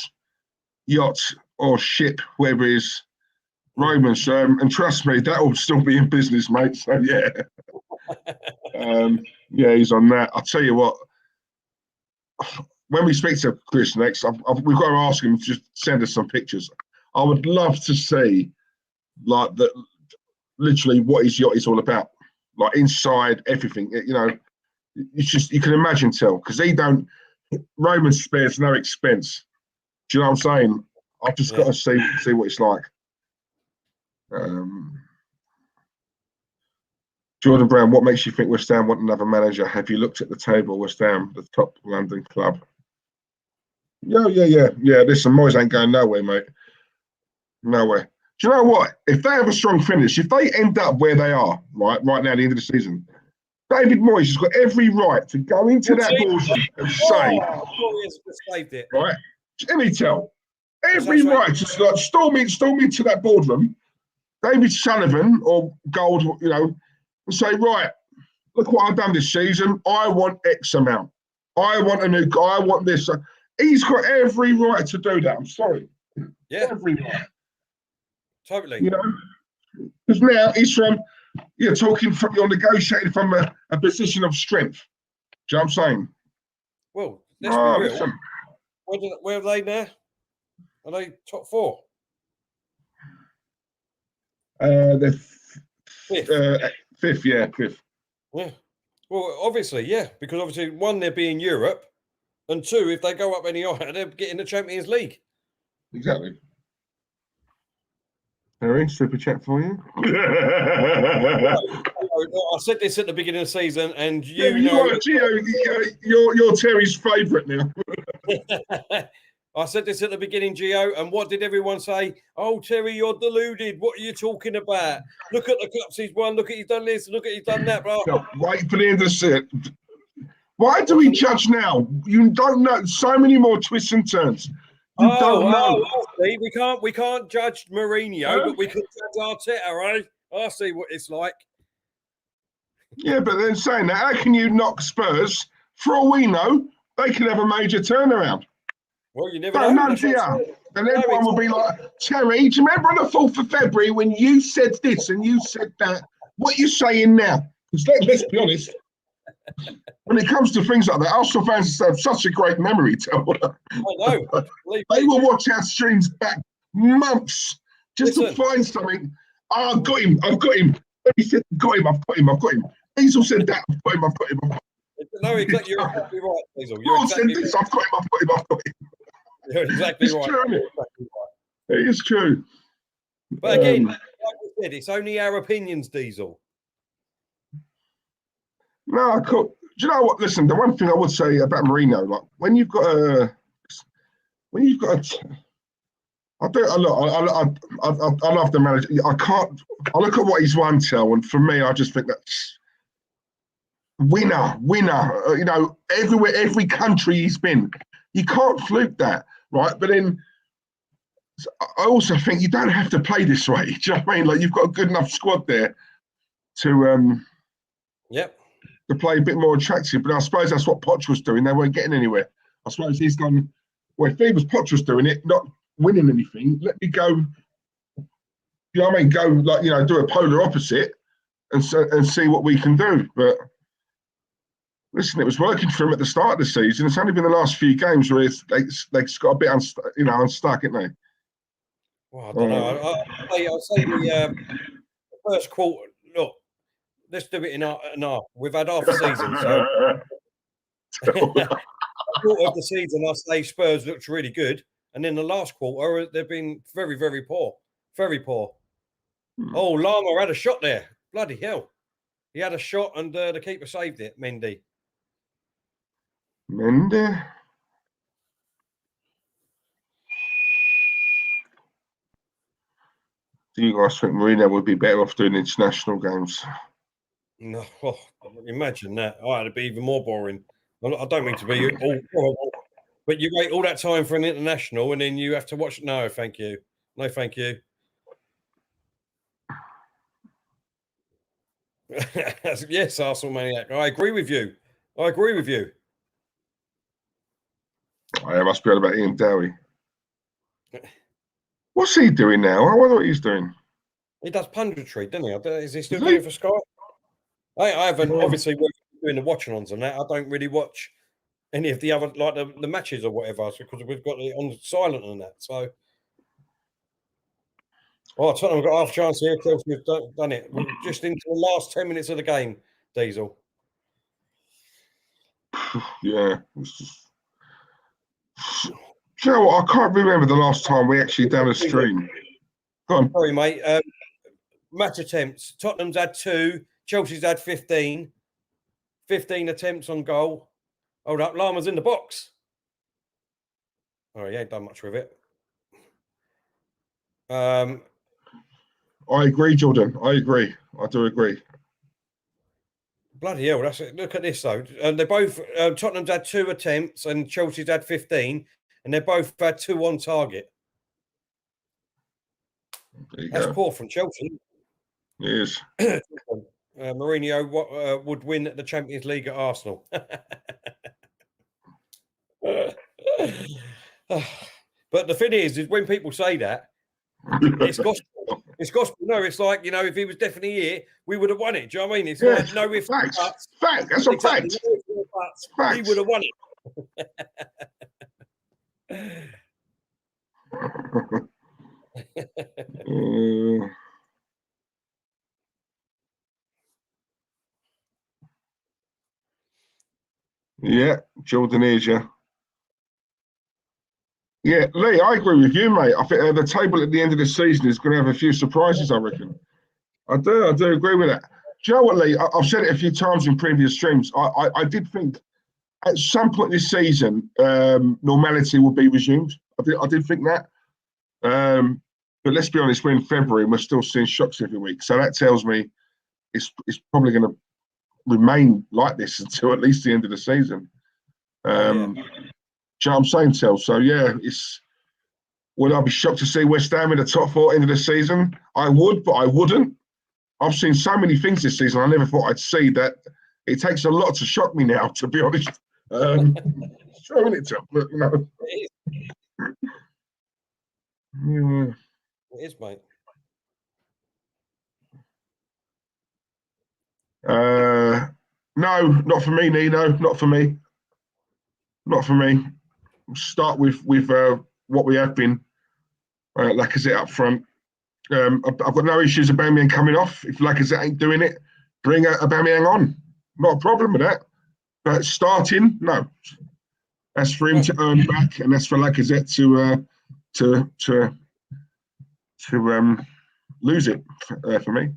yacht or ship, wherever it is. Romans, and trust me, that will still be in business, mate. So yeah, yeah, he's on that. I'll tell you what. When we speak to Chris next, we've got to ask him to just send us some pictures. I would love to see, like, literally what his yacht is all about, like inside everything. You know, it's just you can imagine because Roman spares no expense. Do you know what I'm saying? I've just got to see what it's like. Jordan Brown, what makes you think West Ham want another manager? Have you looked at the table? West Ham, the top London club. Yeah. Listen, Moyes ain't going nowhere, mate. Nowhere. Do you know what? If they have a strong finish, if they end up where they are, right now at the end of the season, David Moyes has got every right to go into that boardroom and say, saved it. Right? Let me tell. Every right to like, storm into that boardroom, David Sullivan or Gold, you know, and say, right, look what I've done this season. I want X amount. I want a new guy. I want this. He's got every right to do that. I'm sorry. Yeah. Every right. Totally. You know, because now you're negotiating from a position of strength. Do you know what I'm saying? Well, let's be real. Listen. Where are they now? Are they top four? They're fifth. Fifth. Yeah. Well, obviously, yeah, because obviously, one, they're being Europe, and two, if they go up any higher, they're getting the Champions League. Exactly. Harry, super chat for you. I said this at the beginning of the season, and you are, Gio, you're Terry's favourite now. I said this at the beginning, Gio, and what did everyone say? Oh, Terry, you're deluded. What are you talking about? Look at the cups he's won. Look at he's done this. Look at he's done that. Blah. No, wait for the end of it. Why do we judge now? You don't know. So many more twists and turns. You don't know. We can't judge Mourinho, but we can judge Arteta, right? I see what it's like. Yeah, but then saying that, how can you knock Spurs? For all we know, they can have a major turnaround. Well, you never know. And everyone will be like, Terry, do you remember on the 4th of February when you said this and you said that? What are you saying now? Because let's be honest, when it comes to things like that, Arsenal fans have such a great memory. I know. They will watch our streams back months just to find something. Oh, I've got him. He said, got him. I've got him. Hazel said that. I've got him. No, exactly. You're exactly right, Hazel. I've got him. You're exactly right. True. It is true. But again, like we said, it's only our opinions, Diesel. No, I could. Do you know what? Listen, the one thing I would say about Mourinho, like when you've got a, I do a lot. I love the manager. I look at what he's won, and for me, I just think that's winner. You know, everywhere, every country he's been, you can't fluke that, right? But then I also think you don't have to play this way. Do you know what I mean? Like you've got a good enough squad there to to play a bit more attractive. But I suppose that's what Poch was doing. They weren't getting anywhere. I suppose he's gone. Well, if Poch was doing it, not winning anything, let me go. You know what I mean? Go like do a polar opposite and see what we can do. But listen, it was working for him at the start of the season. It's only been the last few games where they got a bit unstuck, haven't they? Well, I don't know. I'll say the first quarter. Look, let's do it in half. We've had half the season, so quarter of the season, I say Spurs looked really good, and then the last quarter they've been very, very poor, very poor. Oh, Lama had a shot there. Bloody hell, he had a shot, and the keeper saved it. Mendy. Do you guys think Mourinho would be better off doing international games? No, imagine that. Oh, it'd be even more boring. I don't mean to be all horrible, but you wait all that time for an international and then you have to watch. No, thank you. No, thank you. Yes, Arsenal maniac. I agree with you. I agree with you. I must be on about Ian Dowie. What's he doing now? I wonder what he's doing. He does punditry, doesn't he? Is he still doing it for Sky? I haven't obviously doing the watchalongs and that. I don't really watch any of the other like the matches or whatever because we've got it on silent and that. So, Tottenham got half a chance here. Chelsea have done it. We're just into the last 10 minutes of the game. Diesel. Yeah. Do you know what? I can't remember the last time we actually done a stream. Go on. Sorry, mate. Match attempts. Tottenham's had 2. Chelsea's had 15. 15 attempts on goal. Hold up. Lama's in the box. Oh, he ain't done much with it. I agree, Jordan. I agree. I do agree. Bloody hell, that's it. Look at this though. They're both Tottenham's had 2 attempts and Chelsea's had 15, and they're both had 2 on target. That's poor from Chelsea. It is. Mourinho would win the Champions League at Arsenal. But the thing is when people say that, it's gospel. It's gospel. No, it's like, if he was definitely here, we would have won it. Do you know what I mean? It's like no ifs. Facts. Fact. That's a fact. He would have won it. Yeah, Jordan is, yeah. Yeah, Lee, I agree with you, mate. I think the table at the end of the season is going to have a few surprises, I reckon. I do agree with that. Do you know what, Lee? I've said it a few times in previous streams. I did think at some point this season, normality will be resumed. I did think that. But let's be honest, we're in February and we're still seeing shocks every week. So that tells me it's probably going to remain like this until at least the end of the season. Do you know what I'm saying, Tel? So, yeah, would I be shocked to see West Ham in the top 4 end of the season? I would, but I wouldn't. I've seen so many things this season I never thought I'd see that it takes a lot to shock me now, to be honest. Showing it to, but, It is, mate. No, not for me, Nino. Not for me. Not for me. Start with what we have been. Lacazette up front. I've got no issues with Aubameyang coming off. If Lacazette ain't doing it, bring Aubameyang on. Not a problem with that. But starting, no. That's for him to earn back, and that's for Lacazette to lose it for me.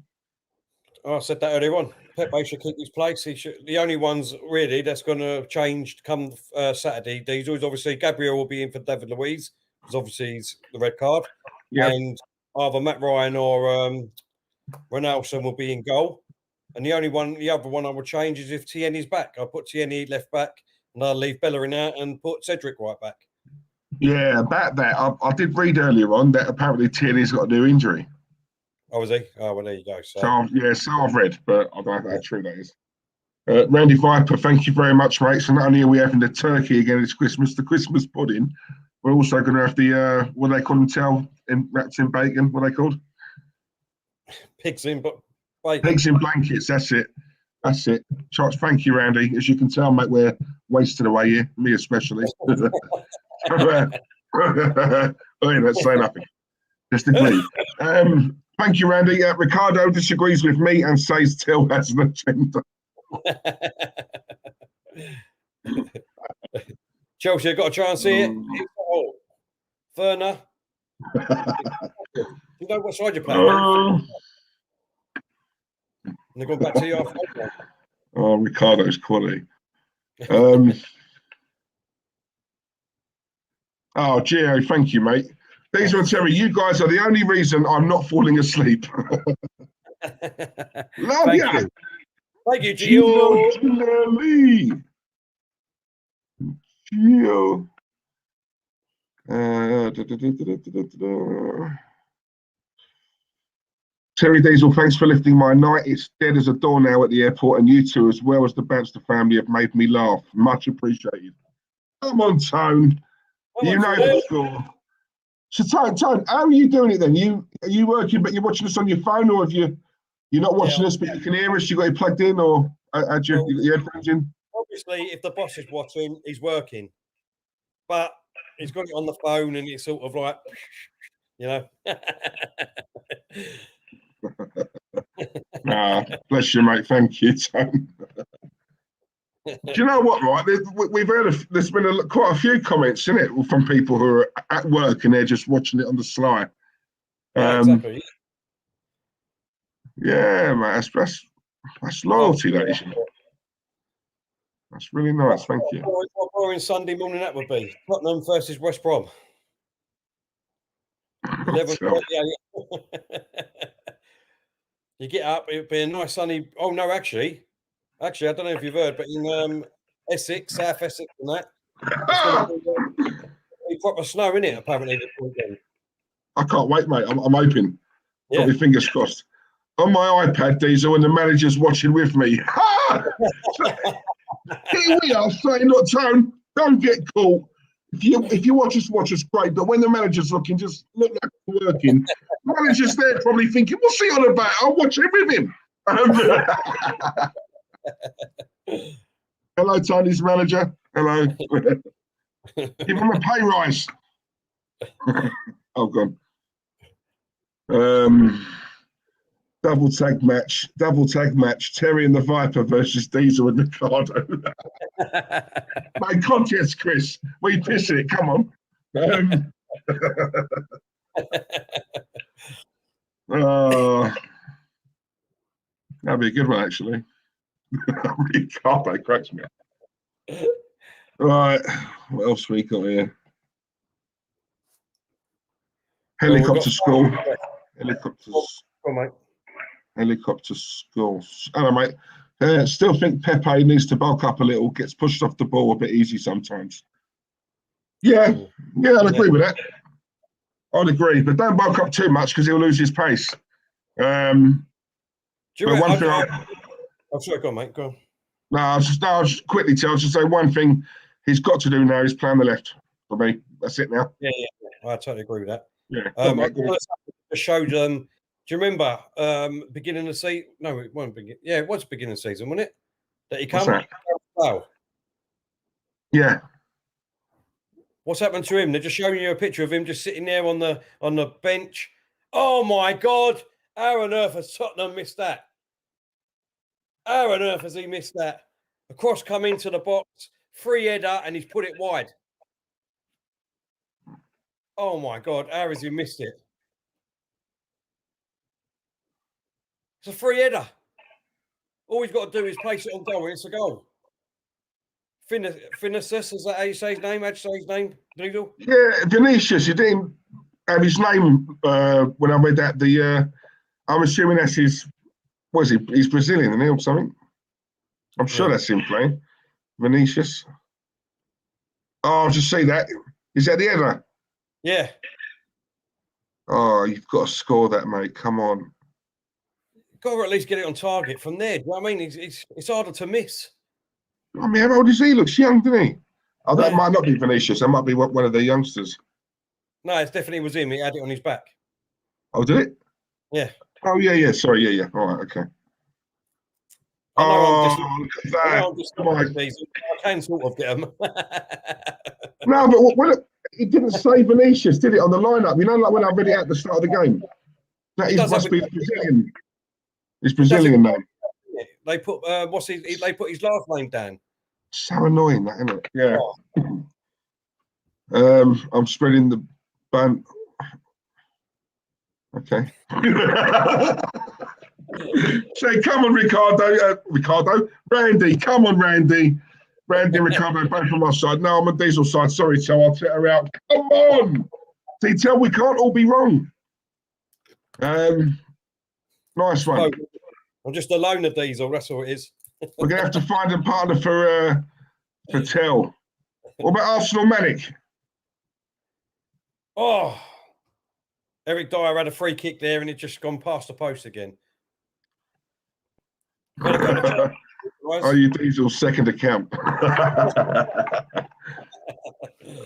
I said that earlier on. Pepe should keep his place. The only ones really that's going to change come Saturday, Diesel, is obviously Gabriel will be in for David Luiz because obviously he's the red card, and either Matt Ryan or Ronaldo will be in goal. And the other one I would change is if Tierney's back. I'll put Tierney left back, and I'll leave Bellerin out and put Cedric right back. Yeah, about that, I did read earlier on that apparently Tierney's got a new injury. Oh, was he? Oh, well, there you go. So I've read, but I don't know how true that is. Randy Viper, thank you very much, mate. So not only are we having the turkey again, it's Christmas, the Christmas pudding, we're also going to have the, what do they call them, wrapped in bacon, what are they called? Pigs in bacon. Pigs in blankets, that's it. That's it. Charles, thank you, Randy. As you can tell, mate, we're wasted away here, me especially. I ain't not say nothing. Just agree. Thank you, Randy. Ricardo disagrees with me and says Till has an agenda. Chelsea got a chance here. Werner. You know what side you're playing? And they're going back to you after. Oh, Ricardo's quality. Oh, Gio, thank you, mate. Diesel and Terry, you guys are the only reason I'm not falling asleep. Love Thank ya. you. Thank you, Gio. Gio. Terry Diesel, thanks for lifting my night. It's dead as a door now at the airport, and you two, as well as the Banster family, have made me laugh. Much appreciated. Come on, Tone. You know the score. So, Tone, how are you doing it then? Are you working, but you're watching us on your phone, or you're not watching us, but you can hear us? You got it plugged in, or had your headphones in? Obviously, if the boss is watching, he's working, but he's got it on the phone, and it's sort of like, Bless you, mate. Thank you, Tone. Do you know what, right? We've heard there's been quite a few comments, isn't it, from people who are at work and they're just watching it on the sly. Exactly. Yeah, mate, that's loyalty, that is. That's really nice, thank you. What boring Sunday morning that would be? Tottenham versus West Brom. 11:38. You get up, it'd be a nice sunny. Oh no, actually, I don't know if you've heard, but in Essex, South Essex, and that, it's be proper snow in it. Apparently, this weekend. I can't wait, mate. I'm hoping. Yeah. Got my fingers crossed. On my iPad, Diesel, and the manager's watching with me. Here we are saying, look, Tone, don't get caught. If you watch us, great. But when the manager's looking, just look like it's working. The manager's there probably thinking, what's he on about? I'll watch it with him. Hello, Tony's manager. Hello. Give him a pay rise. Oh, God. Double tag match. Terry and the Viper versus Diesel and Ricardo. My contest, Chris. We piss it. Come on. That'd be a good one, actually. Ricardo cracks me up. Right. What else we got here? Helicopter school. Helicopter school. Hello, mate. Still think Pepe needs to bulk up a little. Gets pushed off the ball a bit easy sometimes. Yeah, I'd agree with that. I'd agree, but don't bulk up too much because he'll lose his pace. Do you remember? I'm sorry, go on, mate. Go on. No, I'll just quickly say one thing he's got to do now is play on the left for me. That's it now. Yeah. I totally agree with that. Yeah. I showed do you remember beginning of the season? No, it won't begin. Yeah, it was beginning of the season, wasn't it? That he come. Wow. Yeah. What's happened to him? They're just showing you a picture of him just sitting there on the bench. Oh my God! How on earth has Tottenham missed that? How on earth has he missed that? A cross come into the box, free header, and he's put it wide. Oh my God! How has he missed it? It's a free header. All he's got to do is place it on goal, and it's a goal. Vinicius, is that how you say his name? How'd you say his name, Doodle? Yeah, Vinicius. You didn't have his name when I read that. I'm assuming that's his. What is he? He's Brazilian, isn't he, or something? I'm sure that's him playing. Vinicius. Oh, I'll just see that. Is that the header? Yeah. Oh, you've got to score that, mate. Come on. Got to at least get it on target from there. Do you know what I mean? It's harder to miss. I mean, how old is he? Looks young, doesn't he? Oh, that might not be Vinicius. That might be one of the youngsters. No, it definitely was him. He had it on his back. Oh, did it? Yeah. Oh, yeah. Sorry, yeah. All right, okay. I can sort of get him. No, but it didn't say Vinicius, did it, on the lineup? You know, like when I read it at the start of the game. That must be Brazilian. His Brazilian name. They put they put his last name down. So annoying, that, isn't it? Yeah. I'm spreading the bun. Okay. Say, come on, Ricardo. Randy, come on, Randy. Randy and Ricardo both on my side. No, I'm on Diesel's side. Sorry, so I'll set her out. Come on. See, tell we can't all be wrong. Nice one. I'm just a loner, Diesel. That's all it is. We're gonna have to find a partner for Tell. What about Arsenal Manic? Oh, Eric Dyer had a free kick there, and it just gone past the post again. Are you Diesel's second account?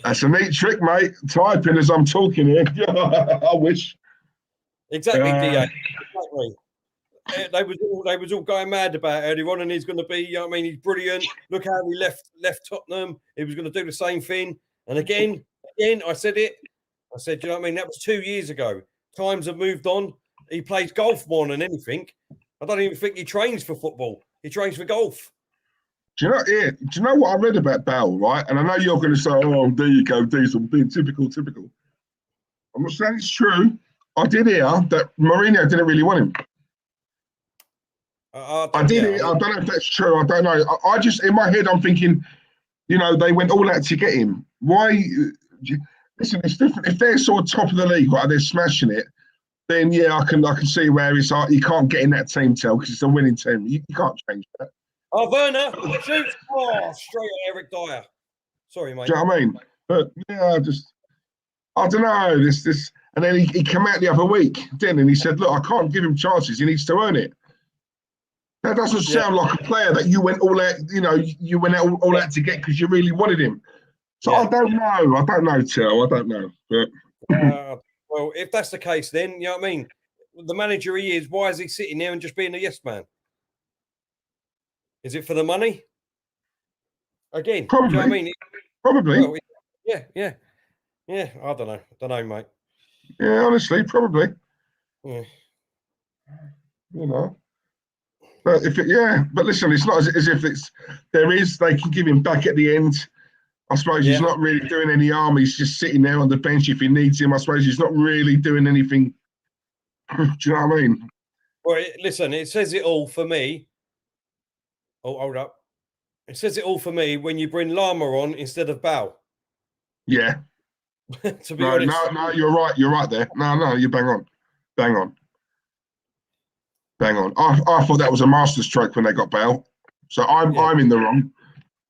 That's a neat trick, mate. Typing as I'm talking here. I wish. Exactly, DA. Exactly. They was all going mad about earlier on, and he's going to be. You know what I mean, he's brilliant. Look how he left Tottenham. He was going to do the same thing. And again, I said it. I said, you know what I mean? That was 2 years ago. Times have moved on. He plays golf more than anything. I don't even think he trains for football. He trains for golf. Do you know? Yeah. Do you know what I read about Bale? Right, and I know you're going to say, "Oh, there you go, Diesel, being typical." I'm not saying it's true. I did hear that Mourinho didn't really want him. I did hear. I don't know if that's true. I don't know. I just, in my head, I'm thinking, you know, they went all out to get him. Why? Listen, it's different. If they're sort of top of the league, right, they're smashing it, then yeah, I can see where it's like you can't get in that team, Tell, because it's a winning team. You can't change that. Oh, Werner, shoot! Oh, straight at Eric Dyer. Sorry, mate. Do you know what I mean? But yeah, I don't know. This, and then he came out the other week, didn't he? And he said, "Look, I can't give him chances. He needs to earn it." That doesn't sound like a player that you went all out. You know, you went out all out to get because you really wanted him. So I don't know, Tell. I don't know. But well, if that's the case, then you know what I mean. The manager he is. Why is he sitting there and just being a yes man? Is it for the money? Again, probably. Do you know what I mean? Probably. Well, yeah. I don't know, mate. Yeah, honestly, probably. Yeah. You know. But but listen, it's not as if they can give him back at the end. I suppose he's not really doing any harm. He's just sitting there on the bench if he needs him. I suppose he's not really doing anything. Do you know what I mean? Well, listen, it says it all for me. Oh, hold up. It says it all for me when you bring Lama on instead of Bao. Yeah. To be honest. No, you're right. You're right there. No, you bang on. I thought that was a masterstroke when they got Bale. So I'm in the wrong.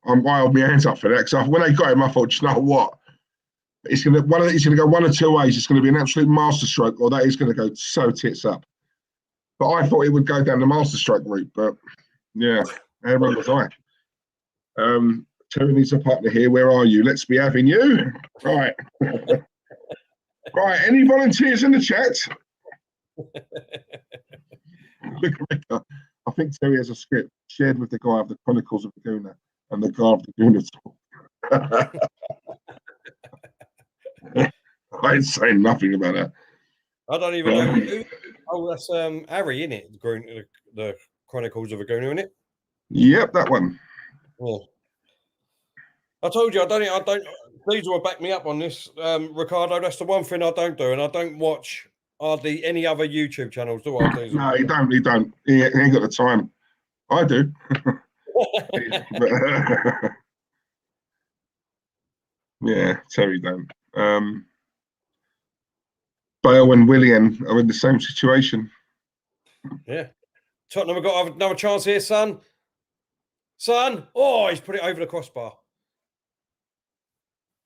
I hold my hands up for that. Because when they got him, I thought, you know what? It's gonna go one of two ways. It's going to be an absolute masterstroke, or that is going to go so tits up. But I thought it would go down the masterstroke route. But yeah, how wrong was I? Terry needs a partner here. Where are you? Let's be having you. Right. Right. Any volunteers in the chat? I think Terry has a script shared with the guy of the Chronicles of the Gooner and the guy of the Gooner talk. I ain't saying nothing about that. I don't even know who. Oh, that's Harry, isn't it? The Chronicles of a Gooner, isn't it? Yep, that one. Yeah. I told you, I don't. Please will back me up on this, Ricardo. That's the one thing I don't do, and I don't watch hardly any other YouTube channels, do I? No, he don't. He ain't got the time. I do. Yeah, Terry don't. Bale and Willian are in the same situation. Yeah. Tottenham have got another chance here, son. Oh, he's put it over the crossbar.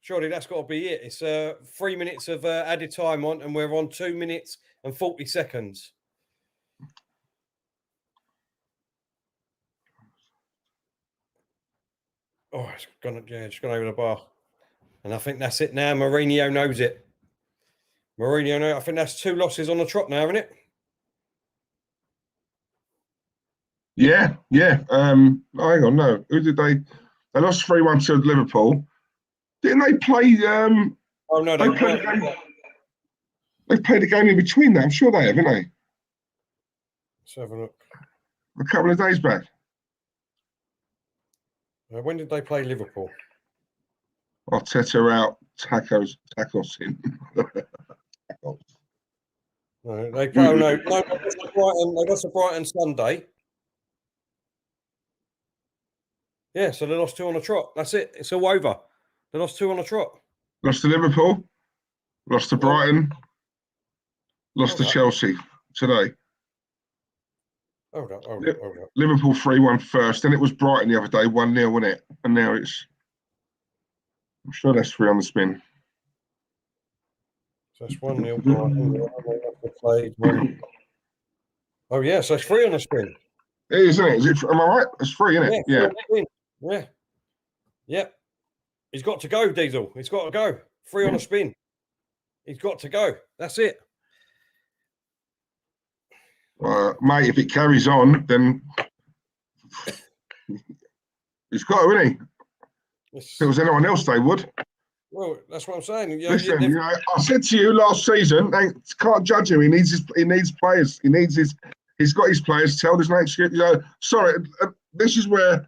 Surely that's got to be it. It's 3 minutes of added time on, and we're on 2 minutes and 40 seconds. Oh, it's gone over the bar. And I think that's it now. Mourinho knows it. I think that's 2 losses on the trot now, isn't it? Yeah. Hang on, no. Who did they lost 3-1 to Liverpool. Didn't they play oh no, they played a game in between that. I'm sure they have, haven't they? Let's have a look. A couple of days back. When did they play Liverpool? Arteta out, tacos in. No, they play. No, they got to Brighton Sunday. Yeah, so they lost 2 on the trot. That's it. It's all over. They lost 2 on the trot. Lost to Liverpool. Lost to Brighton. Lost to Chelsea today. Hold up. Liverpool 3-1 first. Then it was Brighton the other day, 1-0, wasn't it? And now it's... I'm sure that's 3 on the spin. So that's 1-0 Brighton. Oh, yeah, so it's 3 on the spin. It is, isn't it? Am I right? It's 3, isn't it? Yeah. Yeah. He's got to go, Diesel. He's got to go. 3 on the spin. He's got to go. That's it. Mate, if it carries on, then he's got to, isn't he? If it was anyone else, they would. Well, that's what I'm saying. Listen, I said to you last season, they can't judge him. He needs players. He's got his players. There's no excuse. Sorry, this is where,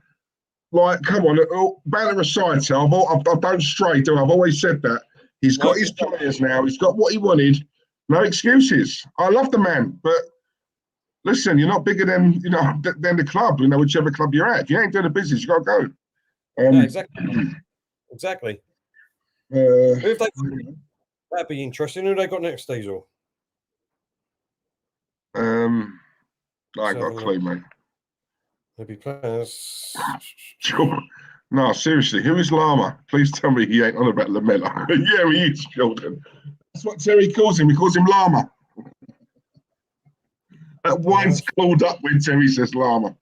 like, come on, banter aside, I don't stray, do I? I've always said that. He's got his players now. He's got what he wanted. No excuses. I love the man, but listen, you're not bigger than than the club. Whichever club you're at. If you ain't doing the business, you got to go. Yeah, exactly. That'd be interesting. Who they got next, Diesel? I ain't got a clue, mate. Maybe players. No, seriously, who is Llama? Please tell me he ain't on about Lamella. Yeah, he is, Jordan. That's what Terry calls him. He calls him Llama. That winds Claude up when Terry says Llama.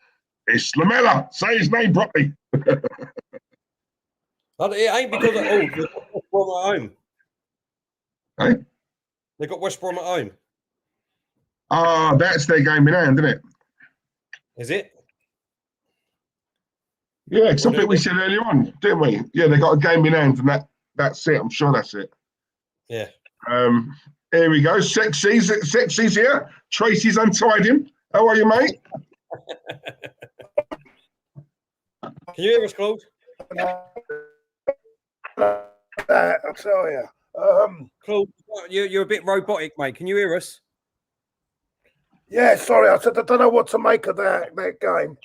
It's Lamella. Say his name properly. It ain't because they've got West Brom at home. Hey? They've got West Brom at home. That's their game in hand, isn't it? Is it? Yeah, because I think we said earlier on, didn't we? Yeah, they got a game in hand, and that's it. I'm sure that's it. Yeah. Here we go. Sexy's here. Tracy's untied him. How are you, mate? Can you hear us, Claude? I'll tell you. Claude, you're a bit robotic, mate. Can you hear us? Yeah, sorry. I said I don't know what to make of that game.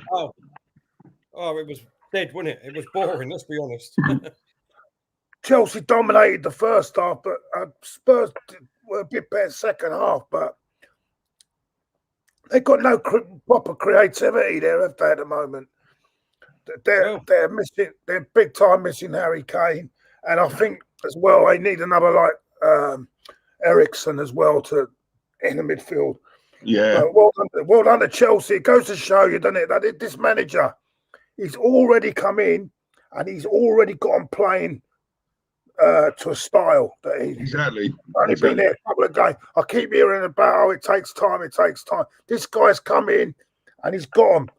Oh, it was dead, wasn't it? It was boring, let's be honest. Chelsea dominated the first half, but Spurs were a bit better second half, but they've got no proper creativity there, have they, at the moment? They're missing. They're big time missing Harry Kane, and I think as well they need another like Eriksen as well in the midfield. Yeah. Well done to Chelsea. It goes to show you, doesn't it, that this manager, he's already come in and he's already got on playing to a style that he's only been there a couple of games. I keep hearing about it takes time. This guy's come in and he's got them.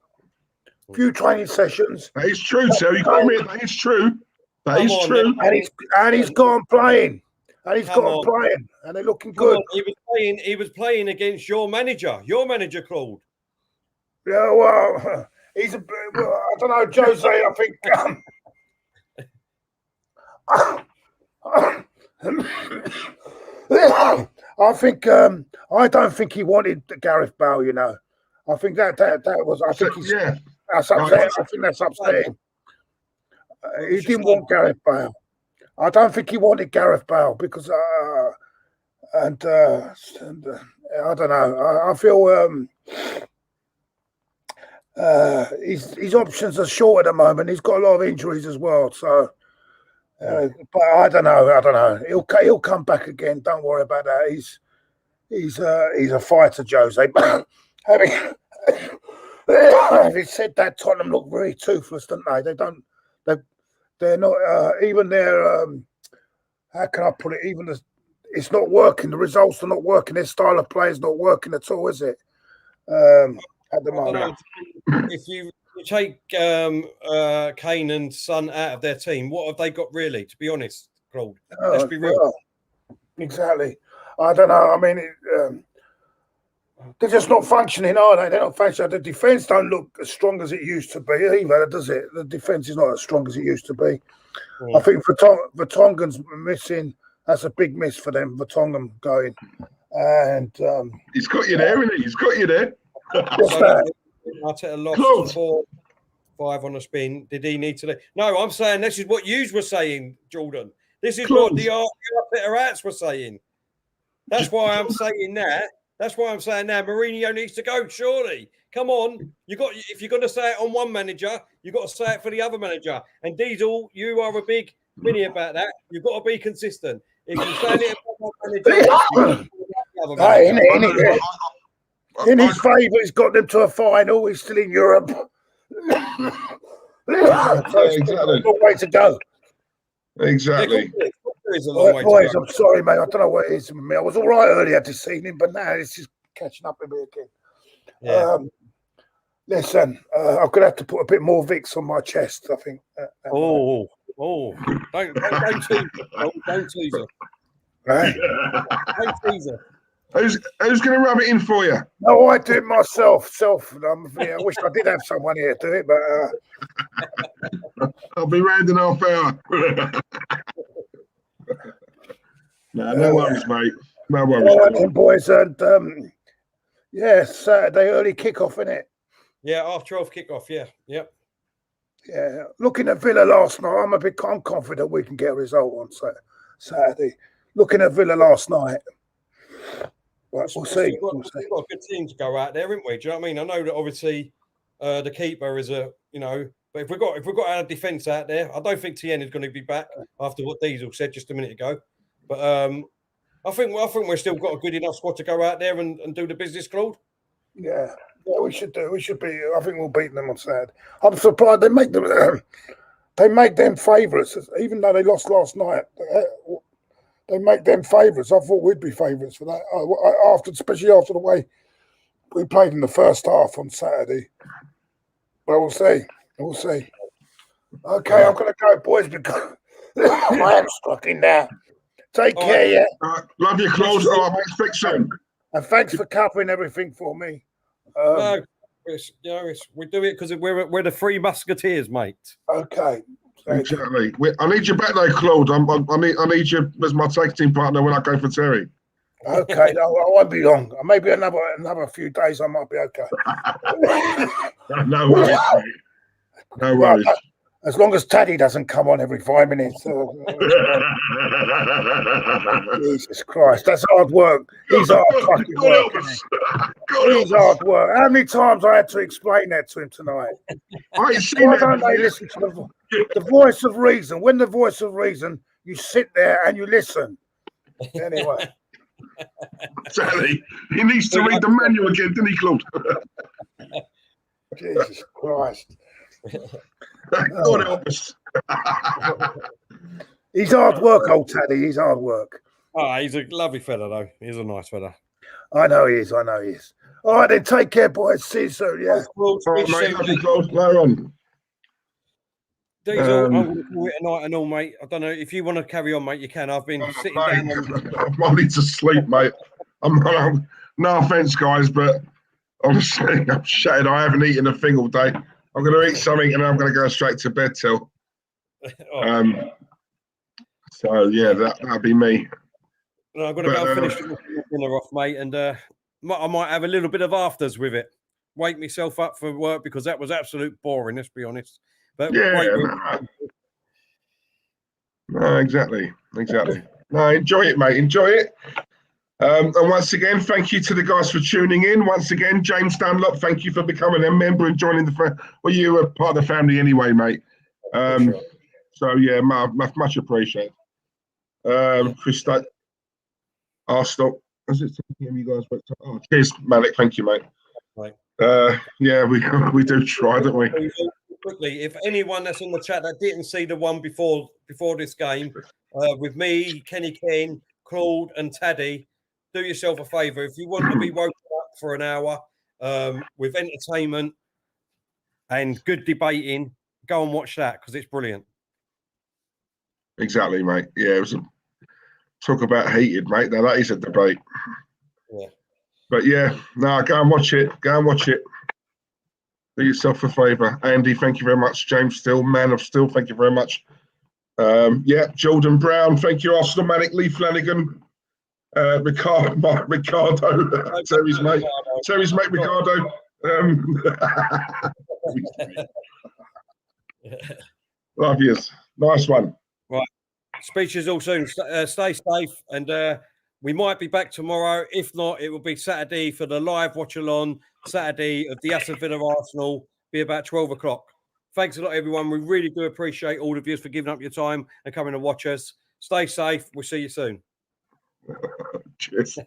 Few training sessions. That is true, Terry. You got to admit that is true. That is true. And he's gone playing. And he's got playing. And they're looking good. He was playing against your manager, Claude. Yeah, well, I don't know, Jose, I think I don't think he wanted Gareth Bale, I think that was that's upsetting. I think that's upsetting. He didn't want Gareth Bale. I don't think he wanted Gareth Bale because I don't know. I feel his options are short at the moment. He's got a lot of injuries as well. So, but I don't know. He'll come back again. Don't worry about that. He's a fighter, Jose. Having said that, Tottenham look very toothless, don't they? They're not even their. How can I put it? It's not working. The results are not working. Their style of play is not working at all, is it? At the moment, if you take Kane and Son out of their team, what have they got really? To be honest, Claude, let's be real. Well, exactly. I don't know. I mean, they're just not functioning, are they? They're not functioning. The defence don't look as strong as it used to be either, does it? The defence is not as strong as it used to be. I think Vertonghen's missing. That's a big miss for them. Vertonghen going, and he's got you there, isn't he? He's got you there. Arteta lost 4-5 on the spin. Did he need to? No, I'm saying this is what you were saying, Jordan. This is Claude. what the Arteta hats were saying. That's why I'm saying that. That's why I'm saying now Mourinho needs to go, surely. Come on. If you're going to say it on one manager, you've got to say it for the other manager. And Diesel, you are a big mini about that. You've got to be consistent. If you say it about one manager, you've got to the other manager. In his favour, he's got them to a final. He's still in Europe. So exactly. A long way to go. Exactly. There's a long way Boys, to go. I'm sorry, mate. I don't know what it is with me. I was all right earlier this evening, but now it's just catching up with me again. Yeah. Listen, I'm going to have to put a bit more Vicks on my chest, I think. Don't tease her. Don't tease her. Right? Don't tease her. Who's going to rub it in for you? No, I do it myself. I wish I did have someone here to do it, but I'll be round in half hour. No worries, mate. No worries. All right, then, boys, and Saturday early kickoff, innit? Yeah, half 12 kickoff. Yeah, yep. Yeah, looking at Villa last night, I'm confident we can get a result on Saturday. Looking at Villa last night. Well, we'll see. We've got a good team to go out there, haven't we? Do you know what I mean? I know that obviously the keeper is but if we've got our defence out there, I don't think TN is going to be back after what Diesel said just a minute ago. But I think we've still got a good enough squad to go out there and do the business, Claude. Yeah, we should do. We should be. I think we'll beat them on Saturday. I'm surprised they make them. They make them favourites, even though they lost last night. They make them favourites. I thought we'd be favourites for that. Especially after the way we played in the first half on Saturday. But we'll see. We'll see. Okay, I'm going to go, boys, because my hand's stuck in there. Take care, yeah. Love you, Claude. All right, mate. Speak soon. And thanks for covering everything for me. We do it because we're the Three Musketeers, mate. Okay. Exactly. I need you back though, Claude. I need you as my tag team partner when I go for Terry. Okay, no, I won't be long. Maybe another few days I might be okay. No worries, mate. No worries. As long as Taddy doesn't come on every 5 minutes. Jesus Christ, that's hard work. He's hard fucking work. He's hard work. How many times I had to explain that to him tonight? Why don't they listen to the voice of reason? When the voice of reason, you sit there and you listen. Anyway. Exactly. He needs to read the manual again, didn't he, Claude? Jesus Christ. God help us. He's hard work, old Taddy. He's hard work. Oh, he's a lovely fella, though. He's a nice fella. I know he is. All right, then. Take care, boys. See you soon. Yeah. All right, mate. Love you, Claude. Later on. Diesel, I'm going to call it a night and all, mate. I don't know if you want to carry on, mate. You can. I've been sitting down. I need to sleep, mate. I'm no offense, guys, but obviously I'm shattered. I haven't eaten a thing all day. I'm going to eat something and I'm going to go straight to bed till. So yeah, that'll be me. No, I've got to go and finish the dinner off, mate, and I might have a little bit of afters with it. Wake myself up for work because that was absolute boring. Let's be honest. But yeah, no, exactly. No, enjoy it, mate. Enjoy it. And once again, thank you to the guys for tuning in. Once again, James Dunlop, thank you for becoming a member and joining the. Well, you were part of the family anyway, mate. Sure. So yeah, much appreciated. Chris, Arsenal. Is it you guys? Oh, cheers, Malik. Thank you, mate. Right. Yeah, we do try, don't we? Quickly, if anyone that's in the chat that didn't see the one before this game, with me, Kenny Ken, Claude, and Taddy, do yourself a favour. If you want to be woken up for an hour with entertainment and good debating, go and watch that because it's brilliant. Exactly, mate. Yeah, it was talk about heated, mate. Now that is a debate. Yeah. But yeah, no, go and watch it. Go and watch it. Do yourself a favour. Andy, thank you very much. James Still, Man of Steel, thank you very much. Yeah, Jordan Brown, thank you. Arsenal Manic, Lee Flanagan, Ricardo, Terry's mate, Ricardo. Love yous. Nice one. Right. Speak to you all soon. Stay safe, and we might be back tomorrow. If not, it will be Saturday for the live watch along. Saturday of the Aston Villa Arsenal, be about 12 o'clock. Thanks a lot, everyone. We really do appreciate all of you for giving up your time and coming to watch us. Stay safe. We'll see you soon. Cheers.